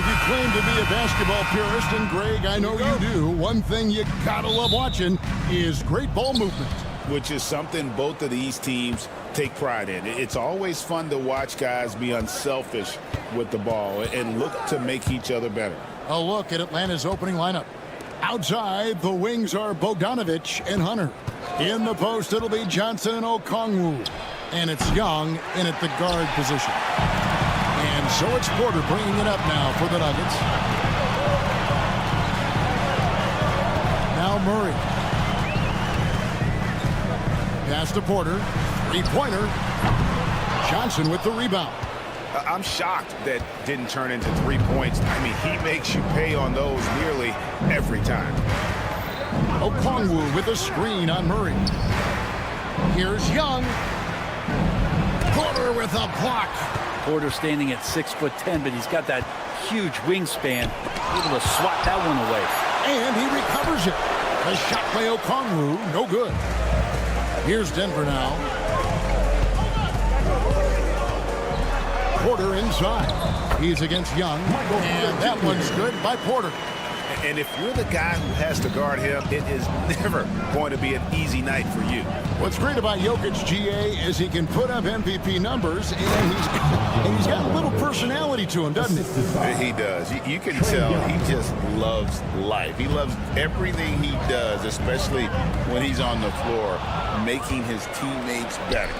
if you claim to be a basketball purist, and Greg, I know you do, one thing you gotta love watching is great ball movement. Which is something both of these teams take pride in. It's always fun to watch guys be unselfish with the ball and look to make each other better. A look at Atlanta's opening lineup. Outside, the wings are Bogdanovich and Hunter. In the post, it'll be Johnson and Okongwu. And it's Young in at the guard position. And so it's Porter bringing it up now for the Nuggets. Now Murray. Pass to Porter. Three-pointer. Johnson with the rebound. I'm shocked that didn't turn into 3 points. I mean, he makes you pay on those nearly every time. Okongwu with a screen on Murray. Here's Young. Porter with a block. Porter standing at 6'10", but he's got that huge wingspan, able to swat that one away. And he recovers it. A shot by Okongwu, no good. Here's Denver now. Porter inside. He's against Young, and that one's good by Porter. And if you're the guy who has to guard him, it is never going to be an easy night for you. What's great about Jokic, GA, is he can put up MVP numbers, and he's got a little personality to him, doesn't he? He does. You can tell he just loves life. He loves everything he does, especially when he's on the floor, making his teammates better.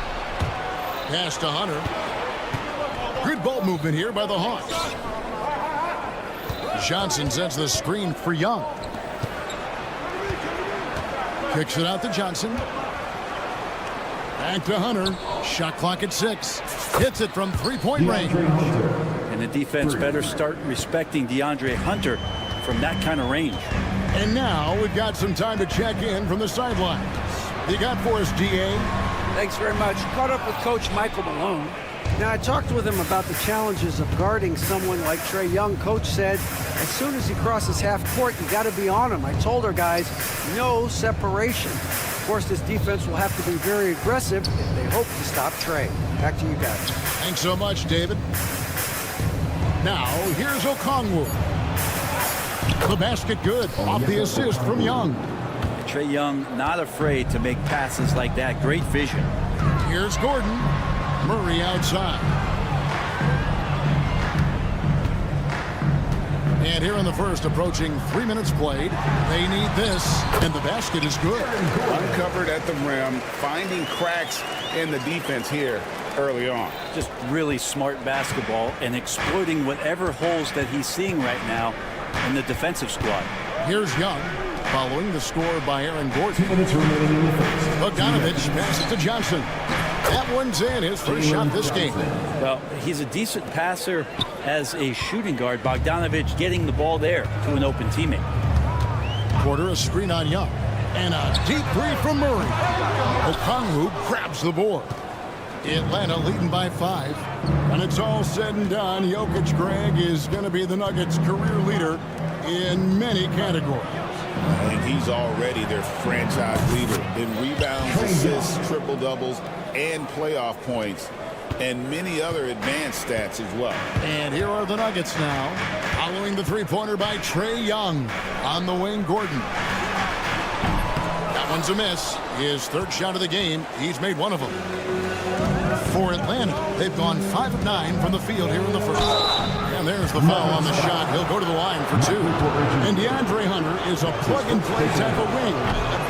Pass to Hunter. Good ball movement here by the Hawks. Johnson sends the screen for Young. Kicks it out to Johnson. Back to Hunter. Shot clock at 6. Hits it from three-point range. And the defense better start respecting DeAndre Hunter from that kind of range. And now we've got some time to check in from the sidelines. You got for us, DA? Thanks very much. Caught up with Coach Michael Malone. Now, I talked with him about the challenges of guarding someone like Trae Young. Coach said, as soon as he crosses half court, you got to be on him. I told our guys, no separation. Of course, this defense will have to be very aggressive if they hope to stop Trae. Back to you guys. Thanks so much, David. Now, here's Okongwu. The basket good off the assist from Young. Trae Young not afraid to make passes like that. Great vision. Here's Gordon. Murray outside. And here in the first, approaching 3 minutes played. They need this, and the basket is good. Uncovered at the rim, finding cracks in the defense here early on. Just really smart basketball and exploiting whatever holes that he's seeing right now in the defensive squad. Here's Young, following the score by Aaron Gordon. Bogdanovich passes to Johnson. That one's in, his first shot this game. Well, he's a decent passer as a shooting guard. Bogdanovich getting the ball there to an open teammate. Porter a screen on Young. And a deep three from Murray. Okongwu grabs the board. Atlanta leading by 5. When it's all said and done, Jokic, Greg, is going to be the Nuggets' career leader in many categories. And he's already their franchise leader in rebounds, assists, triple-doubles, and playoff points, and many other advanced stats as well. And here are the Nuggets now, following the three-pointer by Trae Young. On the wing, Gordon. That one's a miss. His third shot of the game. He's made one of them. For Atlanta, they've gone 5 of 9 from the field here in the first. And there's the foul on the shot. He'll go to the line for 2. And DeAndre Hunter is a plug-and-play type of wing.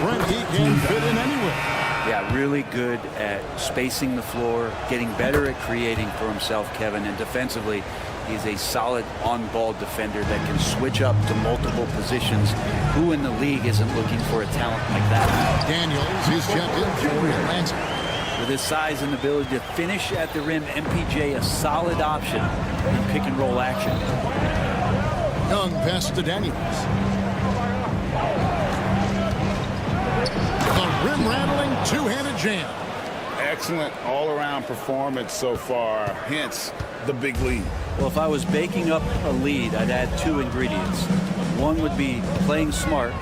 Brent, he can fit in anywhere. Yeah, really good at spacing the floor, getting better at creating for himself, Kevin. And defensively, he's a solid on-ball defender that can switch up to multiple positions. Who in the league isn't looking for a talent like that? Daniels is checked in for Atlanta. With his size and ability to finish at the rim, MPJ a solid option in pick-and-roll action. Young pass to Daniels. The rim-rattling two-handed jam. Excellent all-around performance so far, hence the big lead. Well, if I was baking up a lead, I'd add 2 ingredients. One would be playing smart,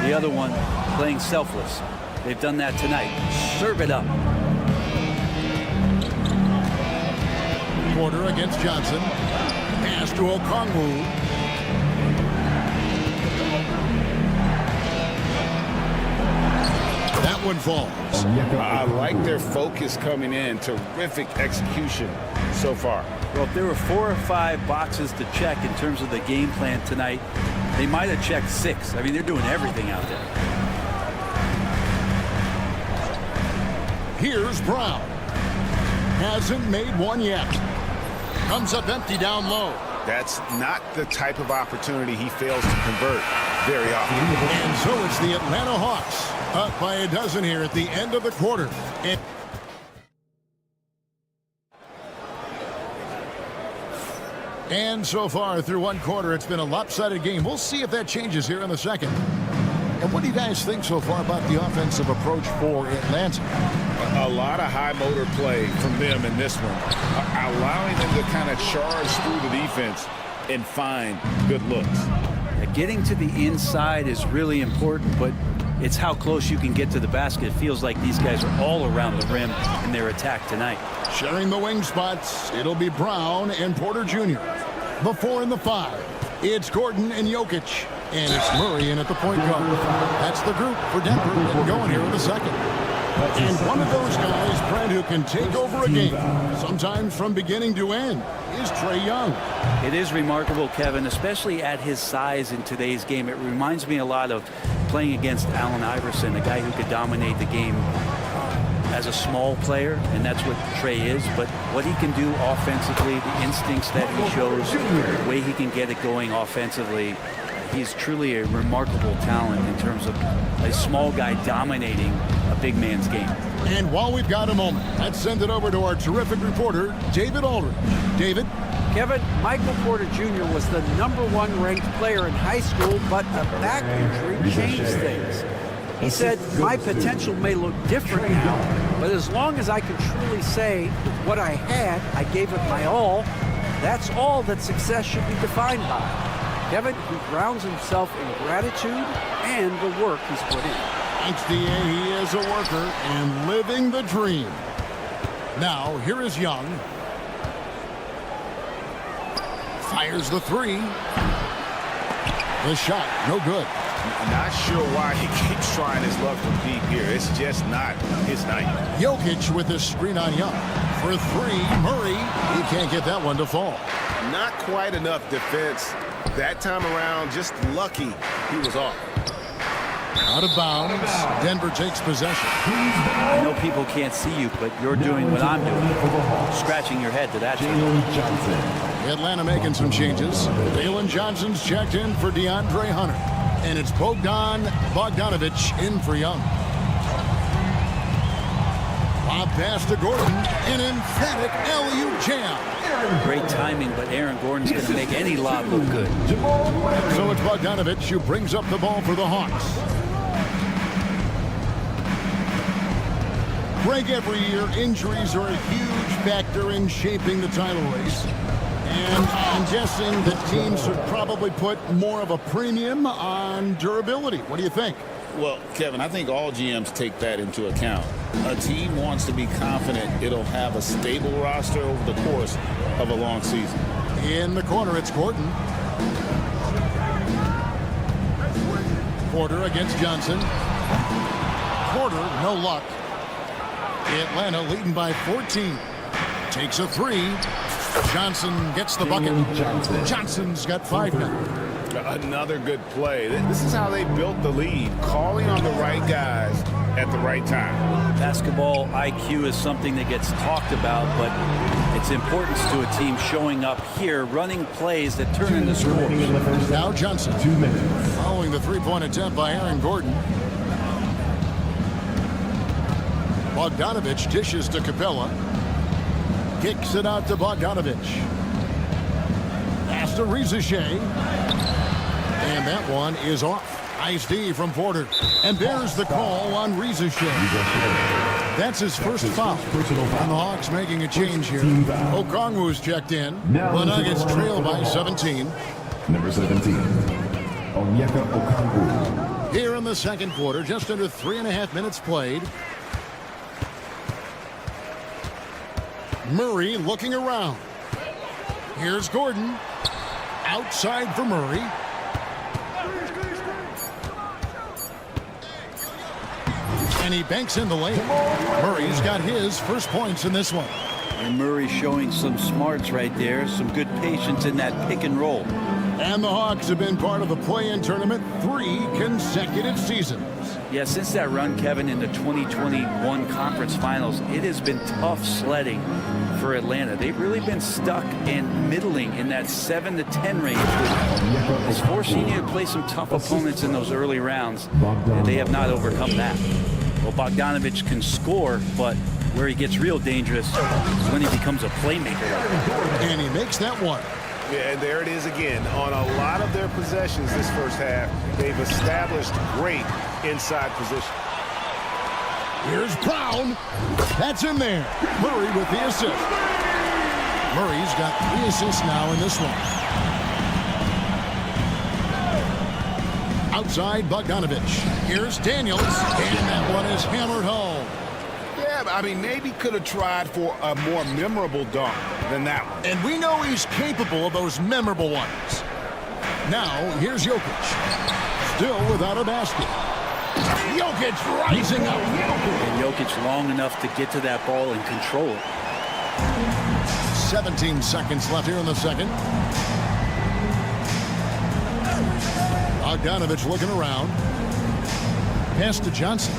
the other one playing selfless. They've done that tonight. Serve it up. Porter against Johnson. Pass pass to Okongwu. That one falls. I like their focus coming in. Terrific execution so far. Well, if there were 4 or 5 boxes to check in terms of the game plan tonight, they might have checked 6. I mean, they're doing everything out there. Here's Brown. Hasn't made one yet. Comes up empty down low. That's not the type of opportunity he fails to convert very often. And so it's the Atlanta Hawks up by a dozen here at the end of the quarter. And so far through one quarter, it's been a lopsided game. We'll see if that changes here in the second. And what do you guys think so far about the offensive approach for Atlanta? A lot of high motor play from them in this one, allowing them to kind of charge through the defense and find good looks. Getting to the inside is really important, but it's how close you can get to the basket. It feels like these guys are all around the rim in their attack tonight. Sharing the wing spots, it'll be Brown and Porter Jr. The 4 and the 5. It's Gordon and Jokic. And it's Murray in at the point guard. That's the group for Denver and going here in the second. And one of those guys, Brent, who can take over a game, sometimes from beginning to end, is Trae Young. It is remarkable, Kevin, especially at his size in today's game. It reminds me a lot of playing against Allen Iverson, a guy who could dominate the game as a small player, and that's what Trae is. But what he can do offensively, the instincts that he shows, the way he can get it going offensively, he's truly a remarkable talent in terms of a small guy dominating a big man's game. And while we've got a moment, let's send it over to our terrific reporter, David Aldridge. David? Kevin, Michael Porter Jr. was the #1 ranked player in high school, but a back injury changed things. He said, my potential may look different now, but as long as I can truly say what I had, I gave it my all. That's all that success should be defined by. Kevin, he grounds himself in gratitude and the work he's put in. Thanks, D.A. He is a worker and living the dream. Now, here is Young. Fires the 3. The shot, no good. Not sure why he keeps trying his luck from deep here. It's just not his night. Jokic with the screen on Young. For 3, Murray. He can't get that one to fall. Not quite enough defense. That time around, just lucky he was off. Out of bounds. Denver takes possession. I know people can't see you, but you're doing what I'm doing. Scratching your head to that. Atlanta making some changes. Dalen Johnson's checked in for DeAndre Hunter. And it's Bogdanovich in for Young. Lob pass to Gordon. An emphatic alley-oop jam. Great timing, but Aaron Gordon's going to make any lob look good. So it's Bogdanovich who brings up the ball for the Hawks. Greg, every year, injuries are a huge factor in shaping the title race. And I'm guessing that teams should probably put more of a premium on durability. What do you think? Well, Kevin, I think all GMs take that into account. A team wants to be confident it'll have a stable roster over the course of a long season. In the corner, it's Gordon. Porter against Johnson. Porter, no luck. Atlanta leading by 14. Takes a 3. Johnson gets the bucket. Johnson's got 5 now. Another good play. This is how they built the lead, calling on the right guys at the right time. Basketball IQ is something that gets talked about, but its importance to a team showing up here, running plays that turn into scores. Now Johnson, 2 minutes. Following the 3-point attempt by Aaron Gordon. Bogdanovich dishes to Capella. Kicks it out to Bogdanovich. Pass to Rizachet. And that one is off. Nice D from Porter. And there's the call on Rizachet. That's his first foul. And the Hawks making a change here. Okongwu's checked in. The Nuggets trail by 17. Number 17, Onyeka Okongwu. Here in the second quarter, just under 3.5 minutes played. Murray looking around. Here's Gordon. Outside for Murray. And he banks in the lane. Murray's got his first points in this one. And Murray showing some smarts right there, some good patience in that pick and roll. And the Hawks have been part of the play-in tournament 3 consecutive seasons. Yeah, since that run, Kevin, in the 2021 conference finals, it has been tough sledding for Atlanta. They've really been stuck and middling in that 7 to 10 range. It's forcing you to play some tough opponents in those early rounds, and they have not overcome that. Well, Bogdanovich can score, but where he gets real dangerous is when he becomes a playmaker. And he makes that one. Yeah, and there it is again. On a lot of their possessions this first half, they've established great inside position. Here's Brown. That's in there. Murray with the assist. Murray's got 3 assists now in this one. Outside Bogdanovich. Here's Daniels. And that one is hammered home. Yeah, I mean, maybe could have tried for a more memorable dunk than that one. And we know he's capable of those memorable ones. Now, here's Jokic. Still without a basket. Jokic rising up. And Jokic long enough to get to that ball and control it. 17 seconds left here in the second. Bogdanovich looking around. Pass to Johnson.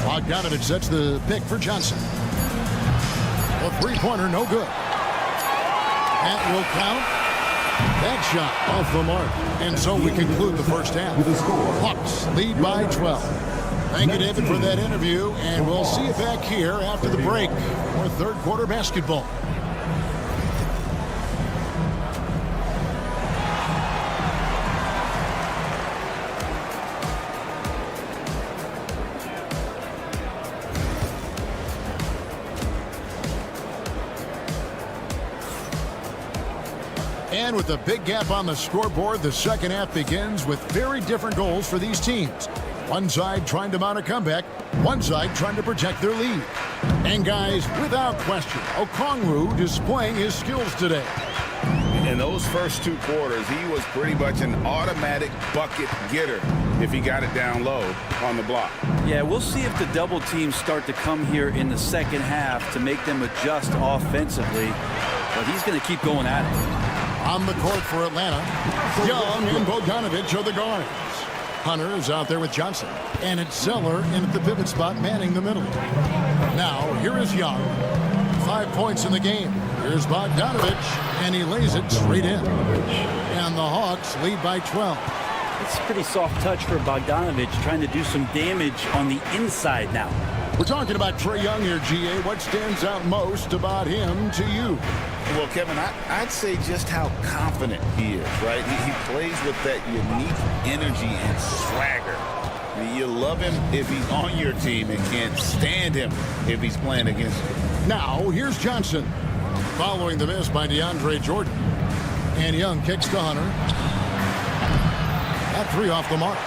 Bogdanovich sets the pick for Johnson. A three-pointer, no good. That will count. That shot off the mark. And so we conclude the first half. Hawks lead by 12. Thank you, David, for that interview. And we'll see you back here after the break for third quarter basketball. And with a big gap on the scoreboard, the second half begins with very different goals for these teams. One side trying to mount a comeback, one side trying to protect their lead. And guys, without question, Okongwu displaying his skills today. In those first 2 quarters, he was pretty much an automatic bucket getter if he got it down low on the block. Yeah, we'll see if the double teams start to come here in the second half to make them adjust offensively. But he's going to keep going at it. On the court for Atlanta, Young and Bogdanovich are the guards. Hunter is out there with Johnson. And it's Zeller in at the pivot spot manning the middle. Now, here is Young. 5 points in the game. Here's Bogdanovich, and he lays it straight in. And the Hawks lead by 12. It's a pretty soft touch for Bogdanovich, trying to do some damage on the inside now. We're talking about Trae Young here, GA. What stands out most about him to you? Well, Kevin, I'd say just how confident he is, right? He plays with that unique energy and swagger. I mean, you love him if he's on your team and can't stand him if he's playing against you. Now, here's Johnson. Following the miss by DeAndre Jordan. And Young kicks to Hunter. That 3 off the mark.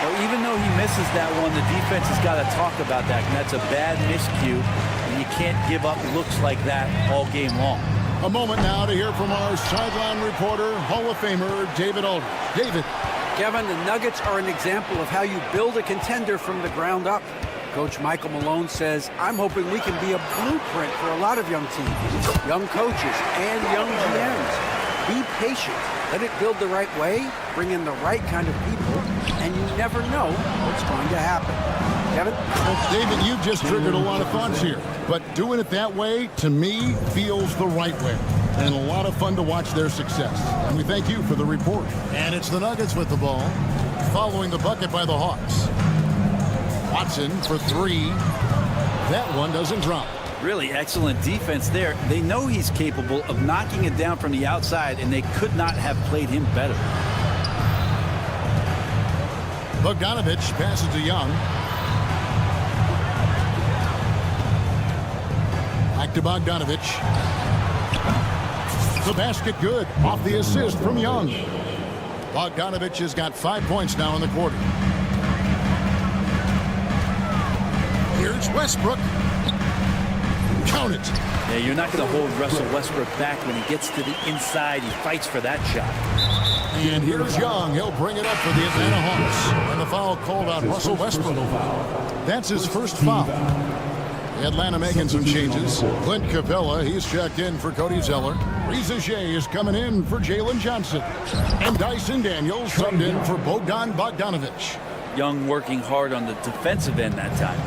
Well, even though he misses that one, the defense has got to talk about that. And that's a bad miscue. And you can't give up looks like that all game long. A moment now to hear from our sideline reporter, Hall of Famer David Aldridge. David. Kevin, the Nuggets are an example of how you build a contender from the ground up. Coach Michael Malone says, I'm hoping we can be a blueprint for a lot of young teams, young coaches, and young GMs. Be patient. Let it build the right way, bring in the right kind of people, and you never know what's going to happen. Kevin? Well, David, you've just triggered a lot of thoughts here. But doing it that way, to me, feels the right way. And a lot of fun to watch their success. And we thank you for the report. And it's the Nuggets with the ball, following the bucket by the Hawks. Watson for 3. That one doesn't drop. Really excellent defense there. They know he's capable of knocking it down from the outside, and they could not have played him better. Bogdanovich passes to Young. Back to Bogdanovich. The basket good off the assist from Young. Bogdanovich has got 5 points now in the quarter. Here's Westbrook. Count it. Yeah, you're not going to hold Russell Westbrook back when he gets to the inside. He fights for that shot. And here's Young. He'll bring it up for the Atlanta Hawks. And the foul called on Russell Westbrook. That's his first foul. Atlanta making some changes. Clint Capella, he's checked in for Cody Zeller. Reza Shea is coming in for Jalen Johnson. And Dyson Daniels subbed in for Bogdan Bogdanovic. Young working hard on the defensive end that time.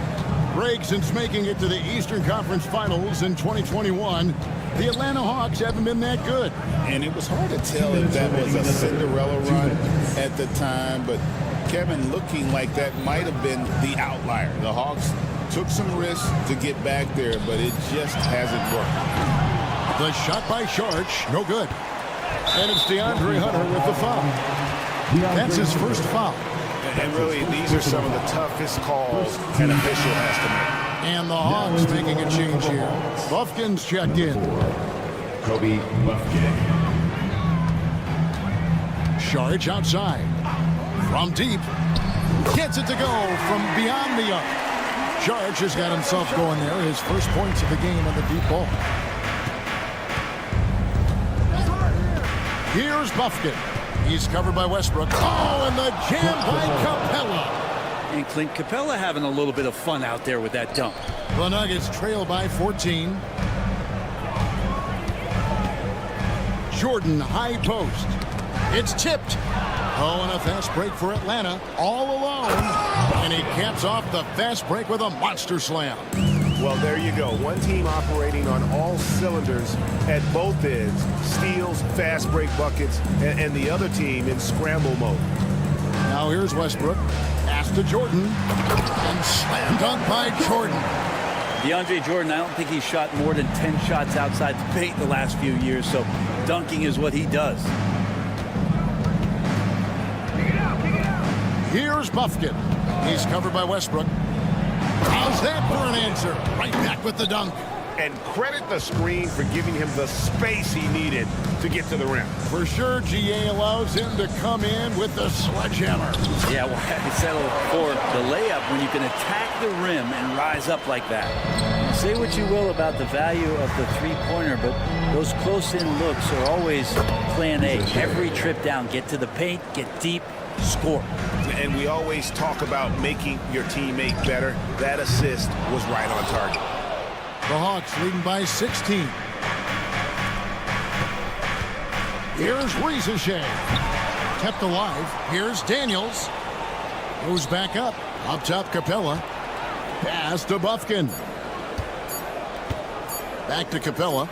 Greg, since making it to the Eastern Conference Finals in 2021, the Atlanta Hawks haven't been that good. And it was hard to tell if that was a Cinderella run at the time, but Kevin, looking like that might have been the outlier. The Hawks took some risks to get back there, but it just hasn't worked. The shot by Sharch, no good. And it's DeAndre Hunter with the foul. That's his first foul. And really, these are some of the toughest calls an official has to make. And the Hawks making a change here. Buffkin's checked in. Kobe Buffkin. Sharch outside. From deep. Gets it to go from beyond the arc. Sharch has got himself going there. His first points of the game on the deep ball. Here's Buffkin. He's covered by Westbrook. Oh, and the jam by Capella. And Clint Capella having a little bit of fun out there with that dunk. The Nuggets trail by 14. Jordan, high post. It's tipped. Oh, and a fast break for Atlanta. All alone. And he caps off the fast break with a monster slam. Well, there you go. One team operating on all cylinders at both ends. Steals, fast break buckets, and the other team in scramble mode. Now here's Westbrook. Pass to Jordan. And slam dunk by Jordan. DeAndre Jordan, I don't think he's shot more than 10 shots outside the paint the last few years, so dunking is what he does. Here's Buffkin. He's covered by Westbrook. How's that for an answer? Right back with the dunk. And credit the screen for giving him the space he needed to get to the rim. For sure, GA allows him to come in with the sledgehammer. Yeah, well, I settle for the layup when you can attack the rim and rise up like that. Say what you will about the value of the three-pointer, but those close-in looks are always plan A. Every trip down, get to the paint, get deep, score. And we always talk about making your teammate better. That assist was right on target. The Hawks leading by 16. Here's Reza Shea. Kept alive. Here's Daniels. Goes back up. Up top, Capella. Pass to Buffkin. Back to Capella.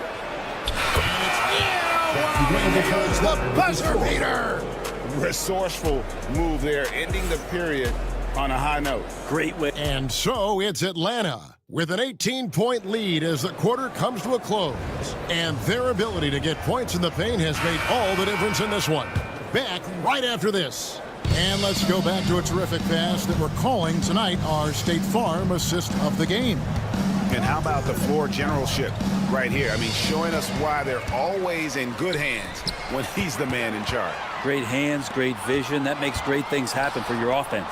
And it's the buzzer beater. Resourceful move there, ending the period on a high note. Great way. And so it's Atlanta with an 18-point lead as the quarter comes to a close. And their ability to get points in the paint has made all the difference in this one. Back right after this. And let's go back to a terrific pass that we're calling tonight our State Farm assist of the game. And how about the floor generalship right here? I mean, showing us why they're always in good hands when he's the man in charge. Great hands, great vision. That makes great things happen for your offense.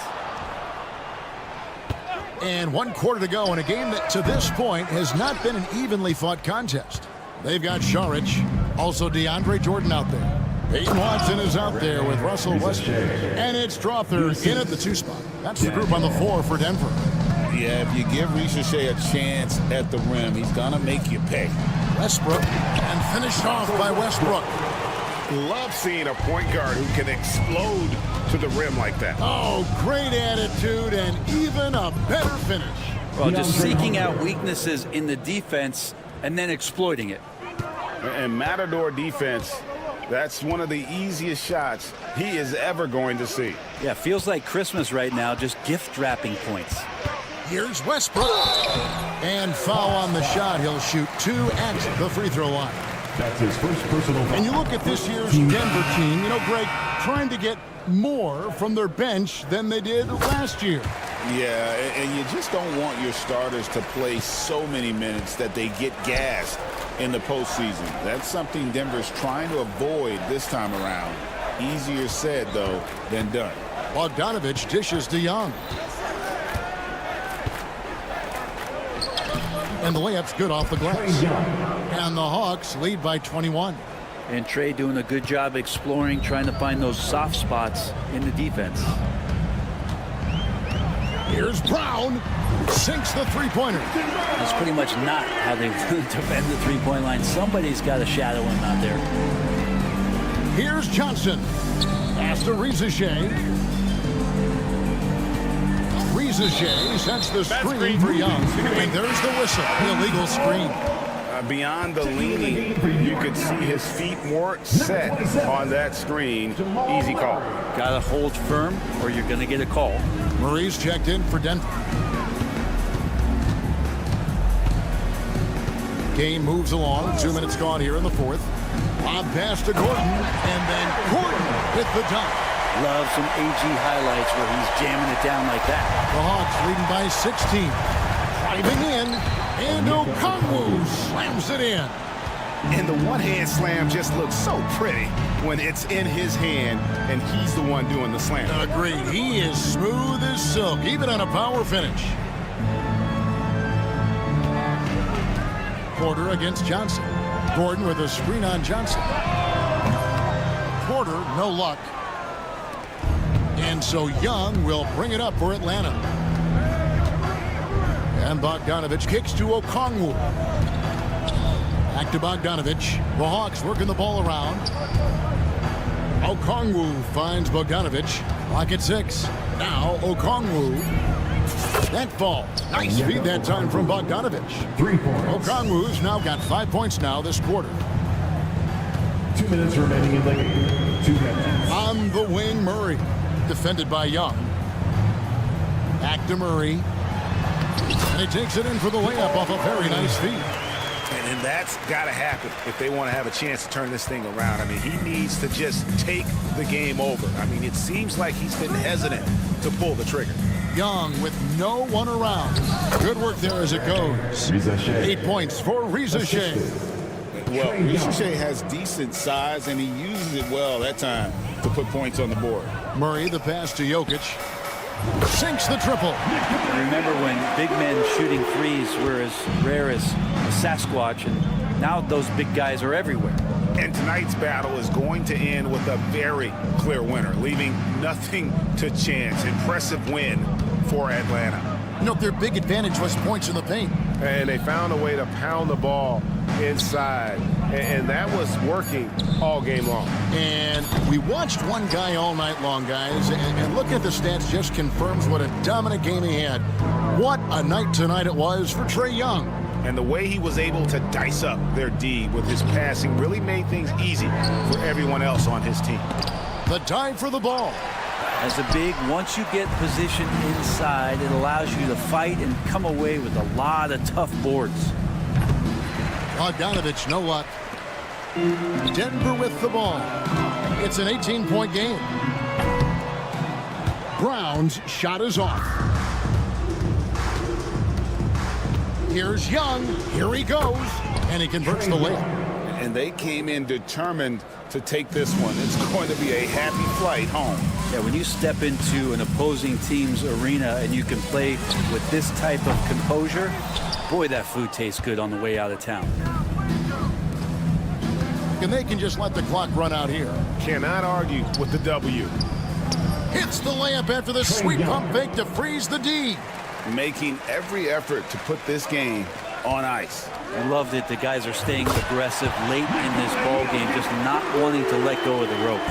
And 1 quarter to go in a game that to this point has not been an evenly fought contest. They've got Sharch, also DeAndre Jordan out there. Peyton Watson is out there with Russell Westbrook. And it's Strother in at the 2 spot. That's the group on the 4 for Denver. Yeah, if you give Reza Shea a chance at the rim, he's going to make you pay. Westbrook, and finished off by Westbrook. Love seeing a point guard who can explode to the rim like that. Oh, great attitude and even a better finish. Well, just seeking out weaknesses in the defense and then exploiting it. And Matador defense, that's one of the easiest shots he is ever going to see. Yeah, feels like Christmas right now, just gift wrapping points. Here's Westbrook. And foul on the shot. He'll shoot 2 at the free throw line. That's his first personal foul. And you look at this year's Denver team, you know, Greg, trying to get more from their bench than they did last year. Yeah, and you just don't want your starters to play so many minutes that they get gassed in the postseason. That's something Denver's trying to avoid this time around. Easier said, though, than done. Bogdanovic dishes to Young. And the layup's good off the glass. And the Hawks lead by 21. And Trey doing a good job exploring, trying to find those soft spots in the defense. Here's Brown. Sinks the three-pointer. That's pretty much not how they defend the three-point line. Somebody's got to shadow him out there. Here's Johnson. Pass to Rizachet. Rizachet sets the screen for Young. And there's the whistle. Illegal screen. Beyond the leaning, you could see his feet more set on that screen. Easy call. Got to hold firm or you're going to get a call. Murray's checked in for Denver. Game moves along. 2 minutes gone here in the fourth. Lob pass to Gordon. And then Gordon with the dunk. Love some AG highlights where he's jamming it down like that. The Hawks leading by 16. Driving in. And Okongwu slams it in. And the one-hand slam just looks so pretty when it's in his hand and he's the one doing the slam. Agreed. He is smooth as silk, even on a power finish. Porter against Johnson. Gordon with a screen on Johnson. Porter, no luck. And so Young will bring it up for Atlanta. And Bogdanovich kicks to Okongwu. Back to Bogdanovich. The Hawks working the ball around. Okongwu finds Bogdanovich. Lock at 6. Now Okongwu. That fall. Nice feed that time from Bogdanovich. 3 points. Okongwu's now got 5 points now this quarter. 2 minutes remaining in the game. 2 minutes. On the wing, Murray. Defended by Young. Back to Murray. And he takes it in for the layup off a very nice feed. And that's got to happen if they want to have a chance to turn this thing around. I mean, he needs to just take the game over. I mean, it seems like he's been hesitant to pull the trigger. Young with no one around. Good work there as it goes. 8 points for Rizachet. Well, Rizachet has decent size, and he uses it well that time to put points on the board. Murray, the pass to Jokic. Sinks the triple. Remember when big men shooting threes were as rare as a Sasquatch, and now those big guys are everywhere. And tonight's battle is going to end with a very clear winner, leaving nothing to chance. Impressive win for Atlanta. You know, their big advantage was points in the paint. And they found a way to pound the ball inside. And that was working all game long. And we watched one guy all night long, guys. And looking at the stats just confirms what a dominant game he had. What a night tonight it was for Trae Young. And the way he was able to dice up their D with his passing really made things easy for everyone else on his team. The dive for the ball. As a big, once you get positioned inside, it allows you to fight and come away with a lot of tough boards. Bogdanovich, no luck. Denver with the ball. It's an 18-point game. Brown's shot is off. Here's Young. Here he goes. And he converts the layup. And they came in determined to take this one. It's going to be a happy flight home. Yeah, when you step into an opposing team's arena and you can play with this type of composure, boy, that food tastes good on the way out of town. And they can just let the clock run out here. Cannot argue with the W. Hits the layup after the sweet pump fake to freeze the D. Making every effort to put this game on ice. I love that the guys are staying aggressive late in this ball game, just not wanting to let go of the rope.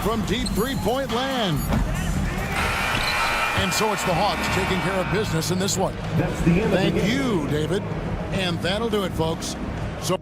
From deep three-point land. And so it's the Hawks taking care of business in this one. That's the end of the Thank game. you, David. And that'll do it, folks. So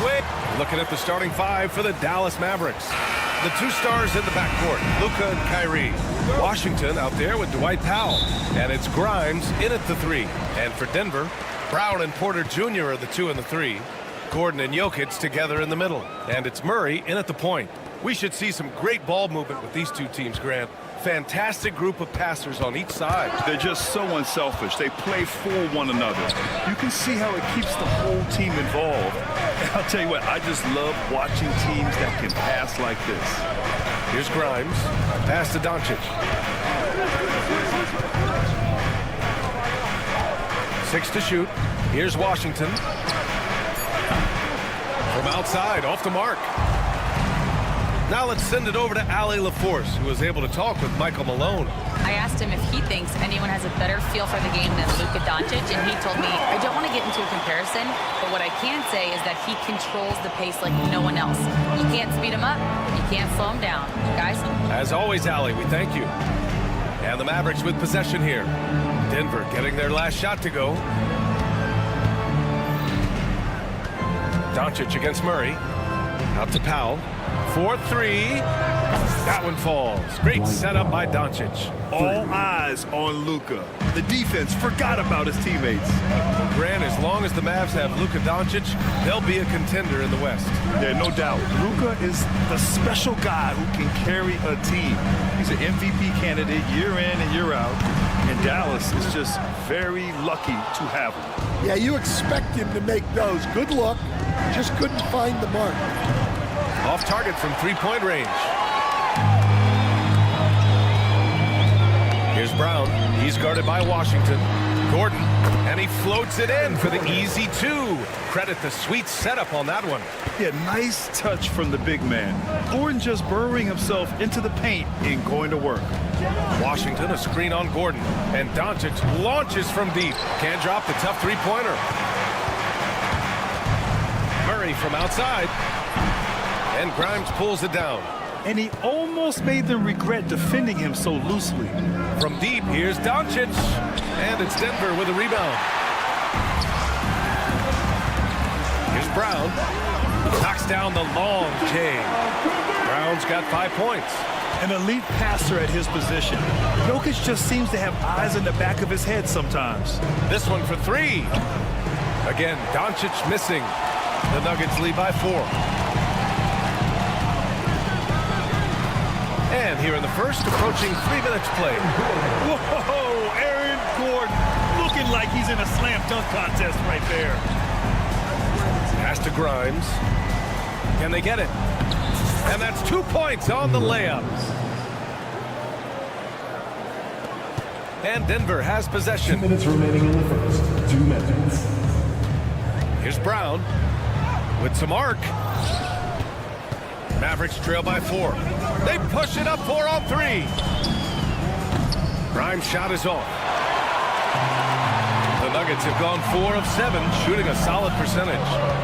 way. Looking at the starting five for the Dallas Mavericks. The two stars in the backcourt, Luka and Kyrie. Washington out there with Dwight Powell. And it's Grimes in at the 3. And for Denver, Brown and Porter Jr. are the 2 and the 3. Gordon and Jokic together in the middle. And it's Murray in at the point. We should see some great ball movement with these two teams, Grant. Fantastic group of passers on each side. They're just so unselfish. They play for one another. You can see how it keeps the whole team involved. And I'll tell you what, I just love watching teams that can pass like this. Here's Grimes. Pass to Doncic. 6 to shoot. Here's Washington. From outside, off the mark. Now let's send it over to Allie LaForce, who was able to talk with Michael Malone. I asked him if he thinks anyone has a better feel for the game than Luka Doncic, and he told me, I don't want to get into a comparison, but what I can say is that he controls the pace like no one else. You can't speed him up, you can't slow him down. Guys? As always, Allie, we thank you. And the Mavericks with possession here. Denver getting their last shot to go. Doncic against Murray. Out to Powell. 4-3. That one falls. Great setup by Doncic. All eyes on Luka. The defense forgot about his teammates. Grant, as long as the Mavs have Luka Doncic, they'll be a contender in the West. Yeah, no doubt. Luka is the special guy who can carry a team. He's an MVP candidate year in and year out. And Dallas is just very lucky to have him. Yeah, you expect him to make those. Good luck. Just couldn't find the mark. Off target from three-point range. Here's Brown. He's guarded by Washington. Gordon, and he floats it in for the easy 2. Credit the sweet setup on that one. Yeah, nice touch from the big man. Gordon just burrowing himself into the paint and going to work. Washington, a screen on Gordon. And Doncic launches from deep. Can't drop the tough three-pointer. Murray from outside. And Grimes pulls it down. And he almost made them regret defending him so loosely. From deep, here's Doncic. And it's Denver with a rebound. Here's Brown. Knocks down the long J. Brown's got 5 points. An elite passer at his position. Jokic just seems to have eyes in the back of his head sometimes. This one for 3. Again, Doncic missing. The Nuggets lead by 4. And here in the first, approaching 3 minutes played. Whoa, Aaron Gordon looking like he's in a slam dunk contest right there. Pass to Grimes. Can they get it? And that's 2 points on the layup. And Denver has possession. 2 minutes remaining in the first. 2 minutes. Here's Brown with some arc. Mavericks trail by 4. They push it up 4 on 3. Grimes' shot is off. The Nuggets have gone 4 of 7, shooting a solid percentage.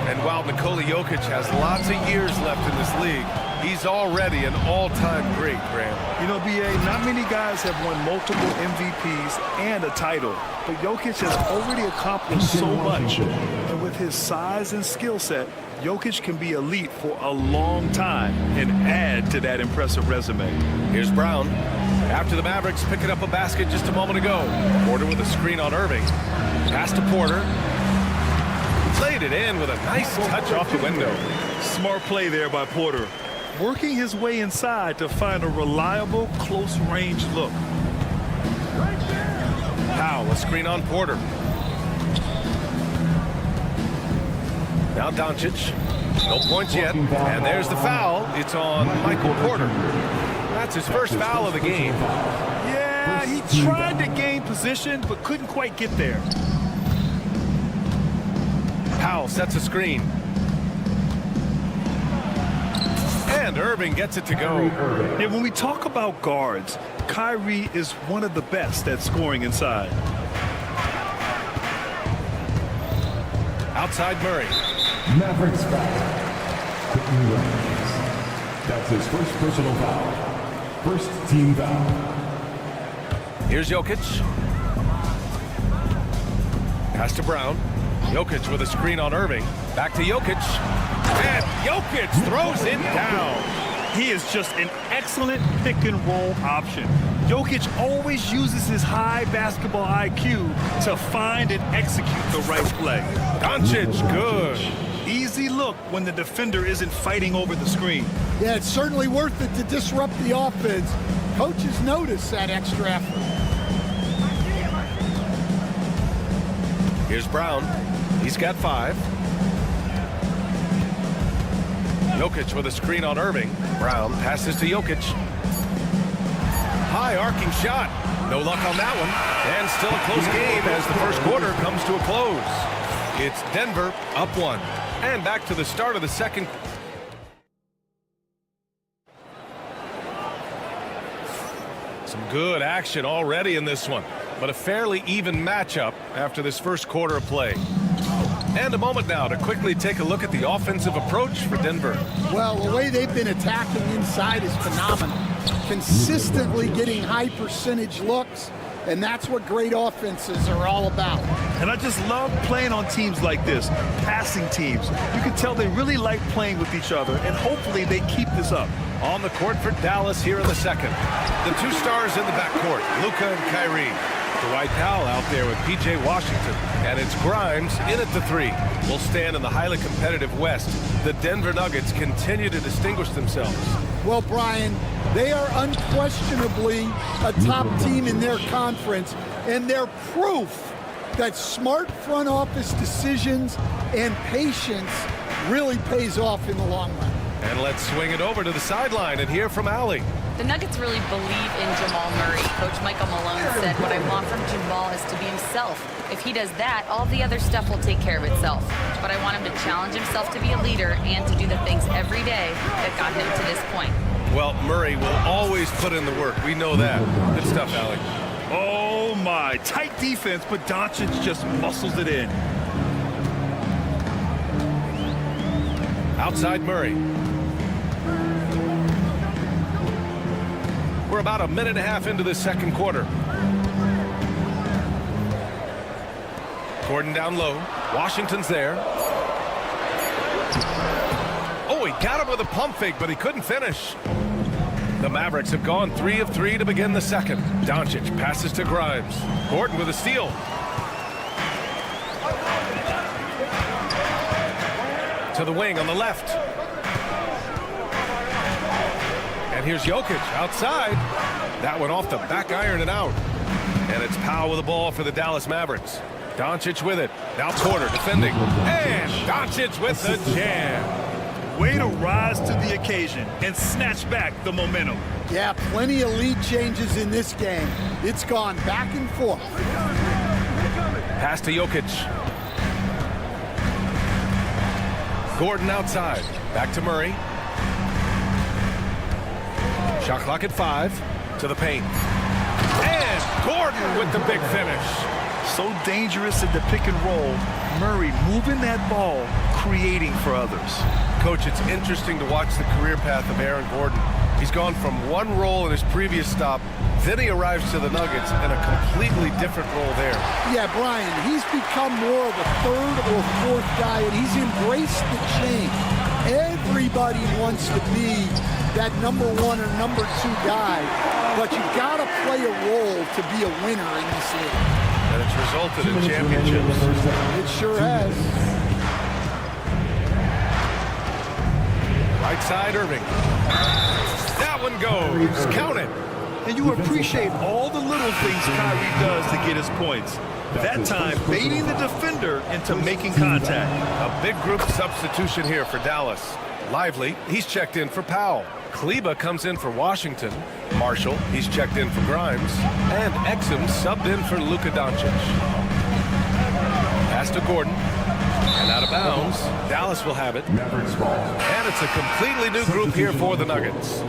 And while Nikola Jokic has lots of years left in this league, he's already an all-time great, Graham. You know, B.A., not many guys have won multiple MVPs and a title. But Jokic has already accomplished so much. And with his size and skill set, Jokic can be elite for a long time and add to that impressive resume. Here's Brown. After the Mavericks picking up a basket just a moment ago. Porter with a screen on Irving. Pass to Porter. Laid it in with a nice touch off the window. Smart play there by Porter. Working his way inside to find a reliable, close-range look. Powell, a screen on Porter. Now Doncic. No points yet. And there's the foul. It's on Michael Porter. That's his first foul of the game. Yeah, he tried to gain position, but couldn't quite get there. Powell sets a screen. And Irving gets it to go. And when we talk about guards, Kyrie is one of the best at scoring inside. Outside Murray. Mavericks foul. That's his first personal foul. First team foul. Here's Jokic. Pass to Brown. Jokic with a screen on Irving. Back to Jokic. And Jokic throws it down. He is just an excellent pick-and-roll option. Jokic always uses his high basketball IQ to find and execute the right play. Doncic, good. Easy look when the defender isn't fighting over the screen. Yeah, it's certainly worth it to disrupt the offense. Coaches notice that extra effort. Here's Brown. He's got 5. Jokic with a screen on Irving. Brown passes to Jokic. High arcing shot. No luck on that one. And still a close game as the first quarter comes to a close. It's Denver up 1. And back to the start of the second. Some good action already in this one, but a fairly even matchup after this first quarter of play. And a moment now to quickly take a look at the offensive approach for Denver. Well, the way they've been attacking inside is phenomenal. Consistently getting high percentage looks, and that's what great offenses are all about. And I just love playing on teams like this, passing teams. You can tell they really like playing with each other, and hopefully they keep this up. On the court for Dallas here in the second. The 2 stars in the backcourt, Luka and Kyrie. Dwight Powell out there with P.J. Washington. And it's Grimes in at the 3. Will stand in the highly competitive West. The Denver Nuggets continue to distinguish themselves. Well, Brian, they are unquestionably a top team in their conference, and they're proof that smart front office decisions and patience really pays off in the long run. And let's swing it over to the sideline and hear from Allie. The Nuggets really believe in Jamal Murray. Coach Michael Malone said, what I want from Jamal is to be himself. If he does that, all the other stuff will take care of itself. But I want him to challenge himself to be a leader and to do the things every day that got him to this point. Well, Murray will always put in the work. We know that. Good stuff, Allie. Oh my, tight defense, but Doncic just muscles it in. Outside Murray. We're about a minute and a half into the second quarter. Gordon down low. Washington's there. Oh, he got him with a pump fake, but he couldn't finish. The Mavericks have gone 3 of 3 to begin the second. Doncic passes to Grimes. Gordon with a steal. To the wing on the left. And here's Jokic outside. That went off the back iron and out. And it's Powell with the ball for the Dallas Mavericks. Doncic with it. Now Porter defending. And Doncic with the jam. Way to rise to the occasion and snatch back the momentum. Yeah, plenty of lead changes in this game. It's gone back and forth. Pass to Jokic. Gordon outside. Back to Murray. Shot clock at 5. To the paint. And Gordon with the big finish. So dangerous in the pick and roll. Murray moving that ball, creating for others. Coach, it's interesting to watch the career path of Aaron Gordon. He's gone from one role in his previous stop, then he arrives to the Nuggets in a completely different role there. Yeah, Brian, he's become more of a third or fourth guy, and he's embraced the change. Everybody wants to be that number 1 or number 2 guy, but you've got to play a role to be a winner in this league. And it's resulted in championships. It sure has. Right side, Irving. That one goes. Count it. And you appreciate all the little things Kyrie does to get his points. That time, baiting the defender into making contact. A big group substitution here for Dallas. Lively, he's checked in for Powell. Kleba comes in for Washington. Marshall, he's checked in for Grimes. And Exum subbed in for Luka Doncic. Pass to Gordon. And out of bounds. Dallas will have it. Mavericks ball. And it's a completely new group here for the Nuggets.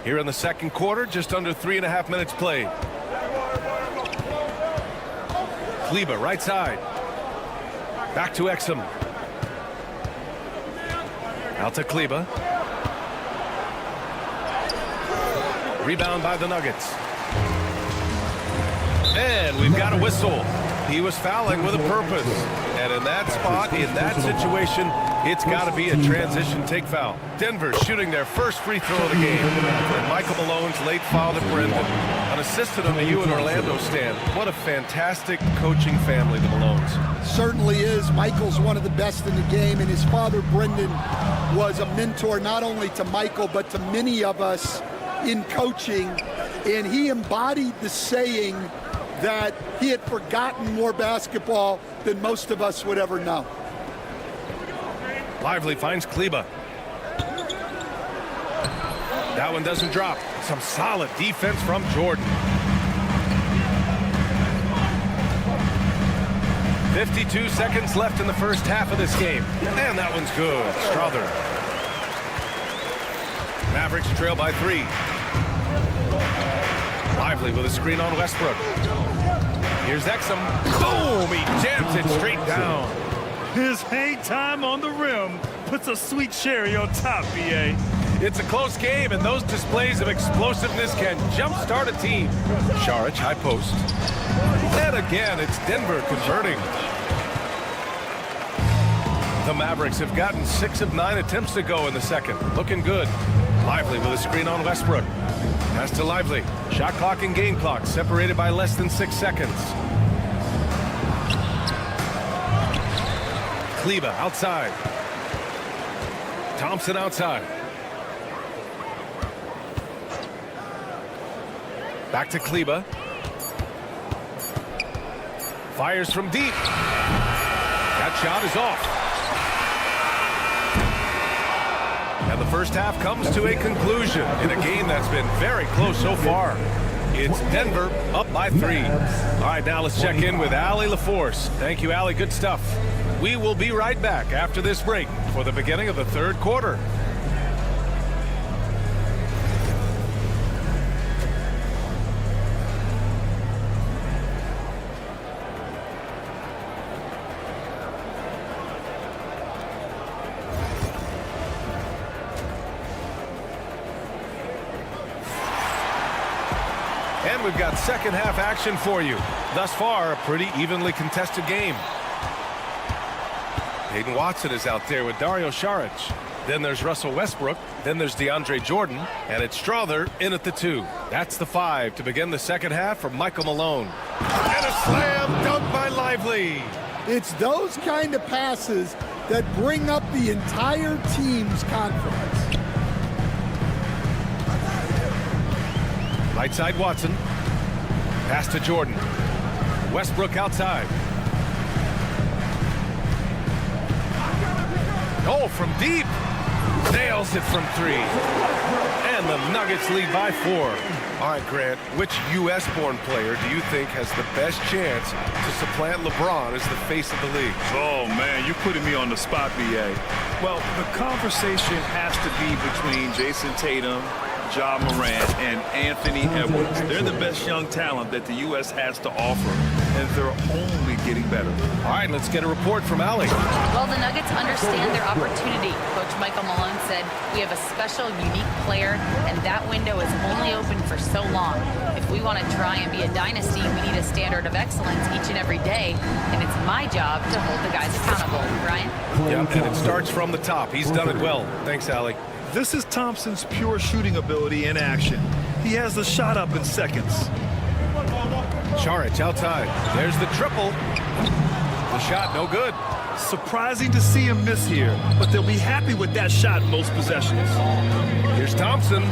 Here in the second quarter, just under 3.5 minutes played. Kleba, right side. Back to Exum. Out to Kleba. Rebound by the Nuggets. And we've got a whistle. He was fouling with a purpose. And in that spot, in that situation, it's got to be a transition take foul. Denver shooting their first free throw of the game. And Michael Malone's late foul to Brendan. An assistant on the U in Orlando stand. What a fantastic coaching family, the Malones. Certainly is. Michael's one of the best in the game, and his father, Brendan, was a mentor not only to Michael, but to many of us in coaching. And he embodied the saying that he had forgotten more basketball than most of us would ever know. Lively finds Kleba. That one doesn't drop. Some solid defense from Jordan. 52 seconds left in the first half of this game. And that one's good. Strother. Mavericks trail by 3. Lively with a screen on Westbrook. Here's Exum. Boom! He jams it straight down. His hang time on the rim puts a sweet cherry on top, B.A. It's a close game, and those displays of explosiveness can jumpstart a team. Šarić, high post. And again, it's Denver converting. The Mavericks have gotten 6 of 9 attempts to go in the second. Looking good. Lively with a screen on Westbrook. Pass to Lively. Shot clock and game clock separated by less than 6 seconds. Kleba outside. Thompson outside. Back to Kleba. Fires from deep. That shot is off. And the first half comes to a conclusion in a game that's been very close so far. It's Denver up by 3. All right, now let's check in with Allie LaForce. Thank you, Allie. Good stuff. We will be right back after this break for the beginning of the third quarter. And we've got second half action for you. Thus far, a pretty evenly contested game. Hayden Watson is out there with Dario Šarić. Then there's Russell Westbrook. Then there's DeAndre Jordan. And it's Strother in at the 2. That's the 5 to begin the second half for Michael Malone. And a slam dunk by Lively. It's those kind of passes that bring up the entire team's confidence. Right side Watson. Pass to Jordan. Westbrook outside. Oh, from deep. Nails it from 3. And the Nuggets lead by 4. All right, Grant, which U.S.-born player do you think has the best chance to supplant LeBron as the face of the league? Oh, man, you're putting me on the spot, B.A. Well, the conversation has to be between Jason Tatum, Ja Morant, and Anthony Edwards. They're the best young talent that the U.S. has to offer, and they're only getting better. All right, let's get a report from Allie. Well, the Nuggets understand their opportunity. Coach Michael Malone said, we have a special, unique player, and that window is only open for so long. If we want to try and be a dynasty, we need a standard of excellence each and every day, and it's my job to hold the guys accountable. Ryan? Yeah, and it starts from the top. He's done it well. Thanks, Allie. This is Thompson's pure shooting ability in action. He has the shot up in seconds. Šarić outside. There's the triple. The shot no good. Surprising to see him miss here, but they'll be happy with that shot most possessions. Here's Thompson.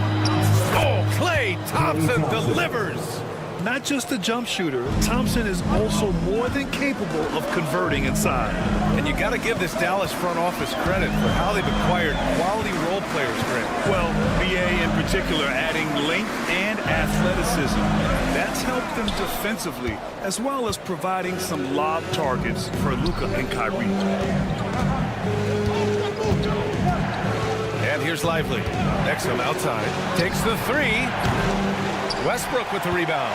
Oh, Klay Thompson delivers. Not just a jump shooter, Thompson is also more than capable of converting inside. And you got to give this Dallas front office credit for how they've acquired quality role players, Grant. Well, BA in particular adding length and athleticism. That's helped them defensively, as well as providing some lob targets for Luka and Kyrie. And here's Lively. Exum outside. Takes the 3. Westbrook with the rebound.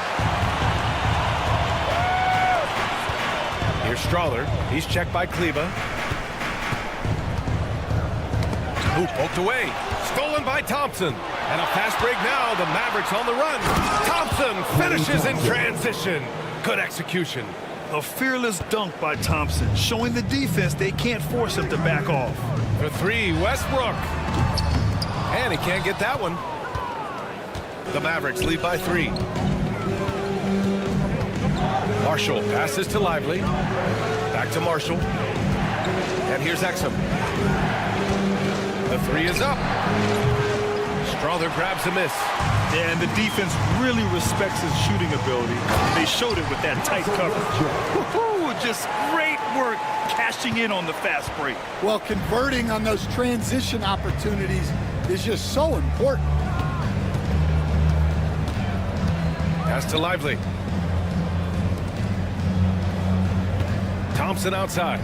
Here's Strother. He's checked by Kleba. Hoop poked away. Stolen by Thompson. And a fast break now. The Mavericks on the run. Thompson finishes in transition. Good execution. A fearless dunk by Thompson, showing the defense they can't force him to back off. For three, Westbrook. And he can't get that one. The Mavericks lead by 3. Marshall passes to Lively. Back to Marshall. And here's Exum. The 3 is up. Strother grabs a miss. And the defense really respects his shooting ability. They showed it with that tight coverage. Woo-hoo, just great work cashing in on the fast break. Well, converting on those transition opportunities is just so important. Pass to Lively. Thompson outside.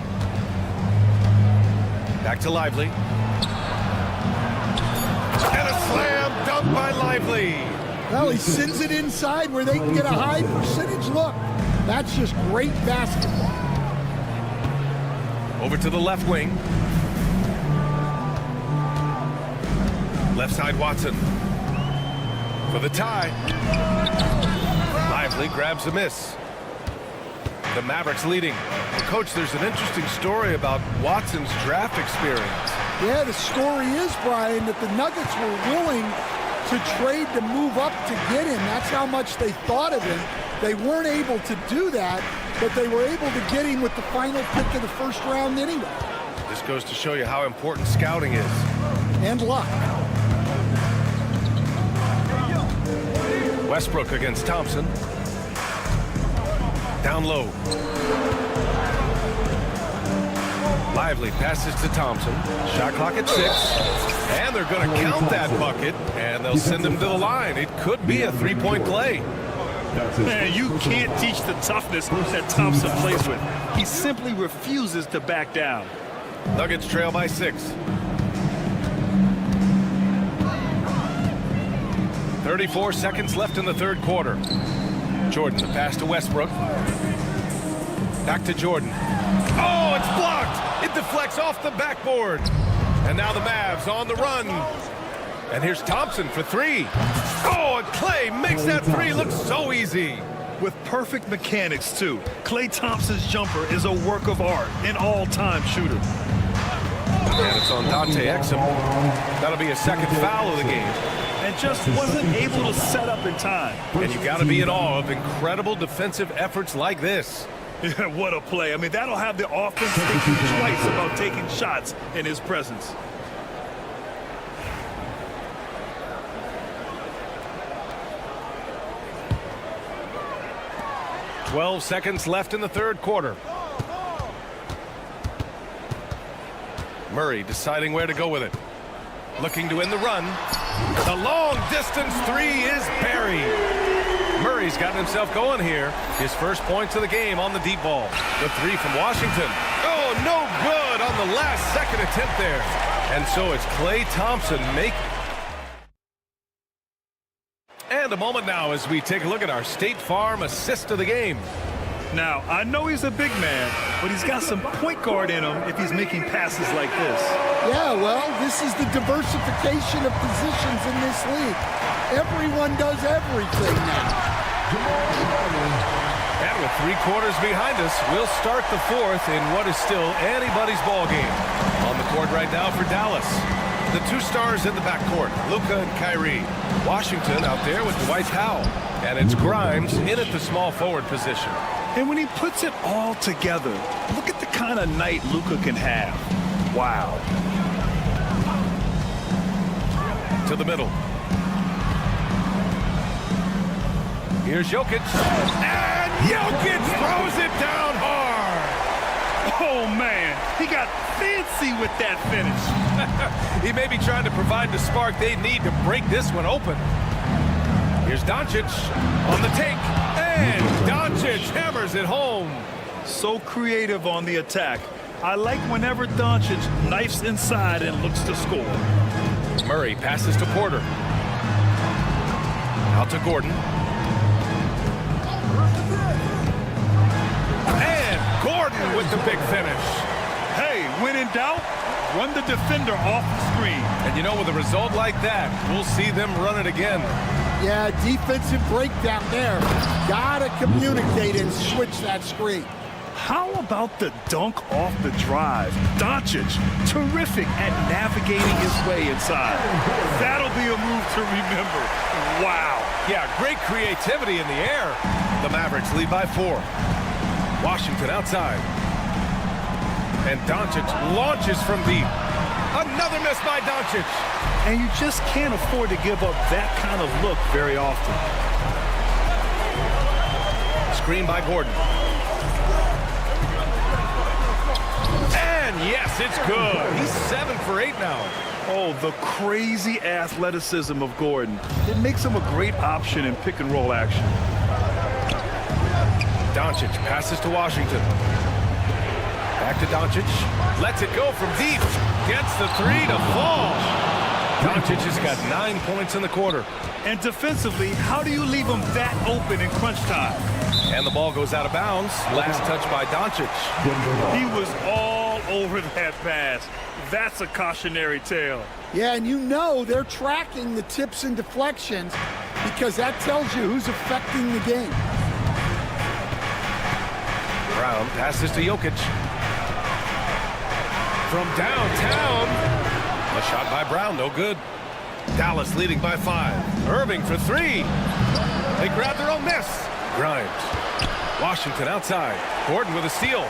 Back to Lively. And a slam dunk by Lively. Well, he sends it inside where they can get a high percentage look. That's just great basketball. Over to the left wing. Left side Watson. For the tie. Lively grabs a miss. The Mavericks leading. Coach, there's an interesting story about Watson's draft experience. Yeah, the story is, Brian, that the Nuggets were willing to trade to move up to get him. That's how much they thought of him. They weren't able to do that, but they were able to get him with the final pick of the first round anyway. This goes to show you how important scouting is. And luck. Westbrook against Thompson. Down low. Lively passes to Thompson. Shot clock at 6. And they're going to count that bucket, and they'll send him to the line. It could be a three-point play. Man, you can't teach the toughness that Thompson plays with. He simply refuses to back down. Nuggets trail by 6. 34 seconds left in the third quarter. Jordan, the pass to Westbrook. Back to Jordan. Oh, it's blocked. It deflects off the backboard. And now the Mavs on the run. And here's Thompson for 3. Oh, and Clay makes that 3 look so easy. With perfect mechanics, too. Klay Thompson's jumper is a work of art, an all-time shooter. And it's on Dante Exum. That'll be a second foul of the game. And just wasn't able to set up in time. And you got to be in awe of incredible defensive efforts like this. Yeah, what a play. I mean, that'll have the offense thinking twice about taking shots in his presence. "12 seconds left in the third quarter. Murray deciding where to go with it. Looking to end the run. The long-distance 3 is buried. Murray's gotten himself going here. His first points of the game on the deep ball. The 3 from Washington. Oh, no good on the last second attempt there. And so it's Klay Thompson And a moment now as we take a look at our State Farm assist of the game. Now, I know he's a big man, but he's got some point guard in him if he's making passes like this. Yeah, well, this is the diversification of positions in this league. Everyone does everything now. And with 3 quarters behind us, we'll start the fourth in what is still anybody's ball game. On the court right now for Dallas. The 2 stars in the backcourt, Luka and Kyrie. Washington out there with Dwight Powell. And it's Grimes in at the small forward position. And when he puts it all together, look at the kind of night Luka can have. Wow. To the middle. Here's Jokic. And Jokic throws it down hard. Oh, man. He got fancy with that finish. He may be trying to provide the spark they need to break this one open. Here's Doncic on the take. And Doncic hammers it home. So creative on the attack. I like whenever Doncic knifes inside and looks to score. Murray passes to Porter. Out to Gordon. And Gordon with the big finish. Hey, when in doubt, run the defender off the screen. And you know, with a result like that, we'll see them run it again. Yeah, defensive breakdown there. Gotta communicate and switch that screen. How about the dunk off the drive? Doncic, terrific at navigating his way inside. That'll be a move to remember. Wow. Yeah, great creativity in the air. The Mavericks lead by 4. Washington outside. And Doncic launches from deep. Another miss by Doncic. And you just can't afford to give up that kind of look very often. Screen by Gordon. And yes, it's good. He's 7 for 8 now. Oh, the crazy athleticism of Gordon. It makes him a great option in pick-and-roll action. Doncic passes to Washington. Back to Doncic. Lets it go from deep. Gets the 3 to fall. Doncic has got 9 points in the quarter. And defensively, how do you leave him that open in crunch time? And the ball goes out of bounds. Last touch by Doncic. He was all over that pass. That's a cautionary tale. Yeah, and you know they're tracking the tips and deflections because that tells you who's affecting the game. Brown passes to Jokic. From downtown. A shot by Brown, no good. Dallas leading by 5. Irving for 3. They grab their own miss. Grimes. Washington outside. Gordon with a steal.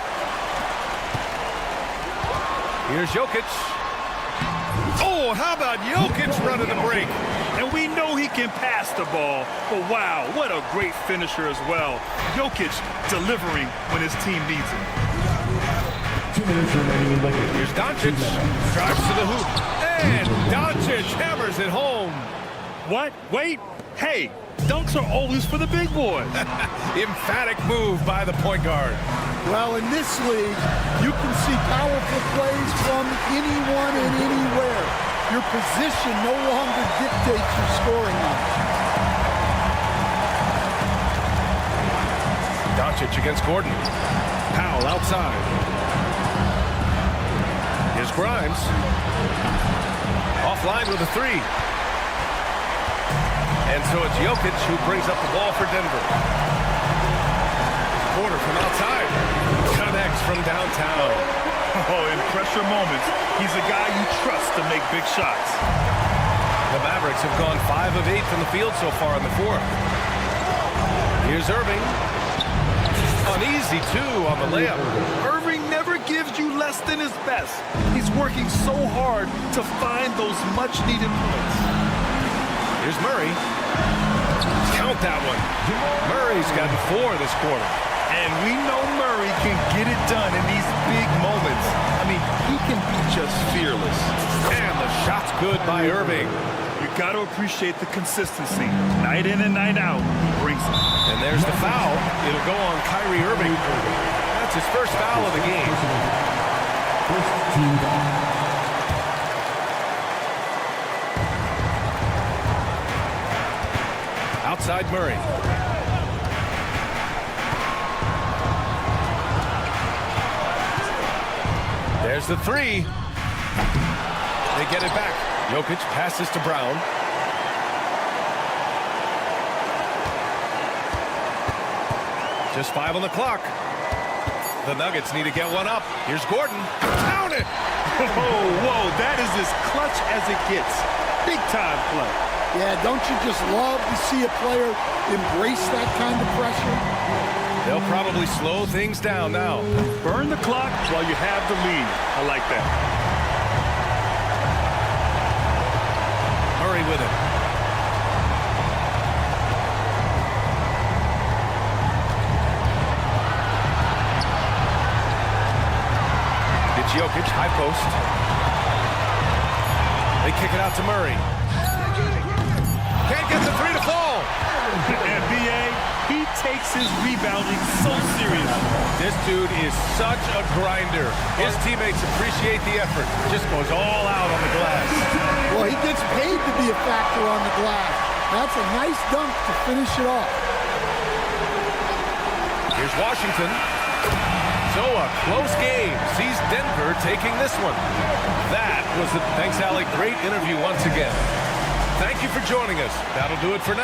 Here's Jokic. Oh, how about Jokic running the break? And we know he can pass the ball, but wow, what a great finisher as well. Jokic delivering when his team needs him. 2 minutes remaining in the game. Here's Doncic. Drives to the hoop. And Doncic hammers it home. What? Wait. Hey, dunks are always for the big boys. Emphatic move by the point guard. Well, in this league, you can see powerful plays from anyone and anywhere. Your position no longer dictates your scoring on. Doncic against Gordon. Powell outside. Here's Grimes. Offline with a 3. And so it's Jokic who brings up the ball for Denver. Porter from outside. Connects from downtown. Oh, in pressure moments, he's a guy you trust to make big shots. The Mavericks have gone 5 of 8 from the field so far in the 4th. Here's Irving. An easy 2 on the layup. Irving never gives you less than his best. He's working so hard to find those much-needed points. Here's Murray. Count that one. Murray's gotten 4 this quarter. And we know Murray can get it done in these big moments. I mean, he can be just fearless. And the shot's good by Irving. You got to appreciate the consistency. Night in and night out, he brings it. And there's the foul. It'll go on Kyrie Irving. That's his first foul of the game. First team foul. Outside Murray. There's the 3. They get it back. Jokic passes to Brown. Just 5 on the clock. The Nuggets need to get one up. Here's Gordon. Count it! Whoa, that is as clutch as it gets. Big time play. Yeah, don't you just love to see a player embrace that kind of pressure? They'll probably slow things down now. Burn the clock while you have the lead. I like that. Murray with it. It's Jokic, high post. They kick it out to Murray. Can't get the 3 to fall. And B.A., he takes his rebounding so serious. This dude is such a grinder. His teammates appreciate the effort. Just goes all out on the glass. Well, he gets paid to be a factor on the glass. That's a nice dunk to finish it off. Here's Washington. So a close game sees Denver taking this one. That was the... Thanks, Alec. Great interview once again. Thank you for joining us. That'll do it for now.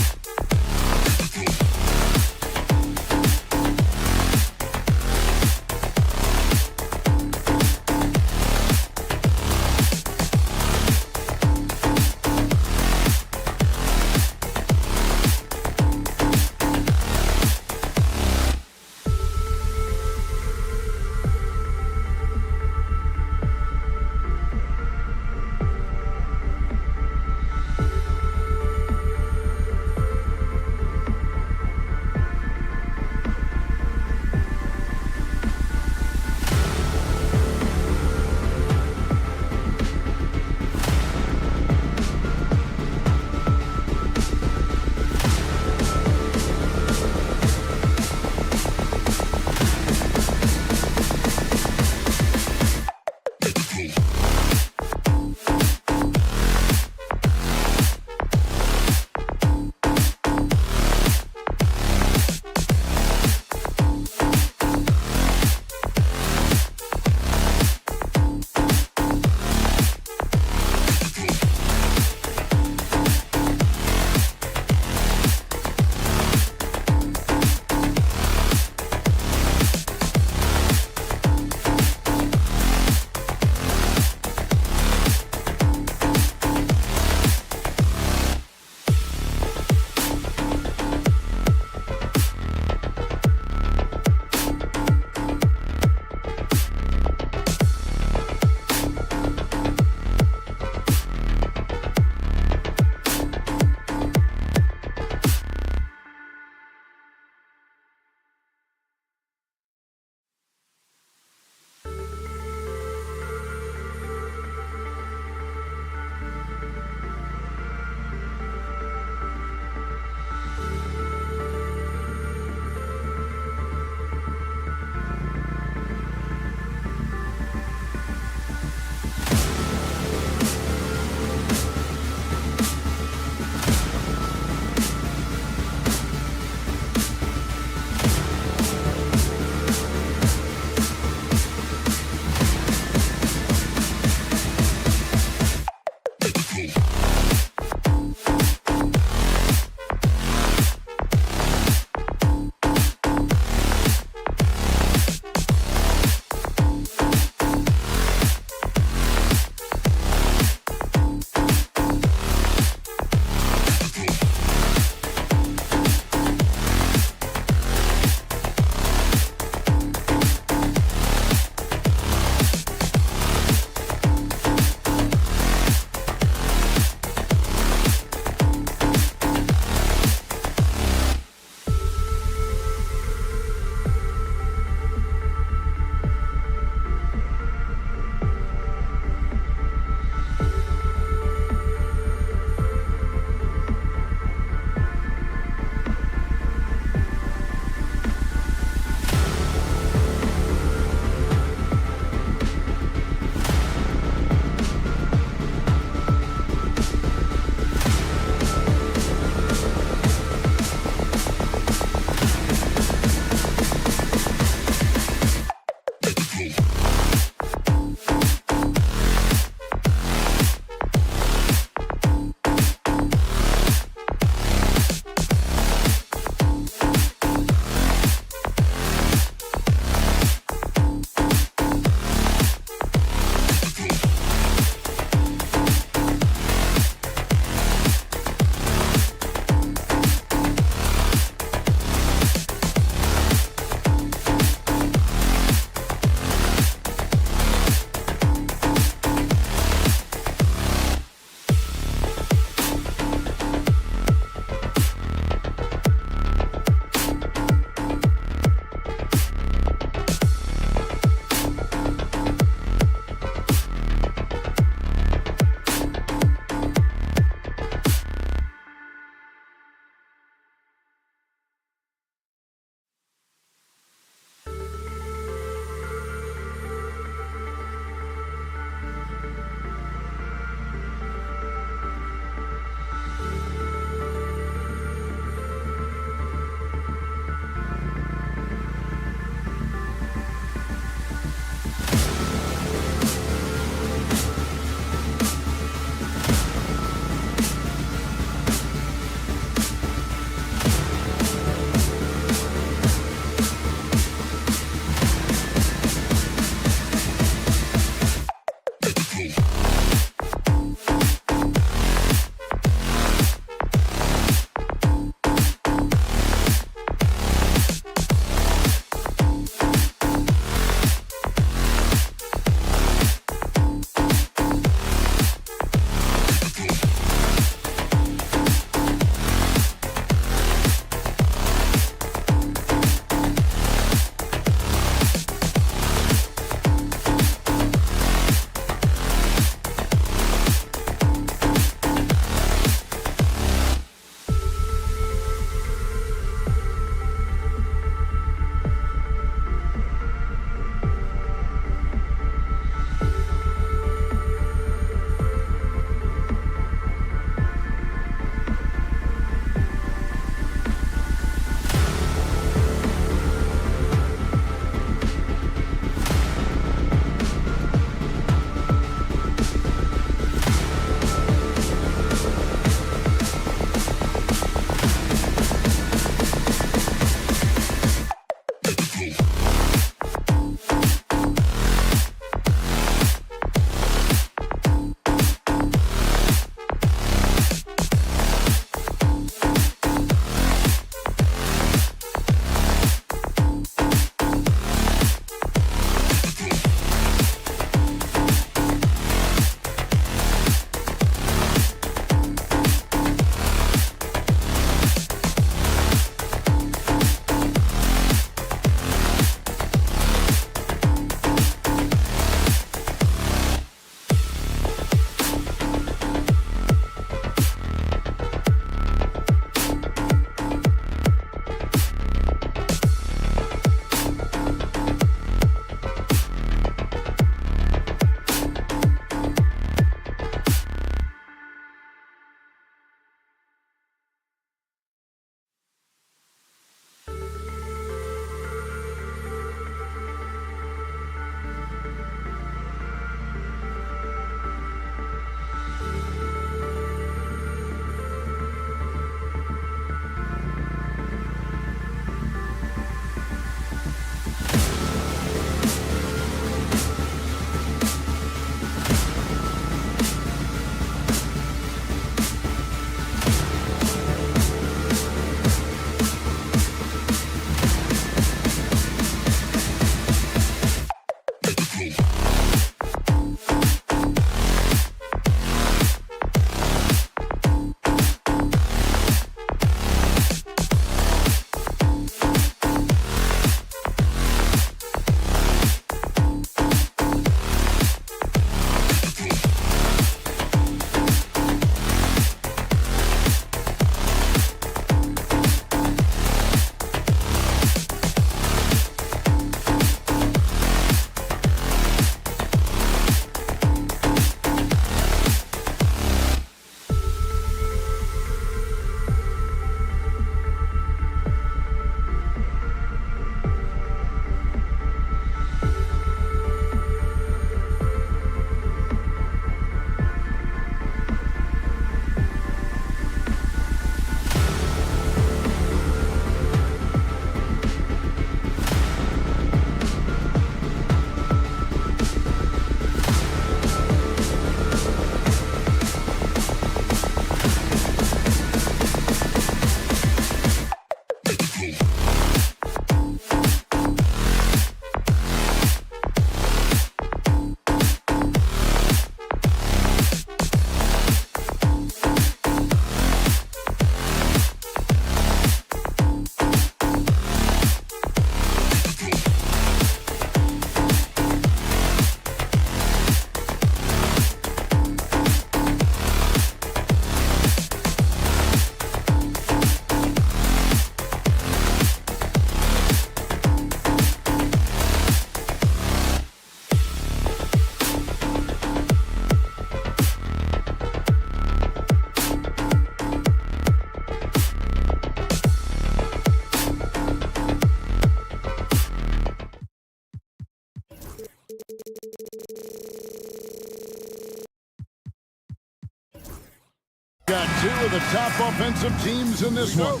two of the top offensive teams in this one.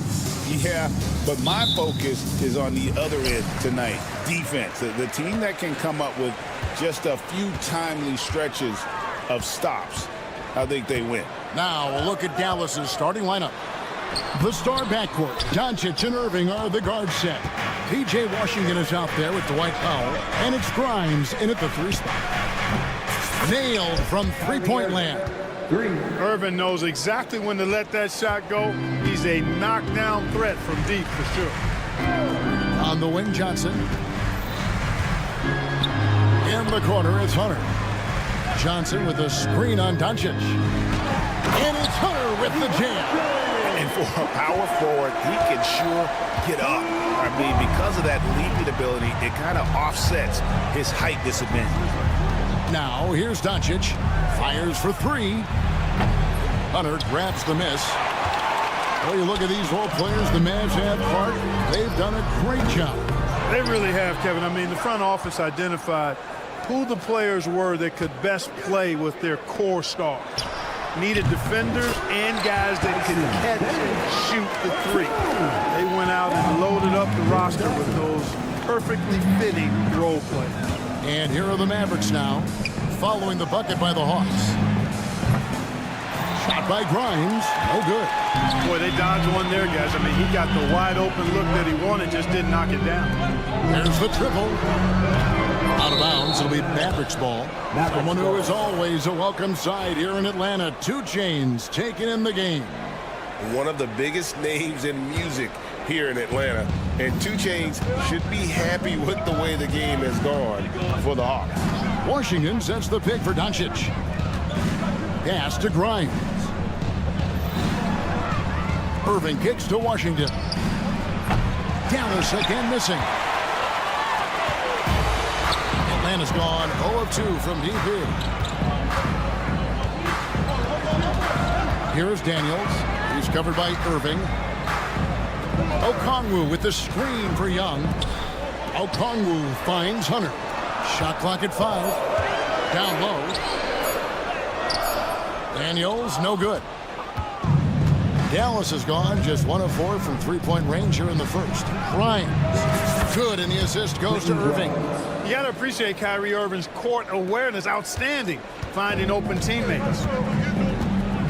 Yeah, but my focus is on the other end tonight. Defense. The team that can come up with just a few timely stretches of stops, I think they win. Now we'll look at Dallas's starting lineup. The star backcourt, Doncic and Irving are the guard set. P.J. Washington is out there with Dwight Powell, and it's Grimes in at the 3 spot. Nailed from three-point land. Irving knows exactly when to let that shot go. He's a knockdown threat from deep for sure. On the wing, Johnson. In the corner, it's Hunter. Johnson with a screen on Doncic. And it's Hunter with the jam. And for a power forward, he can sure get up. I mean, because of that leaping ability, it kind of offsets his height disadvantage. Now, here's Doncic. Fires for 3. Hunter grabs the miss. Well, you look at these role players the Mavs have, Clark. They've done a great job. They really have, Kevin. I mean, the front office identified who the players were that could best play with their core stars. Needed defenders and guys that could catch and shoot the 3. They went out and loaded up the roster with those perfectly fitting role players. And here are the Mavericks now, following the bucket by the Hawks. Shot by Grimes, no good. Boy, they dodged one there, guys. I mean, he got the wide open look that he wanted, just didn't knock it down. There's the triple. Out of bounds, it'll be Mavericks ball. Someone who is always a welcome side here in Atlanta. 2 Chainz taking in the game. One of the biggest names in music here in Atlanta. And 2 Chainz should be happy with the way the game has gone for the Hawks. Washington sets the pick for Doncic. Pass to Grimes. Irving kicks to Washington. Dallas again missing. Atlanta's gone 0 of 2 from deep here. Here's Daniels. He's covered by Irving. Okongwu with the screen for Young. Okongwu finds Hunter. Shot clock at 5. Down low. Daniels, no good. Dallas has gone just 1 of 4 from 3-point range here in the first. Grimes, good, and the assist goes to Irving. You got to appreciate Kyrie Irving's court awareness, outstanding, finding open teammates.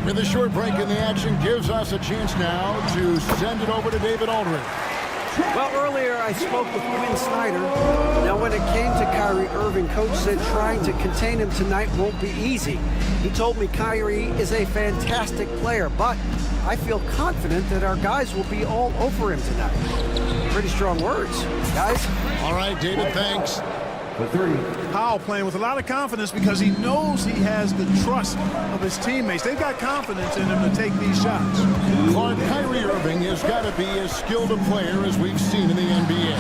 With a short break in the action, gives us a chance now to send it over to David Aldridge. Well, earlier I spoke with Quinn Snyder. Now, when it came to Kyrie Irving, Coach said trying to contain him tonight won't be easy. He told me Kyrie is a fantastic player, but I feel confident that our guys will be all over him tonight. Pretty strong words, guys. All right, David, thanks. Powell playing with a lot of confidence because he knows he has the trust of his teammates. They've got confidence in him to take these shots. Clark, Kyrie Irving has got to be as skilled a player as we've seen in the NBA.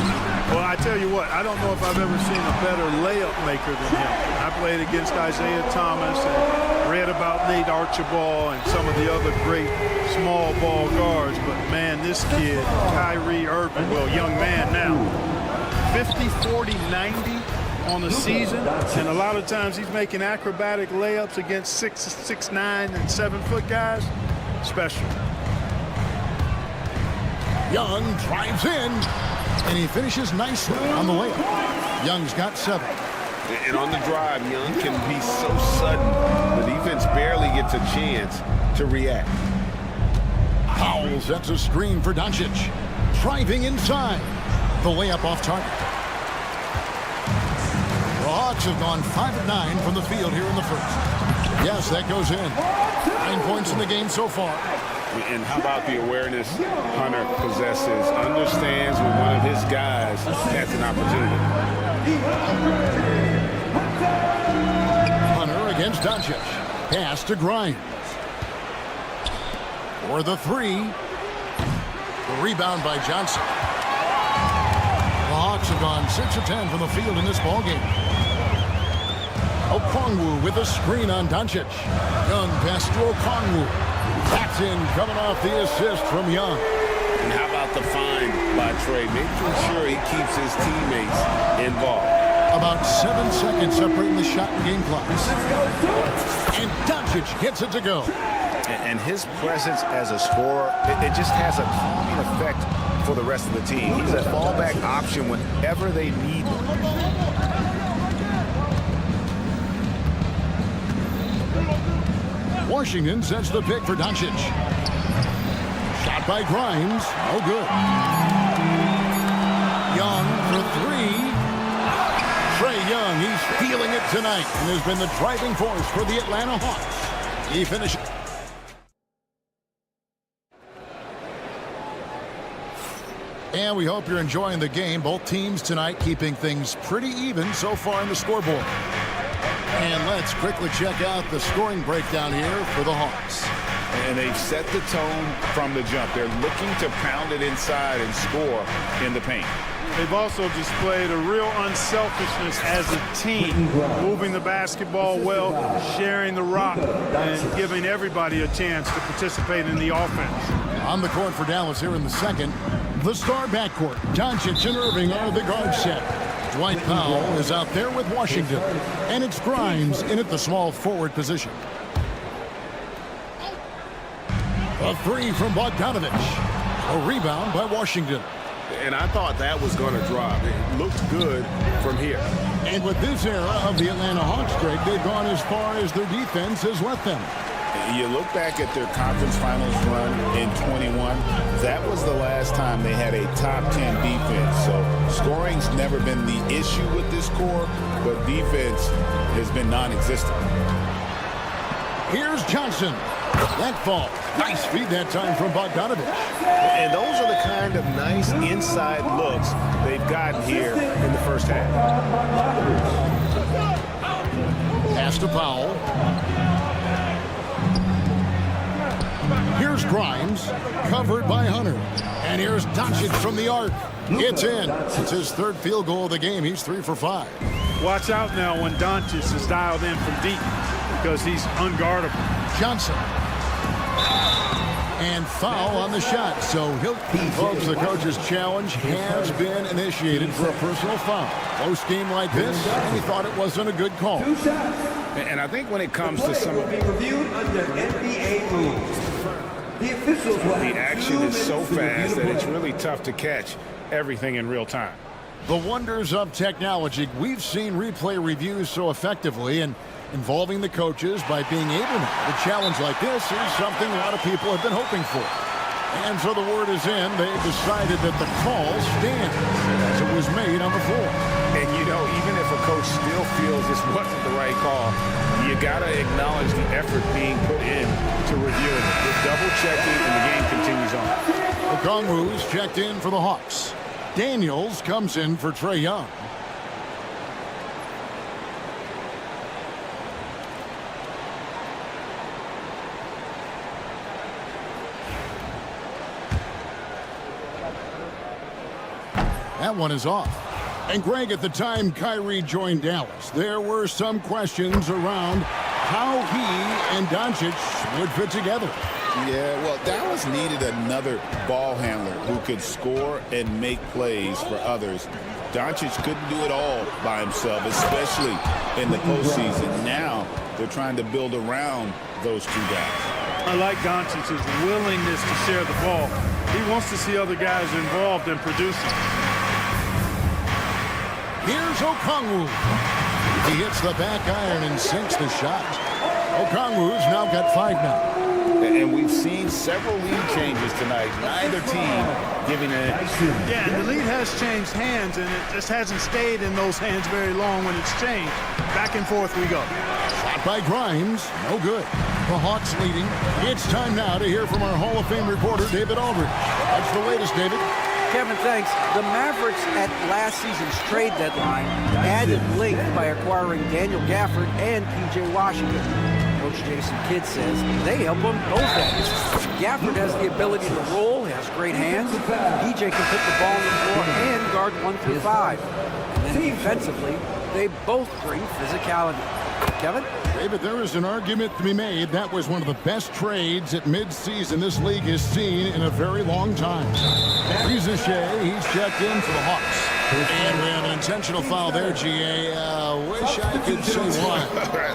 Well, I tell you what, I don't know if I've ever seen a better layup maker than him. I played against Isaiah Thomas and read about Nate Archibald and some of the other great small ball guards, but man, this kid, Kyrie Irving, well, young man now, 50, 40, 90 on the season, and a lot of times he's making acrobatic layups against 6'9" and 7-foot guys. Special. Young drives in, and he finishes nicely on the layup. Young's got 7. And on the drive, Young can be so sudden. The defense barely gets a chance to react. Powell sets a screen for Doncic. Driving inside. The layup off target. The Hawks have gone 5 of 9 from the field here in the first. Yes, that goes in. 9 points in the game so far. And how about the awareness Hunter possesses? Understands when one of his guys has an opportunity. Hunter against Doncic. Pass to Grimes. For the 3. The rebound by Johnson. The Hawks have gone 6 of 10 from the field in this ballgame. Okongwu with a screen on Doncic. Young pass to Okongwu. That's in, coming off the assist from Young. And how about the find by Trey? Making sure he keeps his teammates involved. About 7 seconds separating the shot and game clock. And Doncic gets it to go. And his presence as a scorer, it just has a calming effect for the rest of the team. He's a fallback option whenever they need him. Washington sets the pick for Doncic. Shot by Grimes. No good. Young for three. Trae Young, he's feeling it tonight and has been the driving force for the Atlanta Hawks. He finishes. And we hope you're enjoying the game. Both teams tonight keeping things pretty even so far in the scoreboard. And let's quickly check out the scoring breakdown here for the Hawks. And they've set the tone from the jump. They're looking to pound it inside and score in the paint. They've also displayed a real unselfishness as a team, moving the basketball well, sharing the rock, and giving everybody a chance to participate in the offense. On the court for Dallas here in the second, the star backcourt. Doncic and Irving are the guard set. Dwight Powell is out there with Washington, and it's Grimes in at the small forward position. A three from Bogdanovich. A rebound by Washington. And I thought that was going to drop. It looked good from here. And with this era of the Atlanta Hawks, Greg, they've gone as far as their defense has let them. You look back at their conference finals run in 21, that was the last time they had a top 10 defense. So scoring's never been the issue with this core, but defense has been non-existent. Here's Johnson. That fall. Nice feed that time from Bogdanovich. And those are the kind of nice inside looks they've gotten here in the first half. Pass to Powell. Here's Grimes, covered by Hunter. And here's Doncic from the arc. It's in. It's his third field goal of the game. He's 3 for 5. Watch out now when Doncic is dialed in from deep because he's unguardable. Johnson. And foul on the shot. So folks, the coach's challenge has been initiated for a personal foul. Close game like this, and he thought it wasn't a good call. And I think when it comes to some of the action is so fast that it's really tough to catch everything in real time. The wonders of technology. We've seen replay reviews so effectively and involving the coaches by being able to. A challenge like this is something a lot of people have been hoping for. And so the word is in. They've decided that the call stands as it was made on the floor. And, you know, even if a coach still feels this wasn't the right call, you got to acknowledge the effort being put in to reviewing it. They're double-checking, and the game continues on. Okongwu's checked in for the Hawks. Daniels comes in for Trae Young. That one is off. And Greg, at the time Kyrie joined Dallas, there were some questions around how he and Doncic would fit together. Yeah, well, Dallas needed another ball handler who could score and make plays for others. Doncic couldn't do it all by himself, especially in the postseason. Now they're trying to build around those two guys. I like Doncic's willingness to share the ball. He wants to see other guys involved in producing. Here's Okongwu. He hits the back iron and sinks the shot. Okongwu's now got 5 now. And we've seen several lead changes tonight. Neither team giving an inch. Yeah, and the lead has changed hands, and it just hasn't stayed in those hands very long when it's changed. Back and forth we go. Shot by Grimes. No good. The Hawks leading. It's time now to hear from our Hall of Fame reporter, David Aldridge. What's the latest, David? Kevin, thanks. The Mavericks at last season's trade deadline added length by acquiring Daniel Gafford and P.J. Washington. Coach Jason Kidd says they help him both ends. Gafford has the ability to roll, has great hands. P.J. can put the ball on the floor and guard 1 through 5. And then defensively, they both bring physicality. Kevin? David, there is an argument to be made. That was one of the best trades at midseason this league has seen in a very long time. Shea, he's checked in for the Hawks. And we have an intentional foul there, GA. Wish I could say why.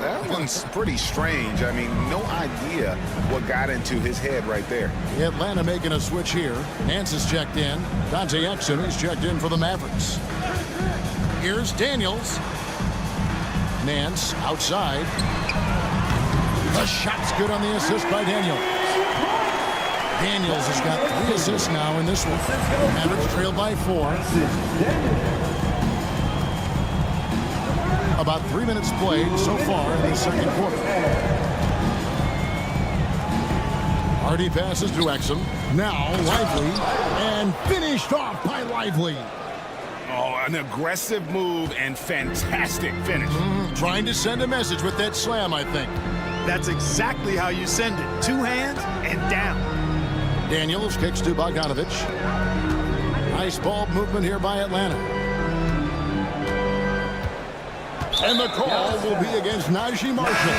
That one's pretty strange. I mean, no idea what got into his head right there. Atlanta making a switch here. Nance is checked in. Dante Exum is checked in for the Mavericks. Here's Daniels. Nance outside. The shot's good on the assist by Daniels. Daniels has got 3 assists now in this one. Mavericks trail by 4. About 3 minutes played so far in the second quarter. Hardy passes to Exum. Now Lively. And finished off by Lively. Oh, an aggressive move and fantastic finish. Trying to send a message with that slam, I think. That's exactly how you send it. 2 hands and down. Daniels kicks to Bogdanovich. Nice ball movement here by Atlanta. And the call will be against Najee Marshall.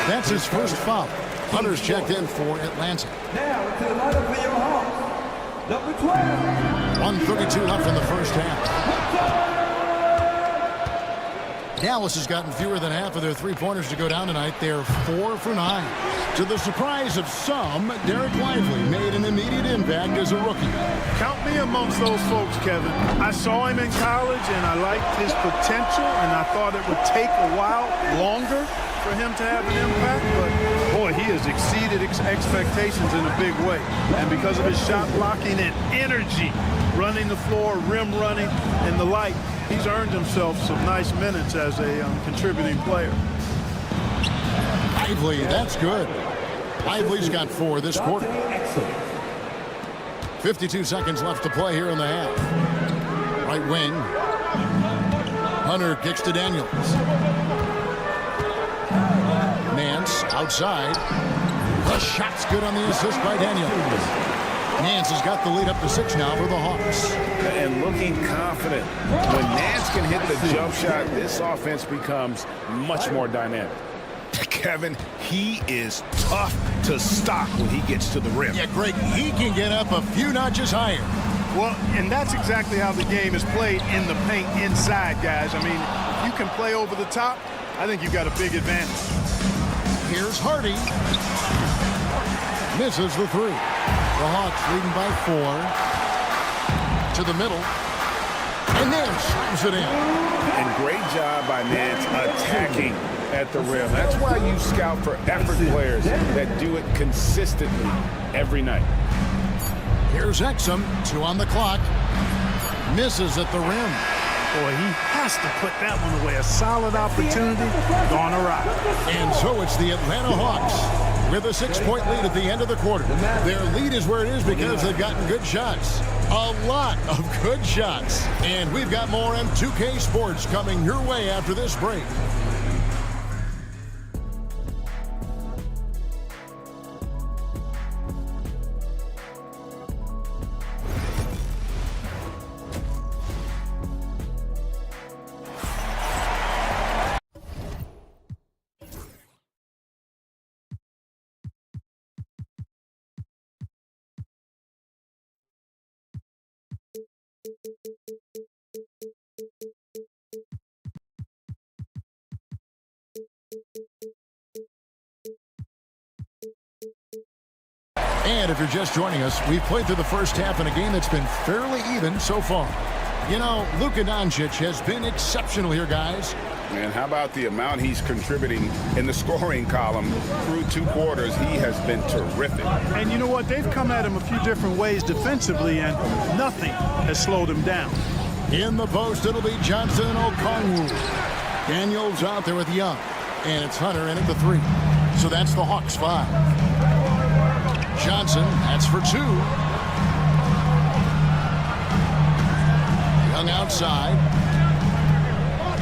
That's his first foul. Hunter's checked in for Atlanta. Now to the lineup for your Hawks, number 12. 1:32 left in the first half. Dallas has gotten fewer than half of their three-pointers to go down tonight. They're 4 for 9. To the surprise of some, Derek Lively made an immediate impact as a rookie. Count me amongst those folks, Kevin. I saw him in college, and I liked his potential, and I thought it would take a while longer for him to have an impact. But, boy, he has exceeded expectations in a big way. And because of his shot blocking and energy, running the floor, rim running, and the like, he's earned himself some nice minutes as a contributing player. Lively, that's good. Lively's got 4 this quarter. 52 seconds left to play here in the half. Right wing. Hunter kicks to Daniels. Nance outside. The shot's good on the assist by Daniels. Nance has got the lead up to 6 now for the Hawks. And looking confident. When Nance can hit the jump shot, this offense becomes much more dynamic. Kevin, he is tough to stop when he gets to the rim. Yeah, Greg, he can get up a few notches higher. Well, and that's exactly how the game is played in the paint inside, guys. I mean, if you can play over the top, I think you've got a big advantage. Here's Hardy. Misses the 3. The Hawks leading by 4. To the middle. And Nance slams it in. And great job by Nance attacking at the rim. That's why you scout for effort players that do it consistently every night. Here's Exum. 2 on the clock. Misses at the rim. Boy, he has to put that one away. A solid opportunity gone awry. And so it's the Atlanta Hawks with a 6-point lead at the end of the quarter. Their lead is where it is because they've gotten good shots. A lot of good shots. And we've got more M2K Sports coming your way after this break. And if you're just joining us, we've played through the first half in a game that's been fairly even so far. You know, Luka Doncic has been exceptional here, guys. And how about the amount he's contributing in the scoring column through 2 quarters? He has been terrific. And you know what? They've come at him a few different ways defensively, and nothing has slowed him down. In the post, it'll be Johnson and Okongwu. Daniels out there with Young. And it's Hunter in at the 3. So that's the Hawks 5. Johnson, that's for 2. Young outside.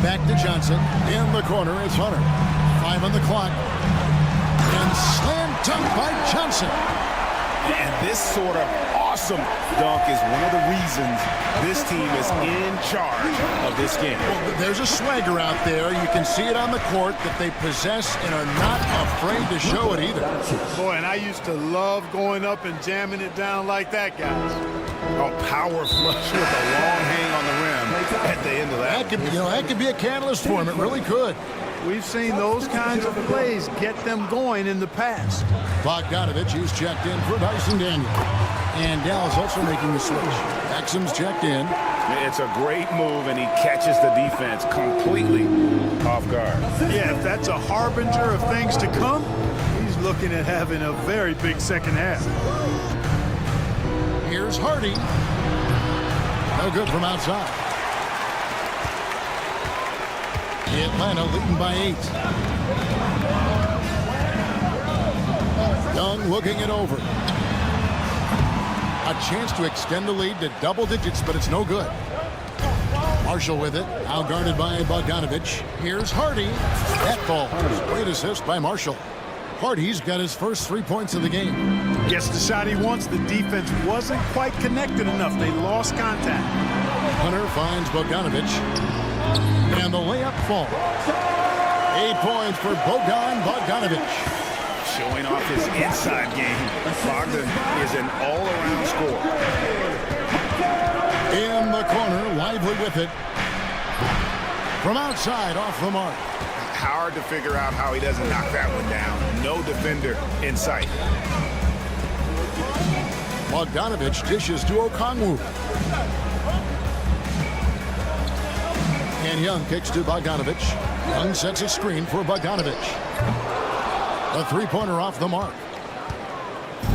Back to Johnson. In the corner, it's Hunter. 5 on the clock. And slam dunk by Johnson. And this sort of awesome dunk is one of the reasons this team is in charge of this game. Well, there's a swagger out there. You can see it on the court that they possess and are not afraid to show it either. Boy, and I used to love going up and jamming it down like that, guys. A power flush with a long hang on the rim at the end of that. That could be a catalyst for him. It really could. We've seen those kinds of plays get them going in the past. Bogdanovich, he's checked in for Dyson Daniel. And Dallas also making the switch. Exum's checked in. It's a great move, and he catches the defense completely off guard. Yeah, if that's a harbinger of things to come, he's looking at having a very big second half. Here's Hardy. No good from outside. Atlanta leading by 8. Young looking it over. A chance to extend the lead to double digits, but it's no good. Marshall with it. Now guarded by Bogdanovich. Here's Hardy. That falls. Great assist by Marshall. Hardy's got his first 3 points of the game. Gets the shot he wants. The defense wasn't quite connected enough. They lost contact. Hunter finds Bogdanovich. And the layup falls. 8 points for Bogdanovich. Showing off his inside game. Bogdan is an all-around scorer. In the corner, Lively with it. From outside, off the mark. Hard to figure out how he doesn't knock that one down. No defender in sight. Bogdanovich dishes to Okongwu. And Young kicks to Bogdanovich. Young sets a screen for Bogdanovich. A three-pointer off the mark.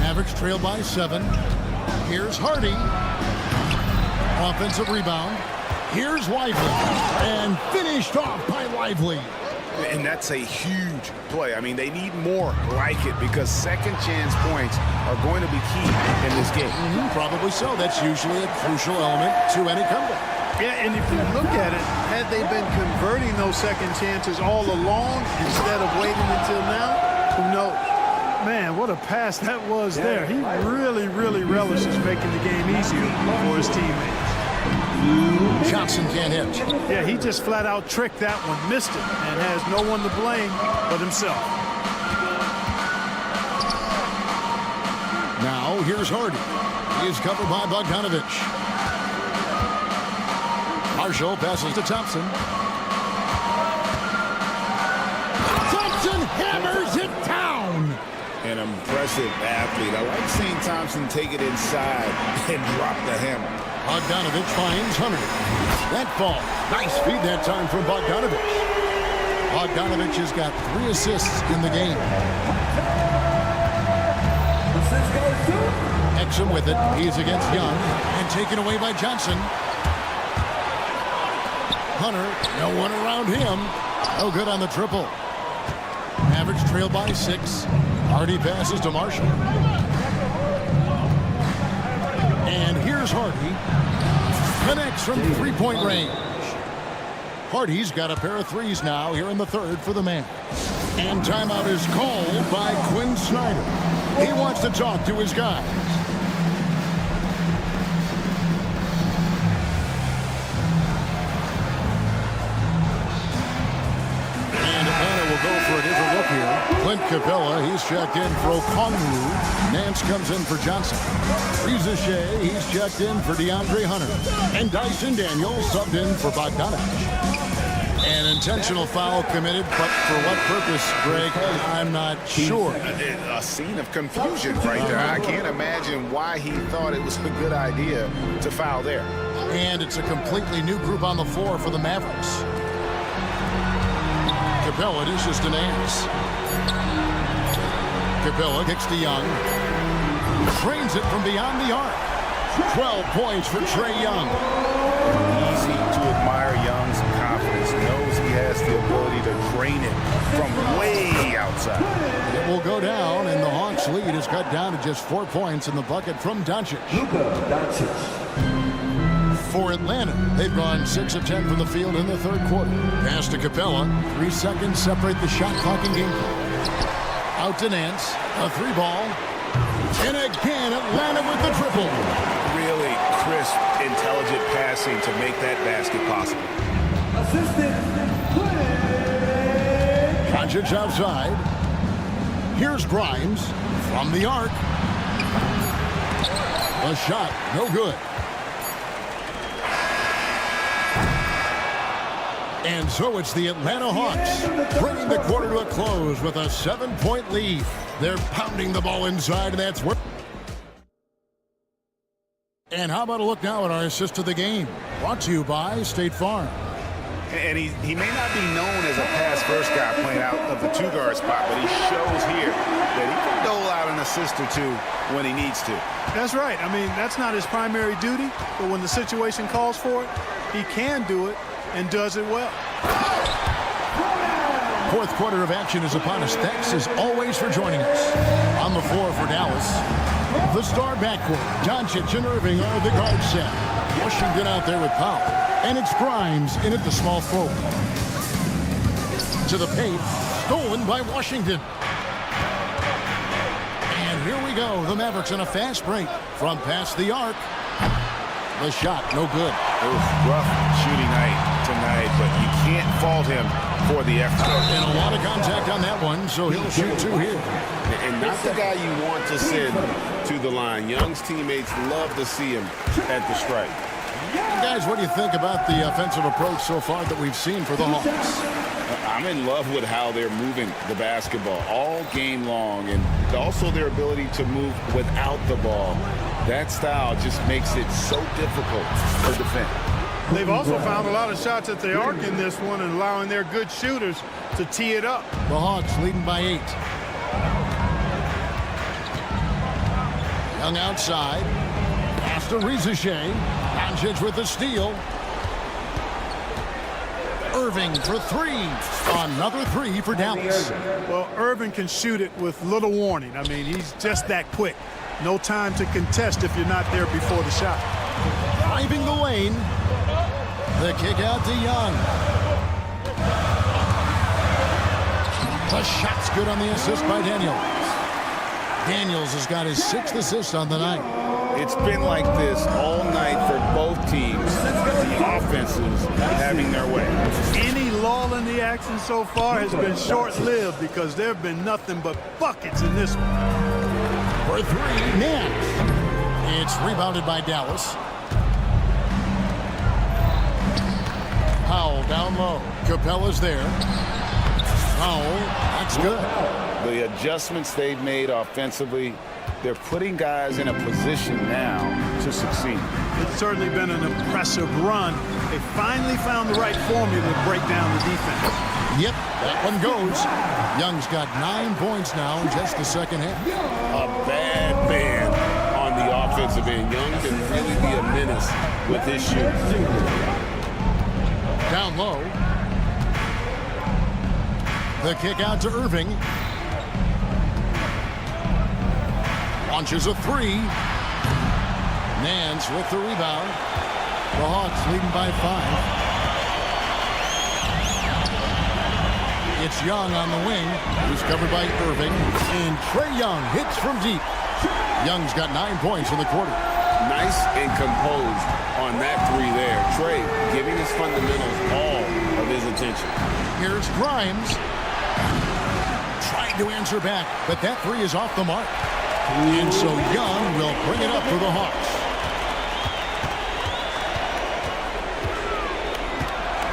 Mavericks trail by 7. Here's Hardy. Offensive rebound. Here's Lively. And finished off by Lively. And that's a huge play. I mean, they need more like it because second chance points are going to be key in this game. Probably so. That's usually a crucial element to any comeback. Yeah, and if you look at it, had they been converting those second chances all along instead of waiting until now, who knows? Man, what a pass that was there. He really, really relishes making the game easier for his teammates. Johnson can't hit. Yeah, he just flat out tricked that one, missed it, and has no one to blame but himself. Now, here's Hardy. He is covered by Bogdanovich. Marshall passes to Thompson. Thompson hammers it down. An impressive athlete. I like seeing Thompson take it inside and drop the hammer. Bogdanovich finds Hunter. That ball. Nice feed that time from Bogdanovich. Bogdanovich has got 3 assists in the game. Exum with it. He's against Young. And taken away by Johnson. Hunter, no one around him. No good on the triple. Mavericks trail by 6. Hardy passes to Marshall. And here's Hardy. Connects from 3-point range. Hardy's got a pair of threes now here in the third for the man. And timeout is called by Quinn Snyder. He wants to talk to his guys. Go for a different look here. Clint Capella, he's checked in for Okongwu. Nance comes in for Johnson. Reza Shea, he's checked in for DeAndre Hunter. And Dyson Daniel subbed in for Bogdanovich. An intentional foul committed, but for what purpose, Greg, I'm not sure. A scene of confusion right there. I can't imagine why he thought it was a good idea to foul there. And it's a completely new group on the floor for the Mavericks. Capella dishes to Nance. Capella kicks to Young. Trains it from beyond the arc. 12 points for Trae Young. Easy to admire Young's confidence. Knows he has the ability to drain it from way outside. It will go down, and the Hawks' lead is cut down to just 4 points in the bucket from Tonci. For Atlanta, they've gone 6 of 10 from the field in the third quarter. Pass to Capella. 3 seconds separate the shot clock and game clock. Out to Nance. A 3 ball. And again, Atlanta with the triple. Really crisp, intelligent passing to make that basket possible. Assistant, Doncic outside. Here's Grimes from the arc. A shot, no good. And so it's the Atlanta Hawks bringing the quarter to a close with a 7-point lead. They're pounding the ball inside, and that's where. And how about a look now at our assist of the game? Brought to you by State Farm. And he may not be known as a pass-first guy playing out of the two-guard spot, but he shows here that he can dole out an assist or two when he needs to. That's right. I mean, that's not his primary duty, but when the situation calls for it, he can do it and does it well. Fourth quarter of action is upon us. Thanks as always for joining us. On the floor for Dallas, the star backcourt, Doncic and Irving are the guard set. Washington out there with Powell. And it's Grimes in at the small forward. To the paint, stolen by Washington. And here we go. The Mavericks on a fast break from past the arc. The shot, no good. It was rough shooting night tonight, but you can't fault him for the effort. And a lot of contact on that one, so he'll shoot two here. And not the guy you want to send to the line. Young's teammates love to see him at the stripe. Guys, what do you think about the offensive approach so far that we've seen for the Hawks? I'm in love with how they're moving the basketball all game long, and also their ability to move without the ball. That style just makes it so difficult to defend. They've also found a lot of shots at the arc in this one and allowing their good shooters to tee it up. The Hawks leading by 8. Young outside. Pass to Rizichet. Doncic with the steal. Irving for 3. Another 3 for Dallas. Well, Irving can shoot it with little warning. I mean, he's just that quick. No time to contest if you're not there before the shot. Driving the lane. The kick out to Young. The shot's good on the assist by Daniels. Daniels has got his 6th assist on the night. It's been like this all night for both teams. The offenses having their way. Any lull in the action so far has been short-lived because there have been nothing but buckets in this one. For 3, Nance. It's rebounded by Dallas. Powell down low. Capella's there. Powell, that's good. The adjustments they've made offensively, they're putting guys in a position now to succeed. It's certainly been an impressive run. They finally found the right formula to break down the defense. Yep, that one goes. Young's got 9 points now in just the second half. A bad man on the offensive end. Young can really be a menace with his shooting. Down low. The kick out to Irving. Launches a 3. Nance with the rebound. The Hawks leading by 5. It's Young on the wing. He's covered by Irving. And Trae Young hits from deep. Young's got 9 points in the quarter. Nice and composed on that 3 there. Trae giving his fundamentals all of his attention. Here's Grimes. Trying to answer back, but that 3 is off the mark. And so Young will bring it up for the Hawks.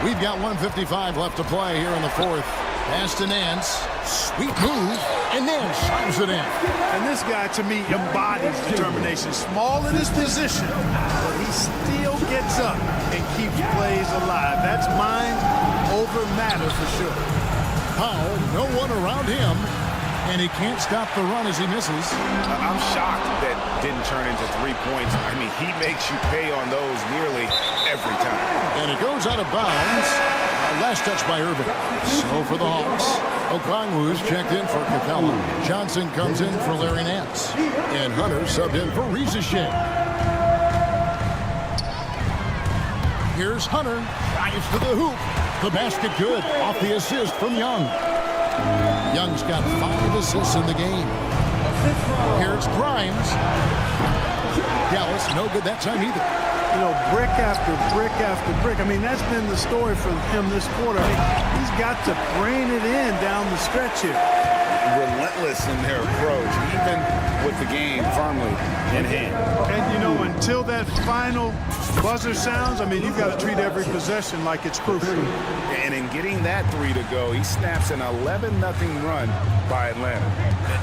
We've got 1:55 left to play here in the fourth. Pass to Nance. Sweet move. And Nance slams it in. And this guy, to me, embodies determination. Small in his position, but he still gets up and keeps plays alive. That's mind over matter for sure. Powell, no one around him. And he can't stop the run as he misses. I'm shocked that didn't turn into 3 points. I mean, he makes you pay on those nearly every time. And it goes out of bounds. Last touch by Irving. So for the Hawks, Okongwu's checked in for Capella. Johnson comes in for Larry Nance. And Hunter subbed in for Rizichet. Here's Hunter. Drives to the hoop. The basket good. Off the assist from Young. Young's got 5 assists in the game. Here's Grimes. Dallas, no good that time either. You know, brick after brick after brick. I mean, that's been the story for him this quarter. I mean, he's got to brain it in down the stretch here. Relentless in their approach, even with the game firmly in hand. And, you know, until that final buzzer sounds, I mean, you've got to treat every possession like it's crucial. And in getting that three to go, he snaps an 11-0 run by Atlanta.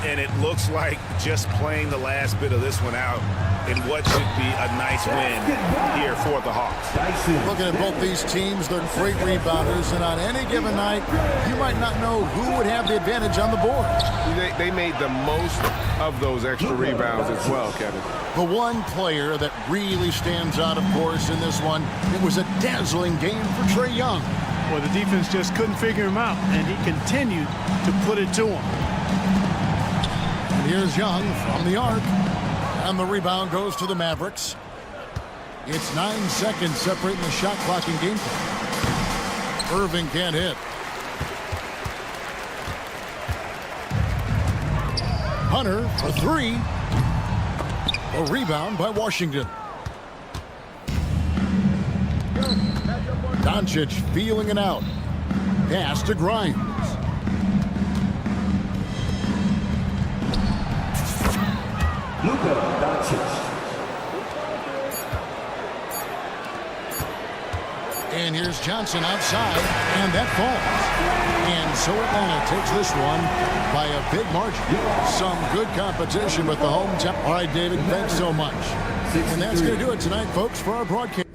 And it looks like just playing the last bit of this one out in what should be a nice win here for the Hawks. Looking at both these teams, they're great rebounders, and on any given night, you might not know who would have the advantage on the board. They made the most of those extra rebounds as well, Kevin. The one player that really stands out, of course, in this one, it was a dazzling game for Trae Young. Well, the defense just couldn't figure him out, and he continued to put it to him. And here's Young from the arc. And the rebound goes to the Mavericks. It's 9 seconds separating the shot clock and game time. Irving can't hit. Hunter for three. A rebound by Washington. Doncic feeling it out. Pass to Grimes. Luka Doncic. And here's Johnson outside, and that falls. And so Atlanta takes this one by a big margin. Some good competition with the home team. All right, David, thanks so much. And that's going to do it tonight, folks, for our broadcast.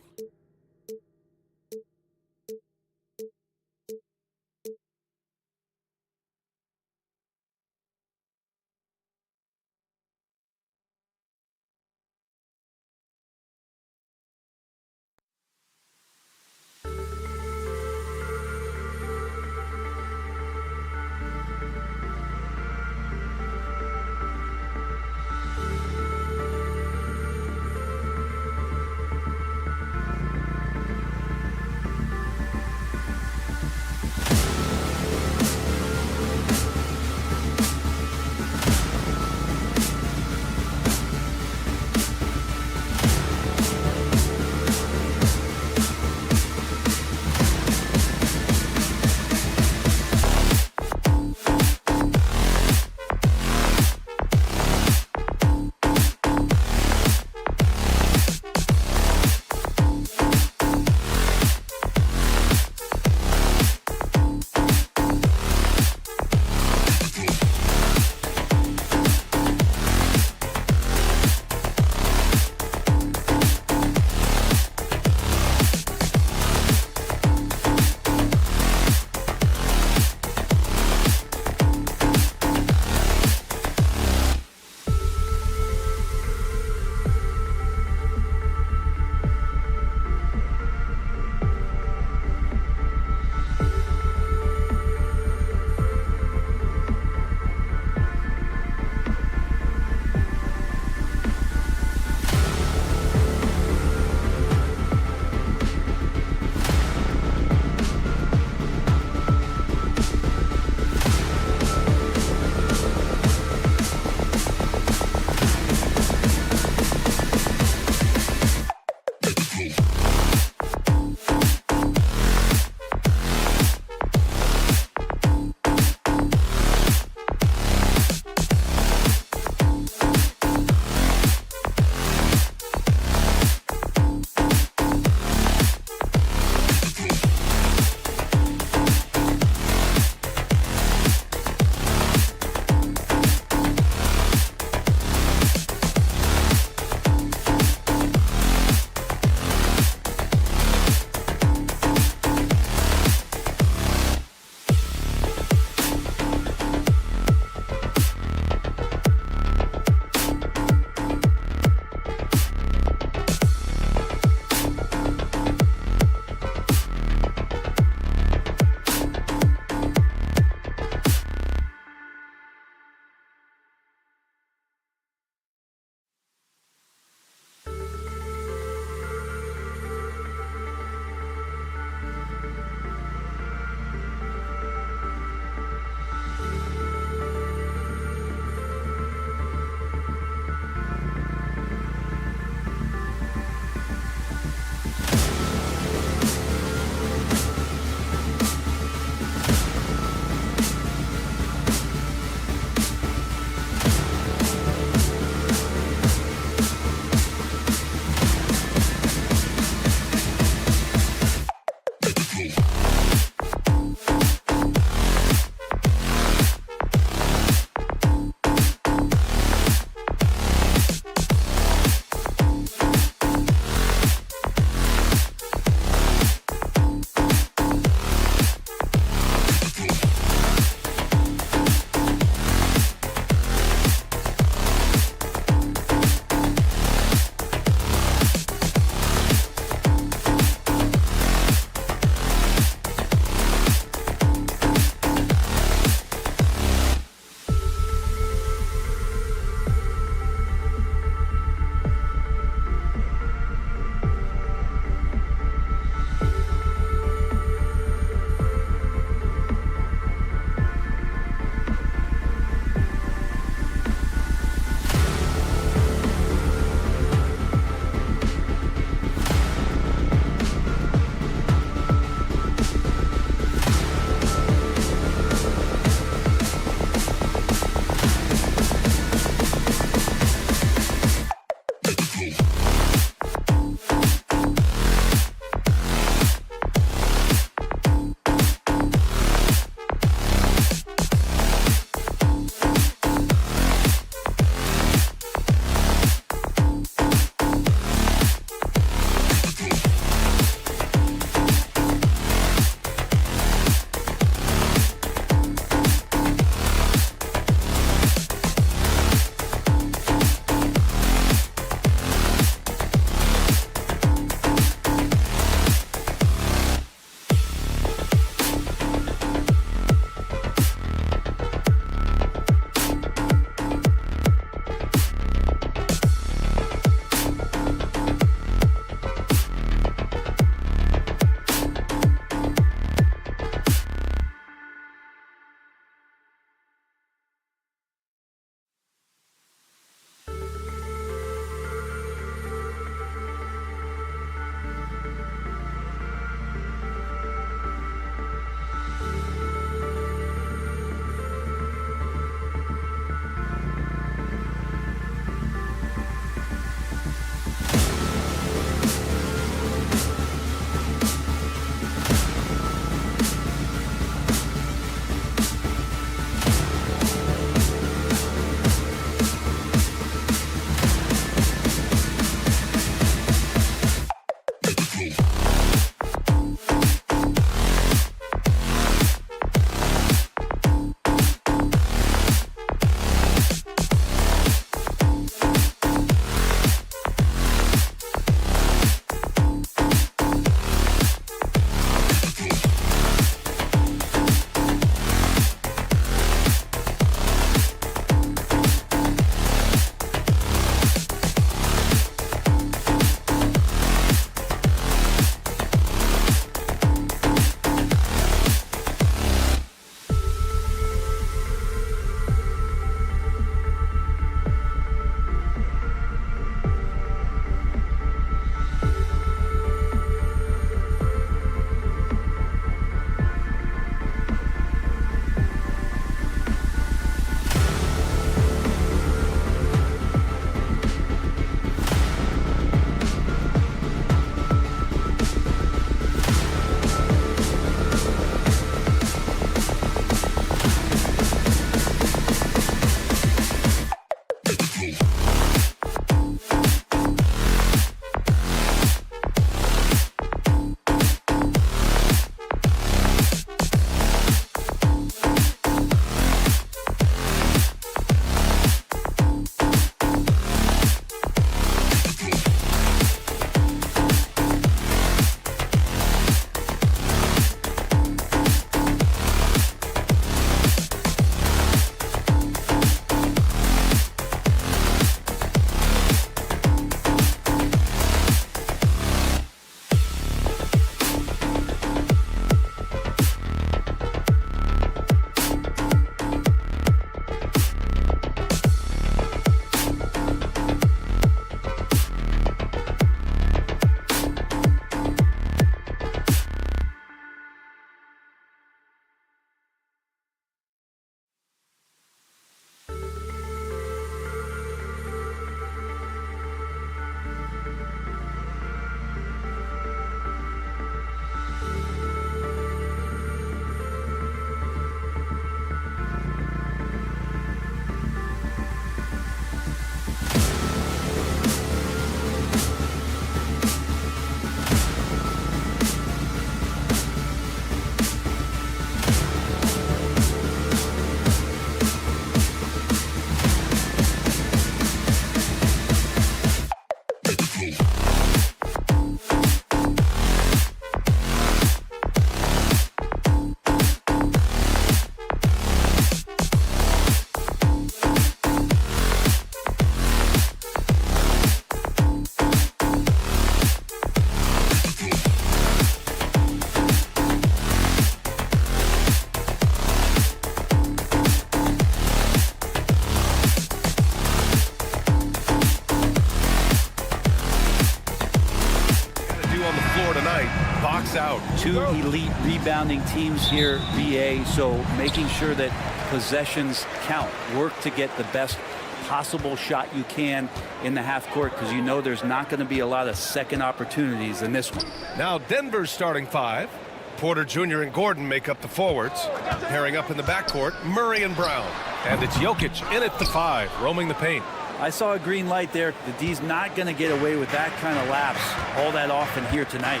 two elite rebounding teams here, BA, so making sure that possessions count. Work to get the best possible shot you can in the half court, because you know there's not going to be a lot of second opportunities in this one. Now Denver's starting five. Porter Jr. and Gordon make up the forwards. Pairing up in the backcourt, Murray and Brown. And it's Jokic in at the five, roaming the paint. I saw a green light there. The D's not going to get away with that kind of lapse all that often here tonight.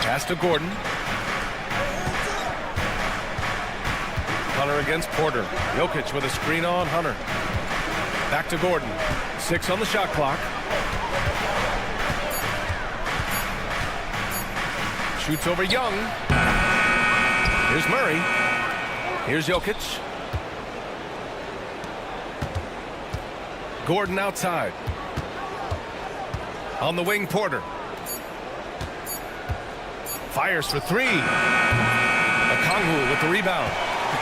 Pass to Gordon. Hunter against Porter. Jokic with a screen on Hunter. Back to Gordon. 6 on the shot clock. Shoots over Young. Here's Murray. Here's Jokic. Gordon outside. On the wing, Porter. Fires for three. Okongwu with the rebound.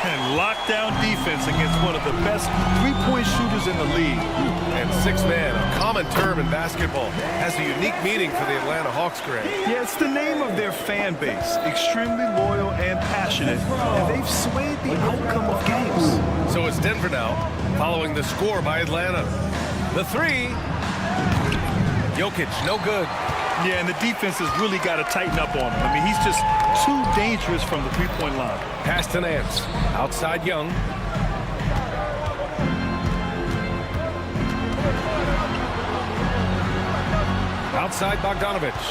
And lockdown defense against one of the best three-point shooters in the league. And six-man, a common term in basketball, has a unique meaning for the Atlanta Hawks, Greg. Yeah, it's the name of their fan base. Extremely loyal and passionate. And they've swayed the outcome of games. So it's Denver now, following the score by Atlanta. The three. Jokic, no good. Yeah, and the defense has really got to tighten up on him. I mean, he's just too dangerous from the three-point line. Pass to Nance. Outside Young. Outside Bogdanovich.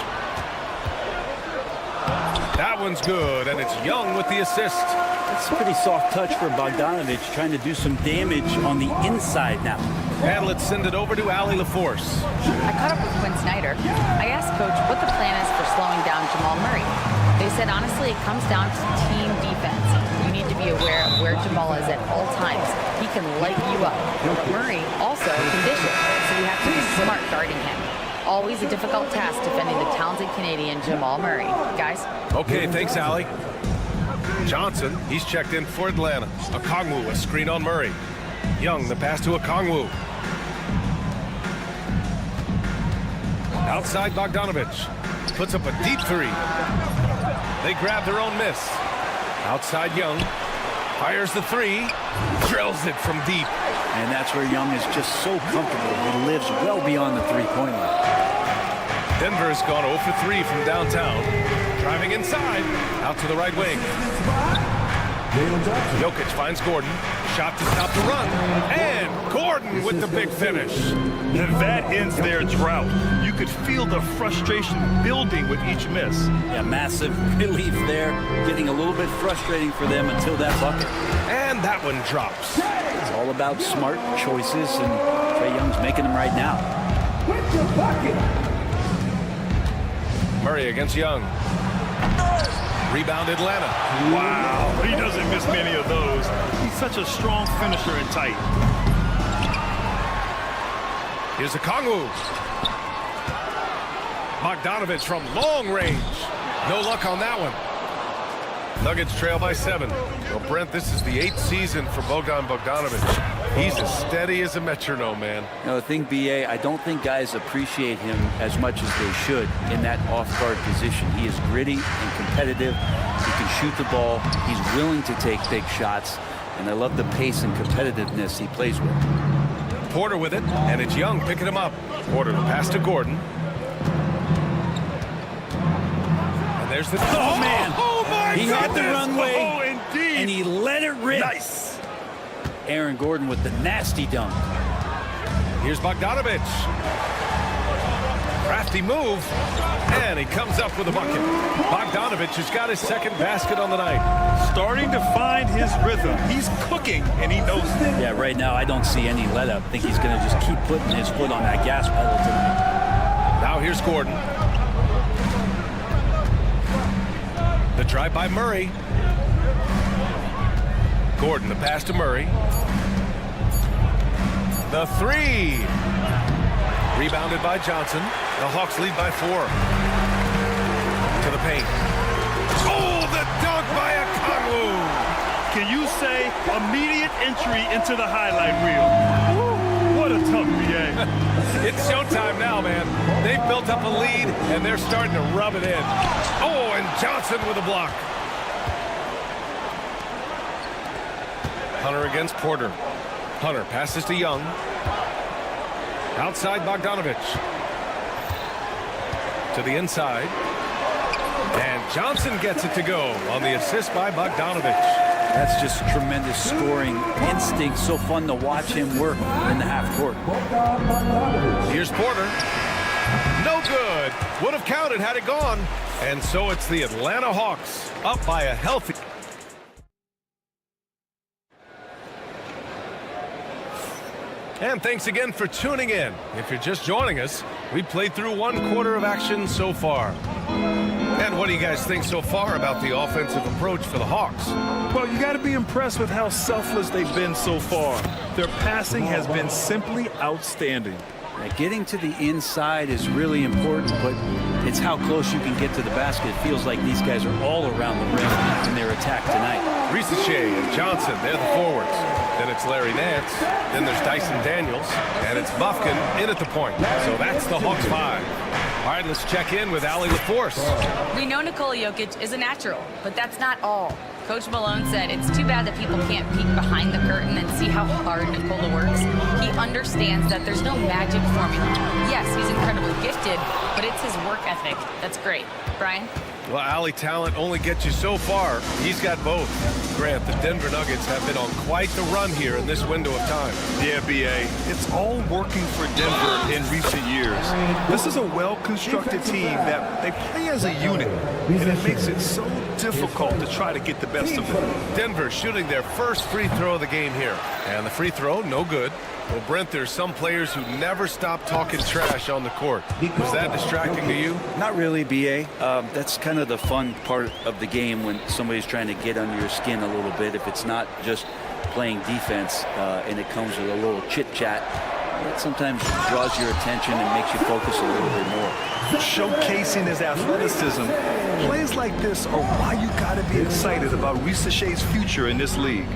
That one's good, and it's Young with the assist. That's a pretty soft touch for Bogdanovich, trying to do some damage on the inside now. And let's send it over to Allie LaForce. I caught up with Quinn Snyder. I asked Coach what the plan is for slowing down Jamal Murray. They said, honestly, it comes down to team defense. You need to be aware of where Jamal is at all times. He can light you up. Murray also conditioned, so you have to be smart guarding him. Always a difficult task defending the talented Canadian Jamal Murray. Guys? Okay, thanks, Allie. Johnson, he's checked in for Atlanta. Okongwu, a screen on Murray. Young, the pass to Okongwu. Outside Bogdanovich. Puts up a deep three. They grab their own miss. Outside Young. Fires the three. Drills it from deep. And that's where Young is just so comfortable. He lives well beyond the three-point line. Denver has gone 0 for 3 from downtown. Driving inside. Out to the right wing. Jokic finds Gordon. Shot to stop the run. And Gordon with the big finish. And that ends their drought. You could feel the frustration building with each miss. Yeah, massive relief there. Getting a little bit frustrating for them until that bucket. And that one drops. It's all about smart choices, and Trae Young's making them right now. Murray against Young. Rebound Atlanta. Wow, he doesn't miss many of those. He's such a strong finisher and tight. Here's Okongwu. Bogdanovich from long range. No luck on that one. Nuggets trail by 7. Well, Brent, this is the 8th season for Bogdanovich. He's as steady as a metronome, man. You know, the thing, BA, I don't think guys appreciate him as much as they should in that off-guard position. He is gritty and competitive. He can shoot the ball. He's willing to take big shots. And I love the pace and competitiveness he plays with. Porter with it, and it's Young picking him up. Porter, the pass to Gordon. And there's the... Oh, man! Oh, my He goodness! had the runway, Oh, indeed. and he let it rip. Nice. Aaron Gordon with the nasty dunk. Here's Bogdanovich. Crafty move, and he comes up with a bucket. Bogdanovich has got his second basket on the night. Starting to find his rhythm. He's cooking, and he knows it. Yeah, right now I don't see any let up. I think he's going to just keep putting his foot on that gas pedal tonight. Now here's Gordon. The drive by Murray. Gordon, the pass to Murray. The three. Rebounded by Johnson. The Hawks lead by 4. To the paint. Oh, the dunk by Okongwu. Can you say immediate entry into the highlight reel? Woo, what a tough, BA. It's showtime now, man. They've built up a lead, and they're starting to rub it in. Oh, and Johnson with a block. Hunter against Porter. Hunter passes to Young. Outside Bogdanovich. To the inside. And Johnson gets it to go on the assist by Bogdanovich. That's just tremendous scoring instinct. So fun to watch him work in the half court. Here's Porter. No good. Would have counted had it gone. And so it's the Atlanta Hawks up by a healthy. And thanks again for tuning in. If you're just joining us, we played through 1 quarter of action so far. And what do you guys think so far about the offensive approach for the Hawks? Well, you got to be impressed with how selfless they've been so far. Their passing has been simply outstanding. Getting to the inside is really important, but it's how close you can get to the basket. It feels like these guys are all around the rim in their attack tonight. Ricochet and Johnson, they're the forwards. Then it's Larry Nance. Then there's Dyson Daniels. And it's Bufkin in at the point. So that's the Hawks 5. All right, let's check in with Allie LaForce. We know Nikola Jokic is a natural, but that's not all. Coach Malone said it's too bad that people can't peek behind the curtain and see how hard Nikola works. He understands that there's no magic formula. Yes, he's incredibly gifted, but it's his work ethic that's great. Brian? Well, Allie, talent only gets you so far. He's got both. Grant, the Denver Nuggets have been on quite the run here in this window of time. Yeah, BA. It's all working for Denver in recent years. This is a well-constructed team that they play as a unit, and it makes it so difficult to try to get the best of them. Denver shooting their first free throw of the game here. And the free throw, no good. Well, Brent, there's some players who never stop talking trash on the court. Was that distracting to you? Not really, BA. That's kind of the fun part of the game when somebody's trying to get under your skin a little bit. If it's not just playing defense and it comes with a little chit-chat, it sometimes draws your attention and makes you focus a little bit more. Showcasing his athleticism, plays like this are why you got to be excited about Ricochet's future in this league.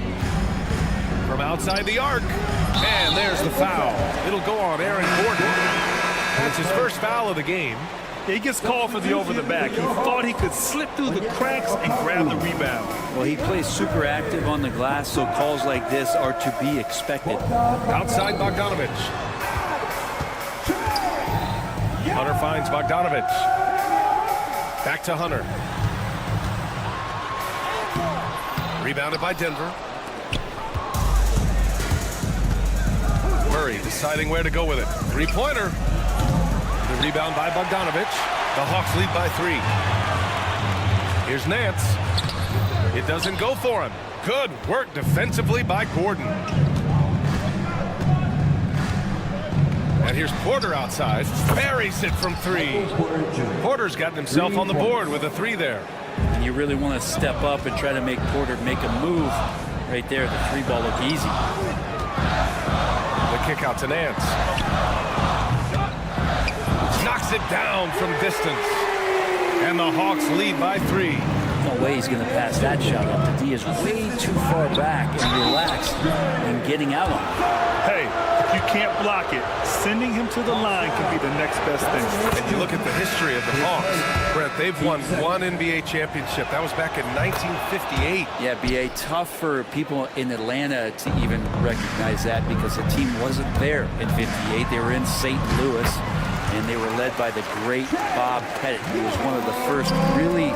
From outside the arc. And there's the foul. It'll go on Aaron Gordon. It's his first foul of the game. He gets called for the over the back. He thought he could slip through the cracks and grab the rebound. Well, he plays super active on the glass, so calls like this are to be expected. Outside Bogdanovich. Hunter finds Bogdanovich. Back to Hunter. Rebounded by Denver. Murray deciding where to go with it. Three-pointer. The rebound by Bogdanovich. The Hawks lead by 3. Here's Nance. It doesn't go for him. Good work defensively by Gordon. And here's Porter outside. Buries it from 3. Porter's gotten himself on the board with a 3 there. And you really want to step up and try to make Porter make a move. Right there, the 3 ball look easy. The kick out to Nance. Knocks it down from distance. And the Hawks lead by 3. No way he's going to pass that shot up. The D is way too far back and relaxed and getting out on it. Hey, if you can't block it, sending him to the line can be the next best thing. And you look at the history of the Hawks, Brett, they've won 1 NBA championship. That was back in 1958. Yeah, BA, tough for people in Atlanta to even recognize that because the team wasn't there in 58. They were in St. Louis, and they were led by the great Bob Pettit, who was one of the first really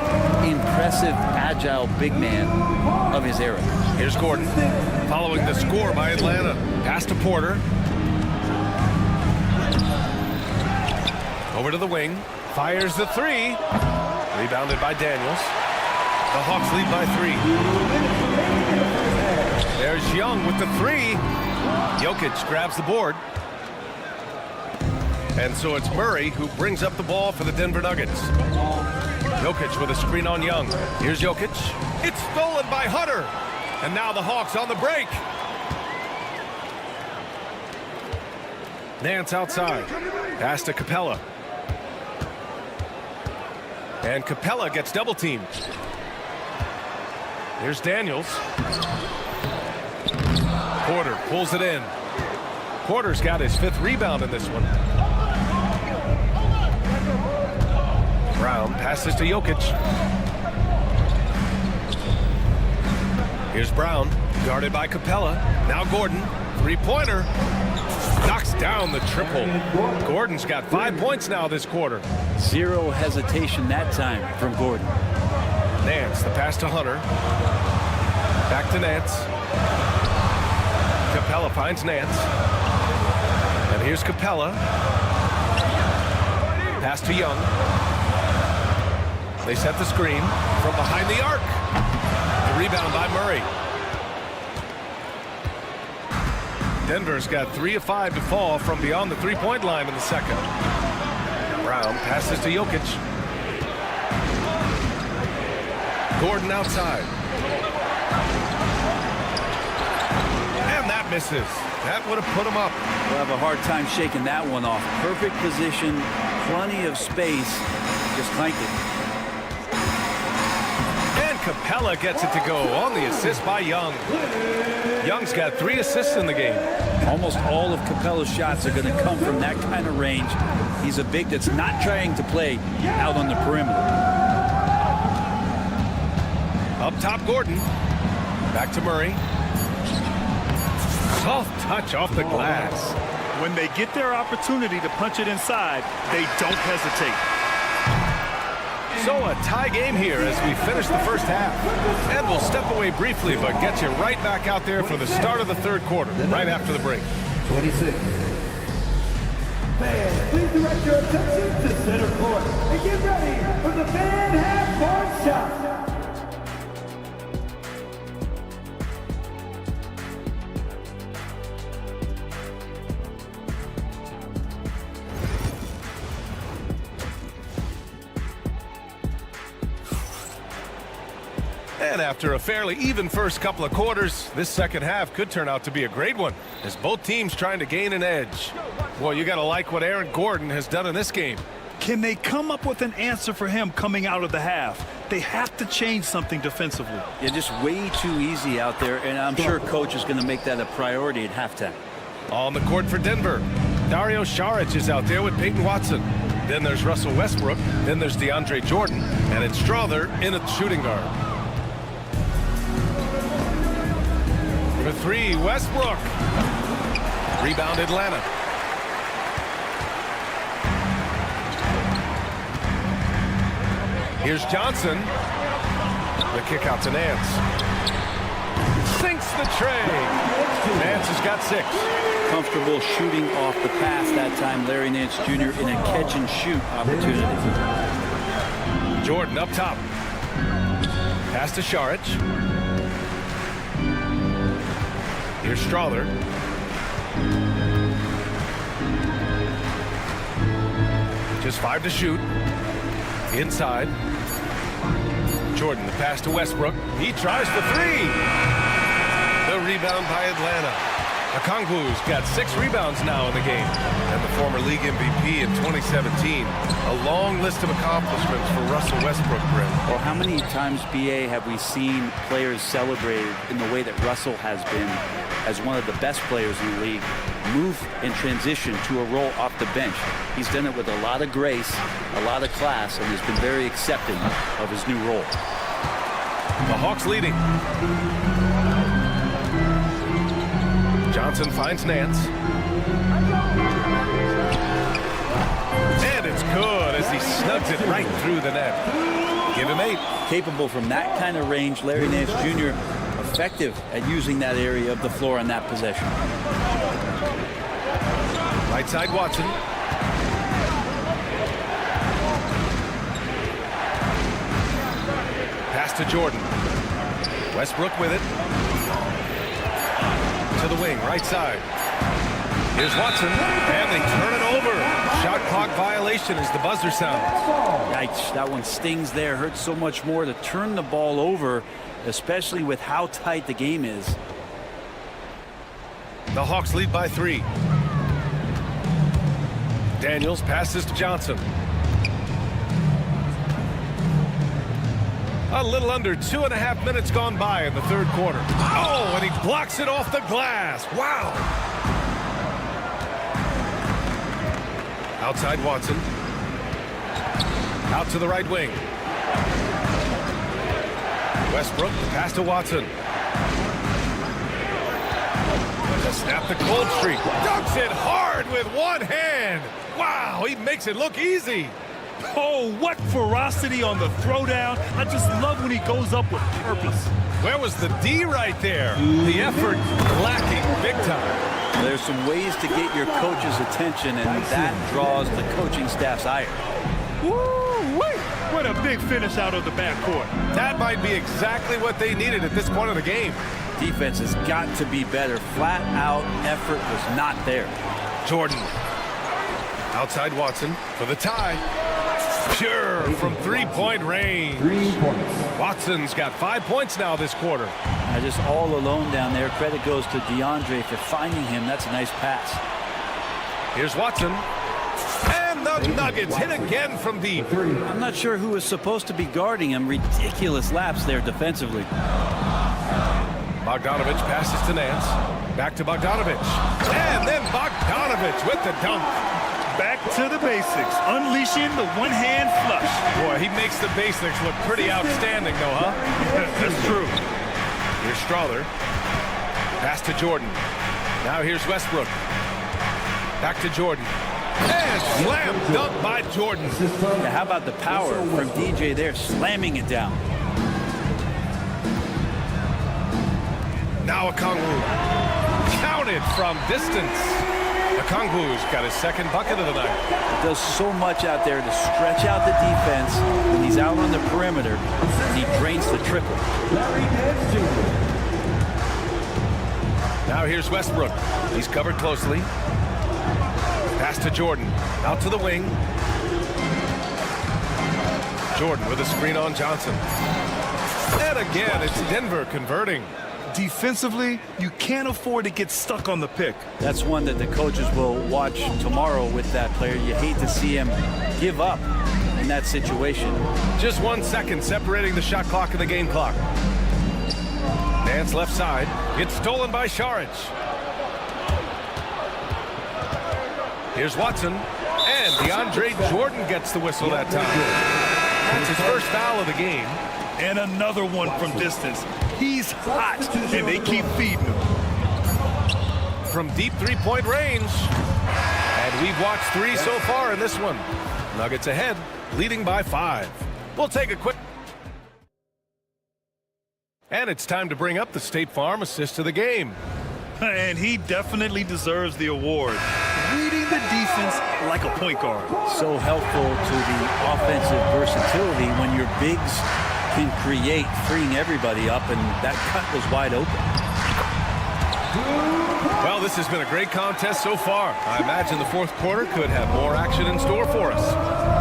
impressive, agile big man of his era. Here's Gordon, following the score by Atlanta. Pass to Porter. Over to the wing. Fires the 3. Rebounded by Daniels. The Hawks lead by 3. There's Young with the 3. Jokic grabs the board. And so it's Murray who brings up the ball for the Denver Nuggets. Jokic with a screen on Young. Here's Jokic. It's stolen by Hunter. And now the Hawks on the break. Nance outside. Pass to Capella. And Capella gets double teamed. Here's Daniels. Porter pulls it in. Porter's got his 5th rebound in this one. Brown passes to Jokic. Here's Brown, guarded by Capella. Now Gordon, 3-pointer. Knocks down the triple. Gordon's got 5 points now this quarter. Zero hesitation that time from Gordon. Nance, the pass to Hunter. Back to Nance. Capella finds Nance. And here's Capella. Pass to Young. They set the screen from behind the arc. The rebound by Murray. Denver's got 3 of 5 to fall from beyond the 3-point line in the second. Brown passes to Jokic. Gordon outside. And that misses. That would have put him up. We'll have a hard time shaking that one off. Perfect position, plenty of space. Just clank it. And Capella gets it to go on the assist by Young. Young's got 3 assists in the game. Almost all of Capella's shots are going to come from that kind of range. He's a big that's not trying to play out on the perimeter. Up top, Gordon. Back to Murray. Soft touch off the glass. When they get their opportunity to punch it inside, they don't hesitate. So a tie game here as we finish the first half. And we'll step away briefly, but get you right back out there for the start of the third quarter, right after the break. 26. Fans, please direct your attention to center court and get ready for the fan half-court shot. And after a fairly even first couple of quarters, this second half could turn out to be a great one, as both teams trying to gain an edge. Well, you got to like what Aaron Gordon has done in this game. Can they come up with an answer for him coming out of the half? They have to change something defensively. Yeah, just way too easy out there, and I'm sure coach is going to make that a priority at halftime. On the court for Denver, Dario Saric is out there with Peyton Watson. Then there's Russell Westbrook. Then there's DeAndre Jordan. And it's Strother in at shooting guard. For 3, Westbrook. Rebound Atlanta. Here's Johnson. The kick out to Nance. Sinks the tray. Nance has got 6. Comfortable shooting off the pass that time. Larry Nance Jr. in a catch-and-shoot opportunity. Jordan up top. Pass to Saric. Here's Strother. Just 5 to shoot. Inside. Jordan, the pass to Westbrook. He tries for 3. The rebound by Atlanta. Okongwu's got 6 rebounds now in the game. And the former league MVP in 2017. A long list of accomplishments for Russell Westbrook, Brent. Well, how many times, BA, have we seen players celebrated in the way that Russell has been as one of the best players in the league, move and transition to a role off the bench? He's done it with a lot of grace, a lot of class, and has been very accepting of his new role. The Hawks leading. Johnson finds Nance. And it's good as he snugs it right through the net. Give him 8. Capable from that kind of range, Larry Nance Jr. effective at using that area of the floor on that possession. Right side Watson. Pass to Jordan. Westbrook with it. To the wing, right side. Here's Watson, and they turn it over. Shot clock violation as the buzzer sounds. Yikes, that one stings there. Hurts so much more to turn the ball over, especially with how tight the game is. The Hawks lead by 3. Daniels passes to Johnson. A little under 2.5 minutes gone by in the third quarter. Oh, and he blocks it off the glass. Wow. Outside Watson. Out to the right wing. Westbrook, pass to Watson. To snap the cold streak. Dunks it hard with one hand. Wow, he makes it look easy. Oh, what ferocity on the throwdown. I just love when he goes up with purpose. Where was the D right there? The effort lacking big time. There's some ways to get your coach's attention, and that draws the coaching staff's ire. Woo-wee! What a big finish out of the backcourt. That might be exactly what they needed at this point of the game. Defense has got to be better. Flat out effort was not there. Jordan. Outside Watson for the tie. Pure from three-point range. 3 points. Watson's got 5 points now this quarter. Just all alone down there. Credit goes to DeAndre for finding him. That's a nice pass. Here's Watson. And the Nuggets hit again from deep. I'm not sure who was supposed to be guarding him. Ridiculous lapse there defensively. Bogdanovich passes to Nance. Back to Bogdanovich. And then Bogdanovich with the dunk. Back to the basics, unleashing the one-hand flush. Boy, he makes the basics look pretty outstanding, though, huh? That's true. Here's Strother. Pass to Jordan. Now here's Westbrook. Back to Jordan. And slam dunk by Jordan. Yeah, how about the power from DJ there, slamming it down. Now Okongwu. Counted from distance. Okongwu's got his second bucket of the night. He does so much out there to stretch out the defense when he's out on the perimeter, and he drains the triple. Now here's Westbrook. He's covered closely. Pass to Jordan. Out to the wing. Jordan with a screen on Johnson. And again, it's Denver converting. Defensively, you can't afford to get stuck on the pick. That's one that the coaches will watch tomorrow with that player. You hate to see him give up in that situation. Just 1 second separating the shot clock and the game clock. Nance left side. It's stolen by Saric. Here's Watson. And DeAndre Jordan gets the whistle that time. That's his first foul of the game. And another one from distance. He's hot, and they keep feeding him. From deep three-point range. And we've watched 3 so far in this one. Nuggets ahead, leading by 5. We'll take a quick... And it's time to bring up the State Farm assist of the game. And he definitely deserves the award. Reading the defense like a point guard. So helpful to the offensive versatility when your bigs can create, freeing everybody up, and that cut was wide open. Well, this has been a great contest so far. I imagine the fourth quarter could have more action in store for us.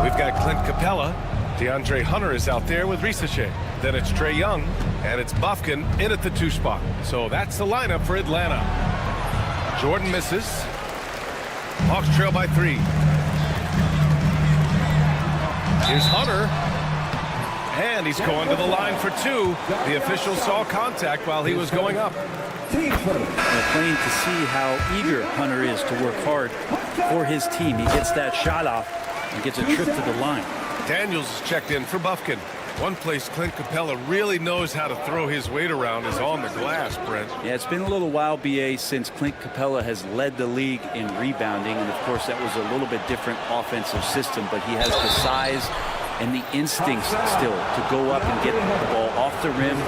We've got Clint Capella. DeAndre Hunter is out there with Risache. Then it's Trae Young, and it's Bufkin in at the 2 spot. So that's the lineup for Atlanta. Jordan misses. Hawks trail by 3. Here's Hunter. And he's going to the line for 2. The official saw contact while he was going up. Plain to see how eager Hunter is to work hard for his team. He gets that shot off and gets a trip to the line. Daniels is checked in for Bufkin. One place Clint Capella really knows how to throw his weight around is on the glass, Brent. Yeah, it's been a little while, BA, since Clint Capella has led the league in rebounding. And, of course, that was a little bit different offensive system. But he has the size and the instincts still to go up and get the ball off the rim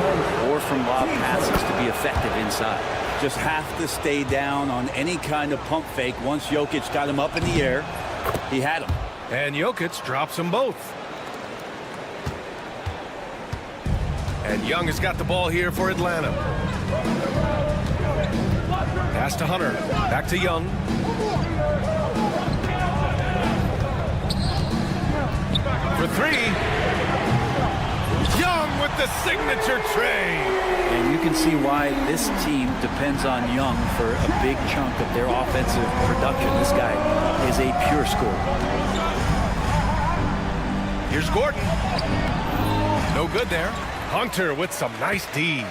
or from lob passes to be effective inside. Just have to stay down on any kind of pump fake. Once Jokic got him up in the air, he had him. And Jokic drops them both. And Young has got the ball here for Atlanta. Pass to Hunter. Back to Young. For 3. Young with the signature tray. And you can see why this team depends on Young for a big chunk of their offensive production. This guy is a pure scorer. Here's Gordon. No good there. Hunter with some nice D.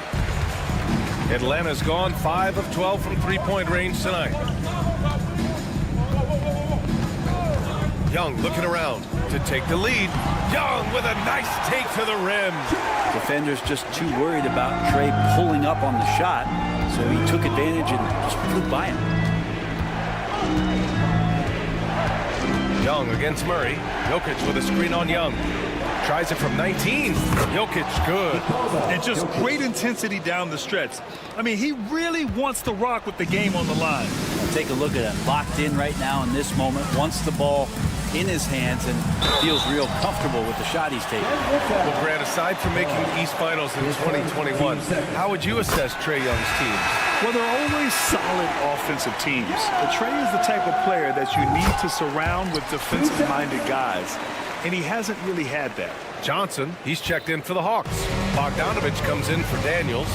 Atlanta's gone 5 of 12 from three-point range tonight. Young looking around to take the lead. Young with a nice take to the rim. Defender's just too worried about Trey pulling up on the shot, so he took advantage and just flew by him. Young against Murray. Jokic with a screen on Young. Tries it from 19. Jokic, good. And just great intensity down the stretch. I mean, he really wants to rock with the game on the line. Take a look at him. Locked in right now in this moment. Wants the ball in his hands and feels real comfortable with the shot he's taking. Well, Grant, aside from making the East Finals in 2021, how would you assess Trae Young's teams? Well, they're always solid offensive teams. But Trae is the type of player that you need to surround with defensive-minded guys. And he hasn't really had that. Johnson, he's checked in for the Hawks. Bogdanovich comes in for Daniels.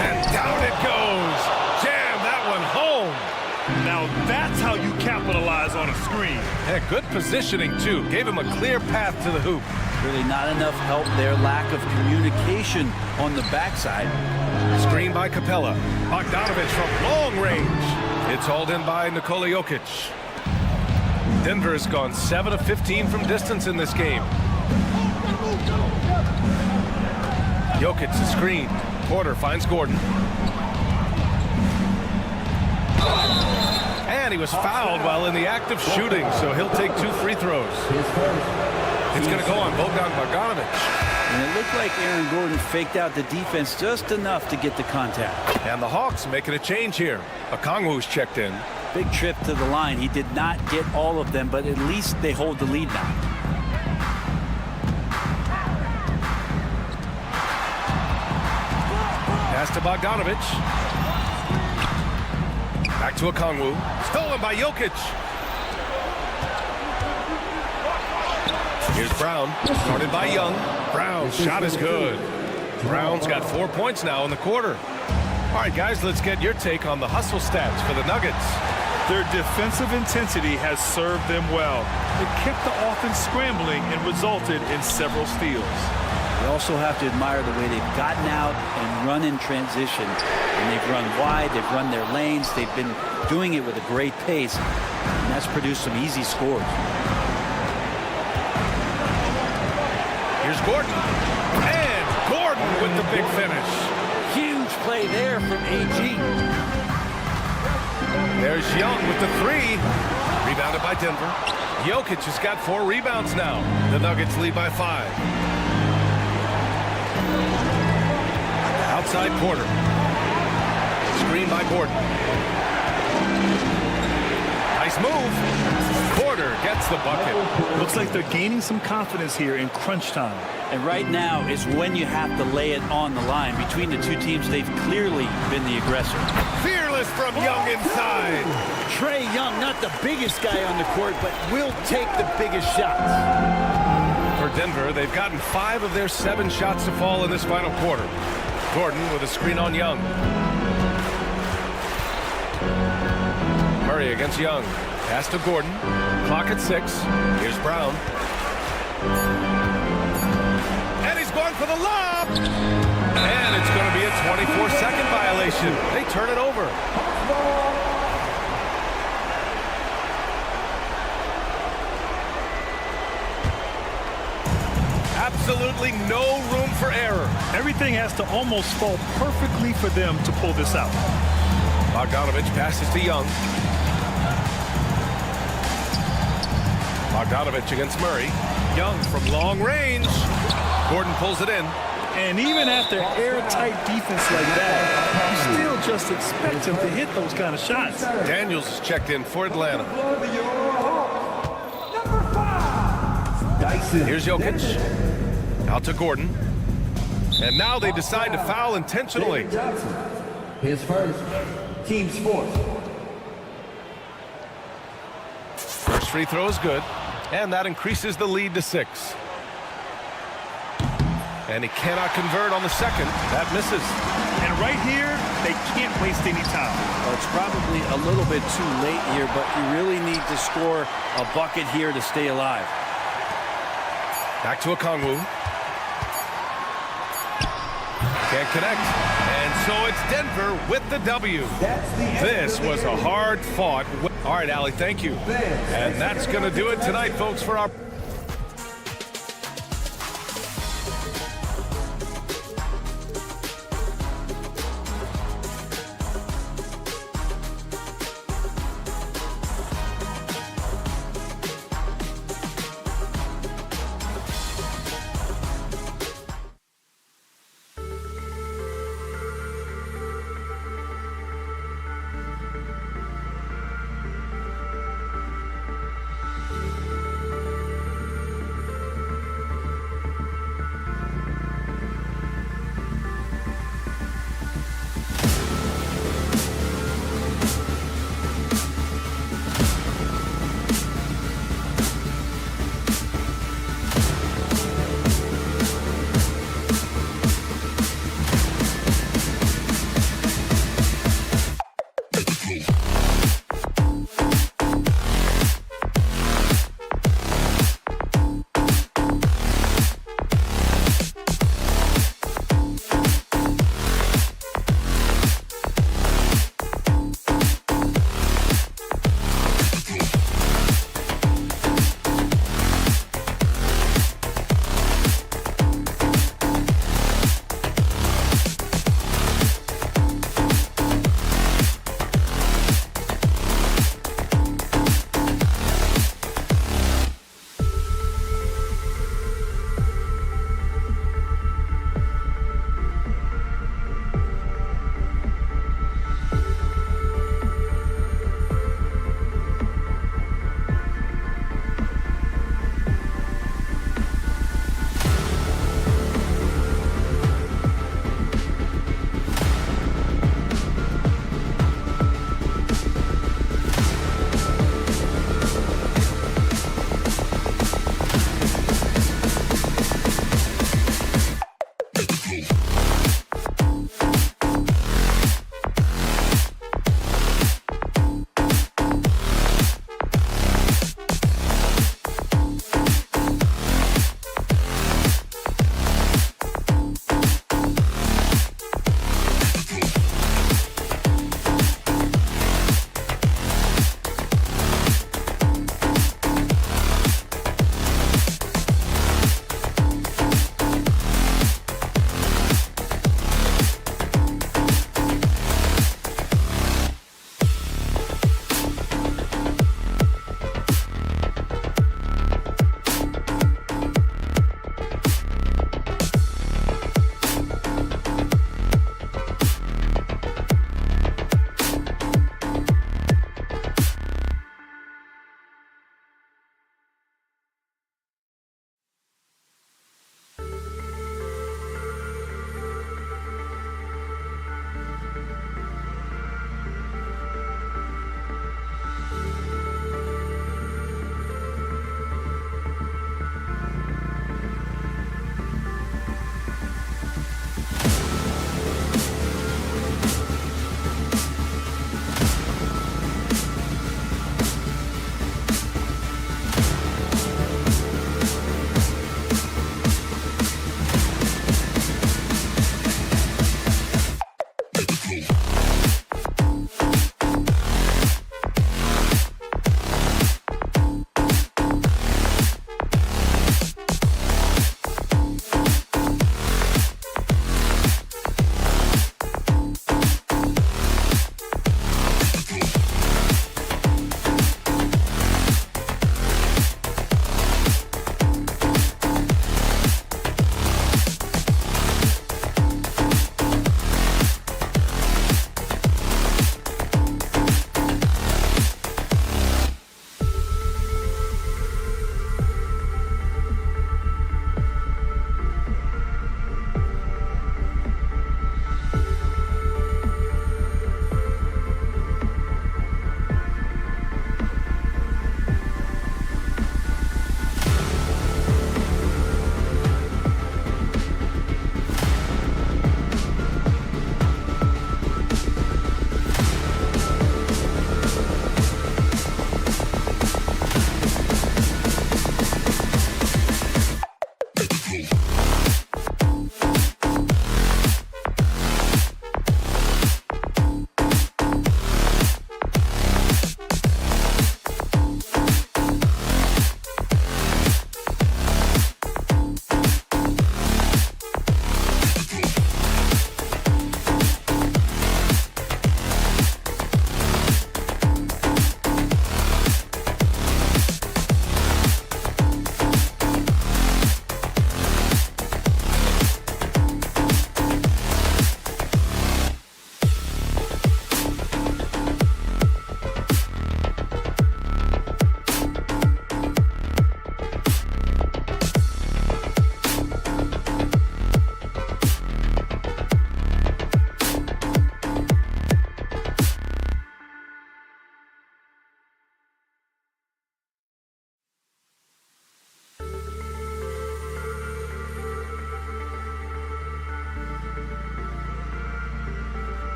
And down it goes. Jam that one home. Now that's how you capitalize on a screen. Yeah, good positioning, too. Gave him a clear path to the hoop. Really not enough help there. Lack of communication on the backside. Screen by Capella. Bogdanovich from long range. It's hauled in by Nikola Jokic. Denver has gone 7 of 15 from distance in this game. Jokic is screened. Porter finds Gordon. And he was fouled while in the act of shooting, so he'll take 2 free throws. It's going to go on Bogdanovich. And it looked like Aaron Gordon faked out the defense just enough to get the contact. And the Hawks making a change here. Okongwu's checked in. Big trip to the line. He did not get all of them, but at least they hold the lead now. Pass to Bogdanovich. Back to Okongwu. Stolen by Jokic. Here's Brown. Guarded by Young. Brown's shot is good. Brown's got 4 points now in the quarter. All right, guys, let's get your take on the hustle stats for the Nuggets. Their defensive intensity has served them well. It kept the offense scrambling and resulted in several steals. You also have to admire the way they've gotten out and run in transition. And they've run wide, they've run their lanes, they've been doing it with a great pace, and that's produced some easy scores. Here's Gordon. And Gordon with the big finish. Huge play there from AG. There's Young with the 3. Rebounded by Denver. Jokic has got 4 rebounds now. The Nuggets lead by 5. Outside Porter. Screen by Gordon. Nice move. Porter gets the bucket. Looks like they're gaining some confidence here in crunch time. And right now is when you have to lay it on the line. Between the two teams, they've clearly been the aggressor. Fearless from Young inside. Trae Young, not the biggest guy on the court, but will take the biggest shots. For Denver, they've gotten 5 of their 7 shots to fall in this final quarter. Gordon with a screen on Young. Murray against Young. Pass to Gordon. Clock at 6. Here's Brown. And he's going for the lob. And it's going to be a 24-second violation. They turn it over. Absolutely no room for error. Everything has to almost fall perfectly for them to pull this out. Bogdanovich passes to Young. Bogdanovich against Murray. Young from long range. Gordon pulls it in. And even after airtight defense like that, you still just expect him to hit those kind of shots. Daniels is checked in for Atlanta. Here's Jokic. Out to Gordon. And now they decide to foul intentionally. His first, team's fourth. First free throw is good. And that increases the lead to 6. And he cannot convert on the second. That misses. And right here, they can't waste any time. Well, it's probably a little bit too late here, but you really need to score a bucket here to stay alive. Back to Okongwu. Can't connect. And So it's Denver with the W. This was a hard-fought. All right, Allie, thank you. And that's going to do it tonight, folks, for our...